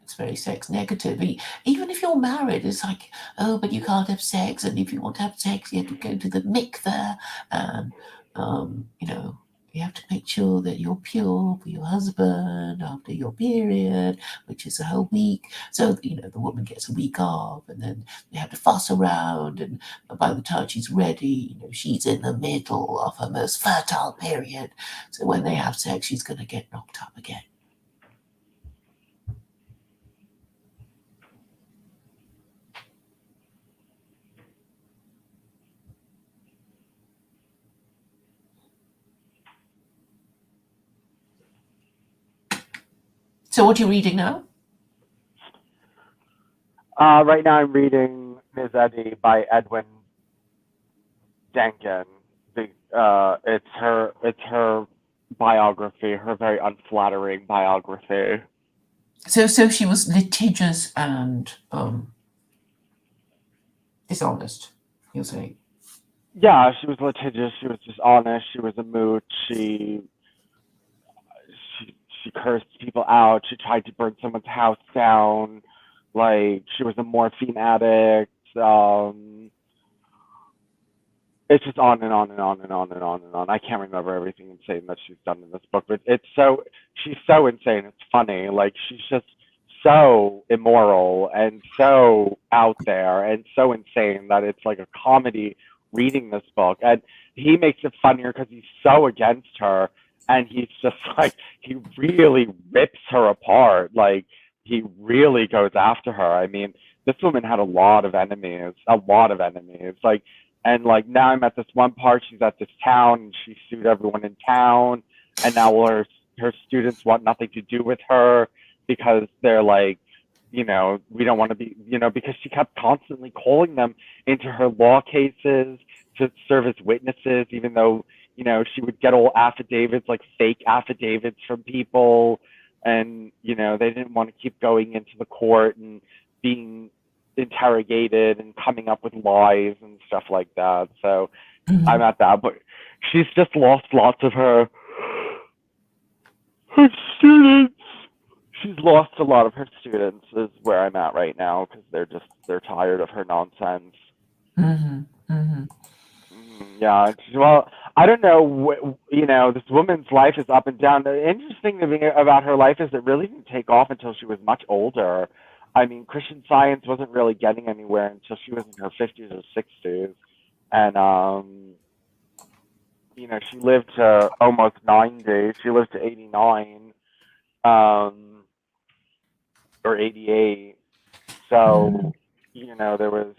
it's very sex negative. Even if you're married, it's like, oh, but you can't have sex, and if you want to have sex, you have to go to the mikveh, and you have to make sure that you're pure for your husband after your period, which is a whole week. So the woman gets a week off, and then they have to fuss around, and by the time she's ready, she's in the middle of her most fertile period. So when they have sex, she's going to get knocked up again. So what are you reading now? Right now I'm reading Ms. Eddie by Edwin Denkin. It's her biography, her very unflattering biography. So she was litigious and dishonest, you're saying? Yeah, she was litigious. She was dishonest. She was a mooch. She cursed people out. She tried to burn someone's house down. Like, she was a morphine addict. It's just on and on and on and on and on and on. I can't remember everything insane that she's done in this book, but she's so insane. It's funny. Like, she's just so immoral and so out there and so insane that it's like a comedy reading this book. And he makes it funnier because he's so against her, and he's just like, he really rips her apart. Like, he really goes after her. I mean, this woman had a lot of enemies, Like, and like, now I'm at this one part, she's at this town and she sued everyone in town, and now her students want nothing to do with her because they're like, we don't want to be, because she kept constantly calling them into her law cases to serve as witnesses, even though, she would get all affidavits, like fake affidavits from people. And, they didn't want to keep going into the court and being interrogated and coming up with lies and stuff like that. So I'm at that, but she's just lost lots of her students. She's lost a lot of her students is where I'm at right now, because they're tired of her nonsense. Yeah, well, I don't know. This woman's life is up and down. The interesting thing about her life is it really didn't take off until she was much older. I mean, Christian Science wasn't really getting anywhere until she was in her 50s or 60s. And, she lived to almost 90. She lived to 89 or 88. So, there was,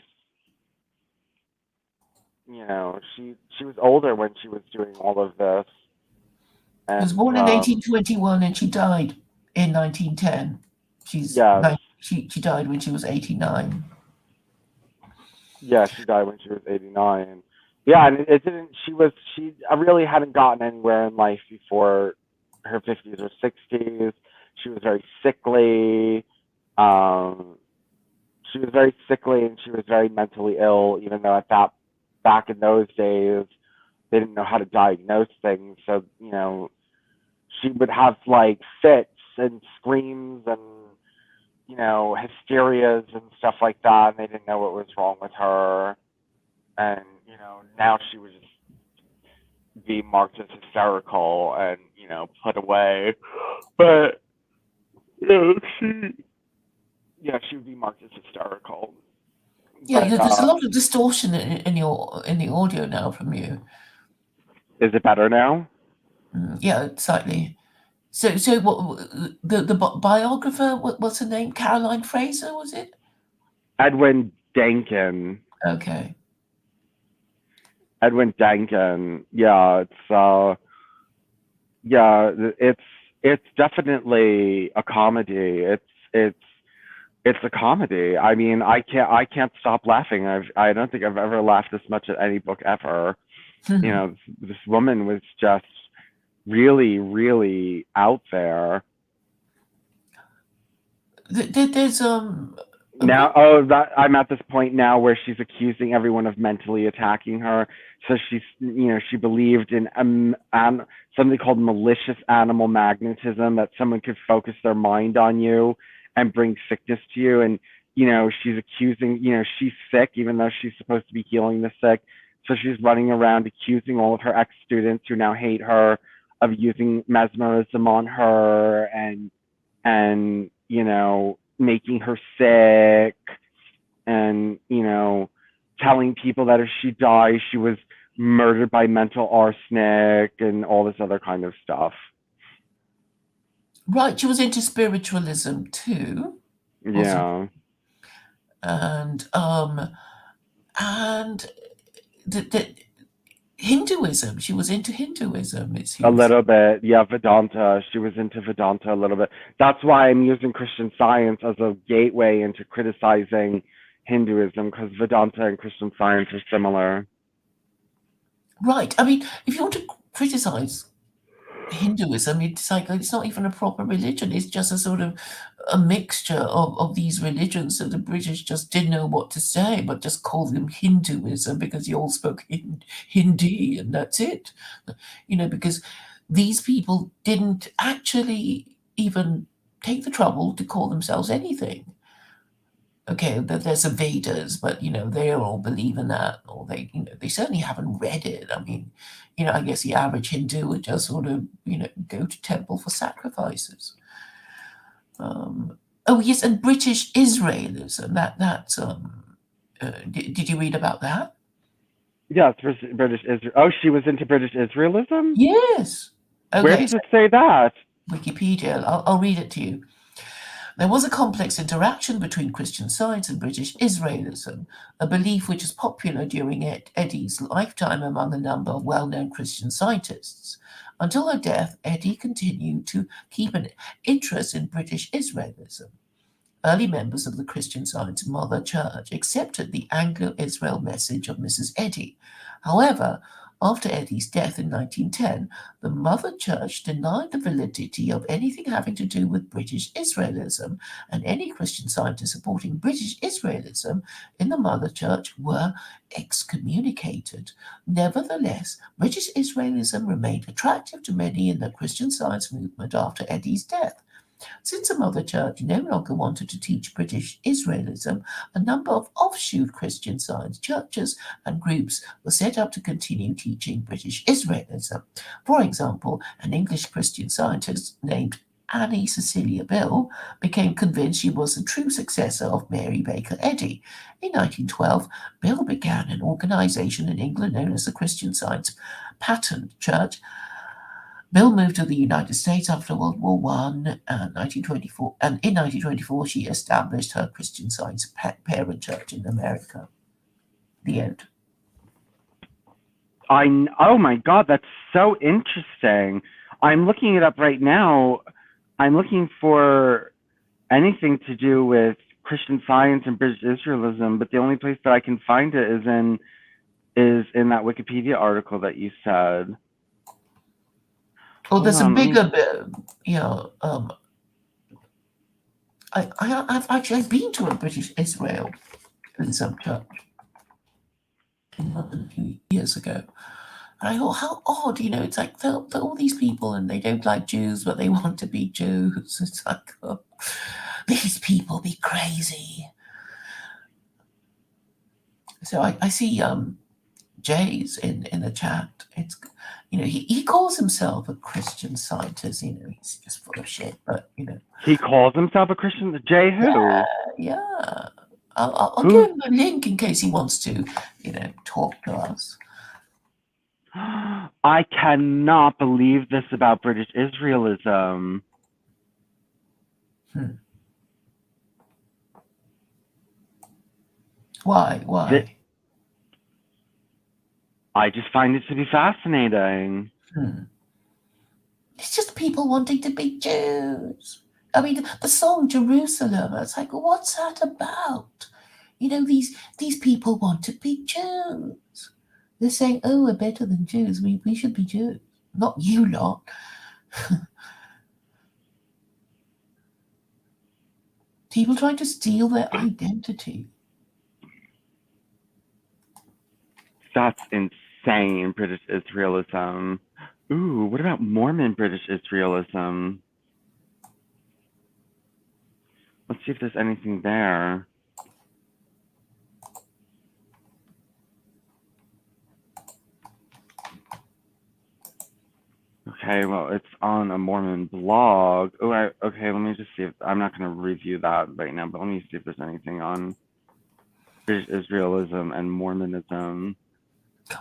she was older when she was doing all of this. She was born in 1821 and she died in 1910. She died when she was 89. Yeah, she died when she was 89. Yeah, and it didn't. She really hadn't gotten anywhere in life before her 50s or 60s. She was very sickly. She was very sickly, and she was very mentally ill. Even though back in those days, they didn't know how to diagnose things. So she would have like fits and screams and hysterias and stuff like that, and they didn't know what was wrong with her. And now she would just be marked as hysterical and put away. But she would be marked as hysterical. Yeah, there's a lot of distortion in the audio now from you. Is it better now? Yeah, slightly. So what the biographer? What's her name? Caroline Fraser, was it? Edwin Denkin. Okay. Edwin Denkin. Yeah, it's definitely a comedy. It's a comedy. I mean, I can't stop laughing. I don't think I've ever laughed this much at any book ever. This woman was just really, really out there. There's a Now, that I'm at this point now where she's accusing everyone of mentally attacking her. So she believed in something called malicious animal magnetism, that someone could focus their mind on you and bring sickness to you. And she's accusing, she's sick even though she's supposed to be healing the sick. So she's running around accusing all of her ex-students who now hate her of using mesmerism on her, and making her sick, and telling people that if she dies she was murdered by mental arsenic and all this other kind of stuff. right. She was into spiritualism too, wasn't? Yeah, And and the Hinduism. She was into Hinduism. It a seems. little bit. Yeah, Vedanta. She was into Vedanta a little bit. That's why I'm using Christian Science as a gateway into criticizing Hinduism, because Vedanta and Christian Science are similar. Right. I mean, if you want to criticize Hinduism, it's like it's not even a proper religion. It's just a sort of a mixture of these religions that the British just didn't know what to say, but just called them Hinduism because you all spoke Hindi and that's it. Because these people didn't actually even take the trouble to call themselves anything. Okay, there's the Vedas, but they all believe in that, or they certainly haven't read it. I mean, I guess the average Hindu would just sort of go to temple for sacrifices. Oh yes, and British Israelism. Did you read about that? Yes, British Israel. Oh, she was into British Israelism? Yes. Where Okay, does so it say that? Wikipedia. I'll read it to you. There was a complex interaction between Christian Science and British Israelism, a belief which was popular during Eddy's lifetime among a number of well-known Christian scientists. Until her death, Eddy continued to keep an interest in British Israelism. Early members of the Christian Science Mother Church accepted the Anglo-Israel message of Mrs. Eddy. However, after Eddy's death in 1910, the Mother Church denied the validity of anything having to do with British Israelism, and any Christian scientists supporting British Israelism in the Mother Church were excommunicated. Nevertheless, British Israelism remained attractive to many in the Christian Science movement after Eddy's death. Since the Mother Church no longer wanted to teach British Israelism, a number of offshoot Christian Science churches and groups were set up to continue teaching British Israelism. For example, an English Christian Scientist named Annie Cecilia Bill became convinced she was the true successor of Mary Baker Eddy. In 1912, Bill began an organization in England known as the Christian Science Pattern Church. Bill moved to the United States after World War One, and 1924, and in 1924 she established her Christian Science parent church in America. The end. Oh my God, that's so interesting. I'm looking it up right now. I'm looking for anything to do with Christian Science and British Israelism, but the only place that I can find it is in that Wikipedia article that you said. Well, Hold there's a on, bigger, I've actually been to a British Israelism church in London a few years ago. And I thought, how odd, it's like they're all these people and they don't like Jews, but they want to be Jews. It's like, oh, these people be crazy. So I see Jay's in the chat. It's he calls himself a Christian Scientist. He's just full of shit. But he calls himself a Christian. Jay who? yeah. I'll Who? give him a link in case he wants to talk to us. I cannot believe this about British Israelism. Why? I just find it to be fascinating. It's just people wanting to be Jews. I mean, the song Jerusalem, it's like, what's that about? These people want to be Jews. They're saying, oh, we're better than Jews. We should be Jews. Not you lot. People trying to steal their identity. That's insane, British Israelism. Ooh, what about Mormon British Israelism? Let's see if there's anything there. Okay, well, it's on a Mormon blog. Oh, okay, let me just see if I'm not going to review that right now, but let me see if there's anything on British Israelism and Mormonism.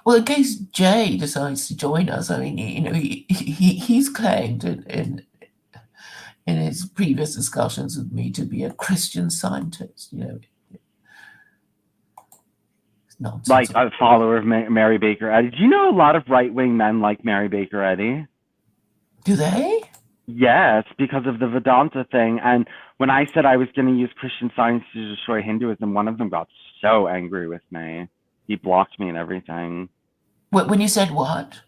Well, in case Jay decides to join us, I mean, he's claimed in his previous discussions with me to be a Christian Scientist. It's nonsense. Like a follower of Mary Baker Eddy. Do you know a lot of right-wing men like Mary Baker Eddy? Do they? Yes, because of the Vedanta thing. And when I said I was going to use Christian Science to destroy Hinduism, one of them got so angry with me. He blocked me and everything. When you said what?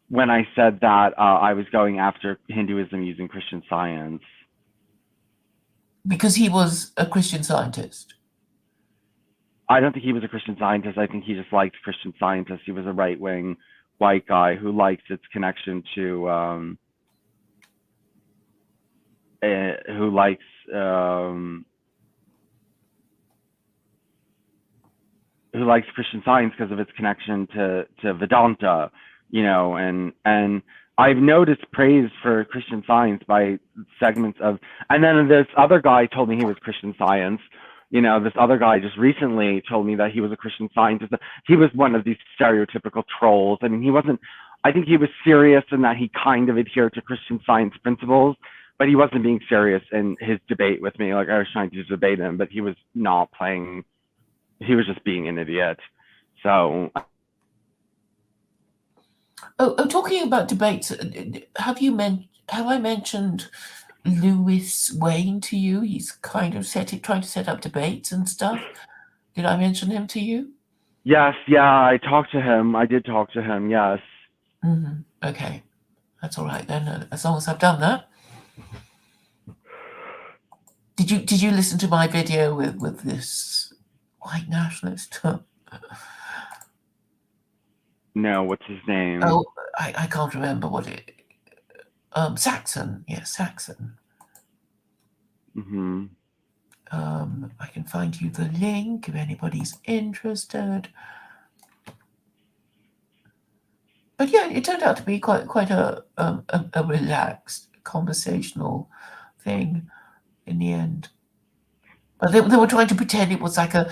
When I said that I was going after Hinduism using Christian Science. Because he was a Christian Scientist. I don't think he was a Christian Scientist. I think he just liked Christian Scientists. He was a right-wing white guy who likes its connection to who likes Christian Science because of its connection to Vedanta, and I've noticed praise for Christian Science by segments of, and then this other guy told me he was Christian Science. This other guy just recently told me that he was a Christian Scientist. He was one of these stereotypical trolls. I mean, I think he was serious in that he kind of adhered to Christian Science principles, but he wasn't being serious in his debate with me. Like, I was trying to debate him, but he was not playing. He was just being an idiot. So. Oh, talking about debates, have I mentioned Lewis Wayne to you? He's kind of trying to set up debates and stuff. Did I mention him to you? Yes, yeah, I talked to him. I did talk to him, yes. Mm-hmm. Okay, that's all right then. As long as I've done that. Did you listen to my video with this white nationalist? No, what's his name? Oh, I can't remember what it. Saxon. Yes, Saxon. Mm-hmm. I can find you the link if anybody's interested. But yeah, it turned out to be quite a relaxed conversational thing in the end. But they were trying to pretend it was like a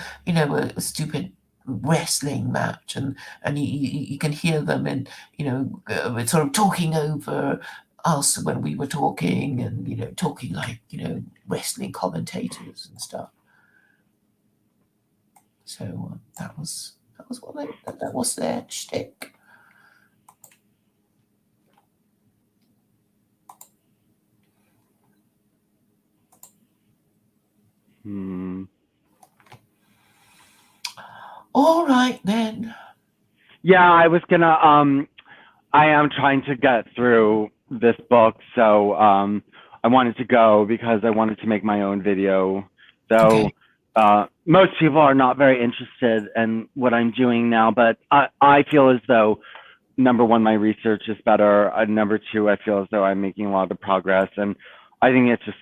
stupid wrestling match, and you can hear them and sort of talking over us when we were talking, and talking like wrestling commentators and stuff. So that was that was their shtick. All right then. Yeah, I am trying to get through this book, so I wanted to go because I wanted to make my own video. So most people are not very interested in what I'm doing now, but I feel as though, number one, my research is better. Number two, I feel as though I'm making a lot of progress, and I think it's just,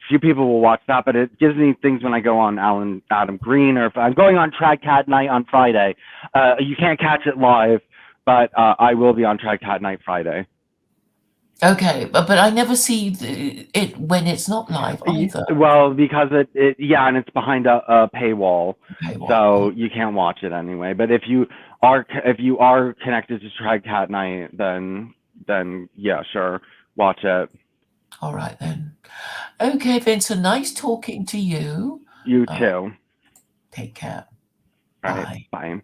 few people will watch that, but it gives me things when I go on Adam Green, or if I'm going on Trad Cat Night on Friday. You can't catch it live, but I will be on Trad Cat Night Friday. Okay, but I never see it when it's not live either. Well, because and it's behind a paywall, so you can't watch it anyway. But if you are connected to Trad Cat Night, then yeah, sure, watch it. All right then. Okay, Vincent, nice talking to you. You too. Take care. All Bye. right, bye.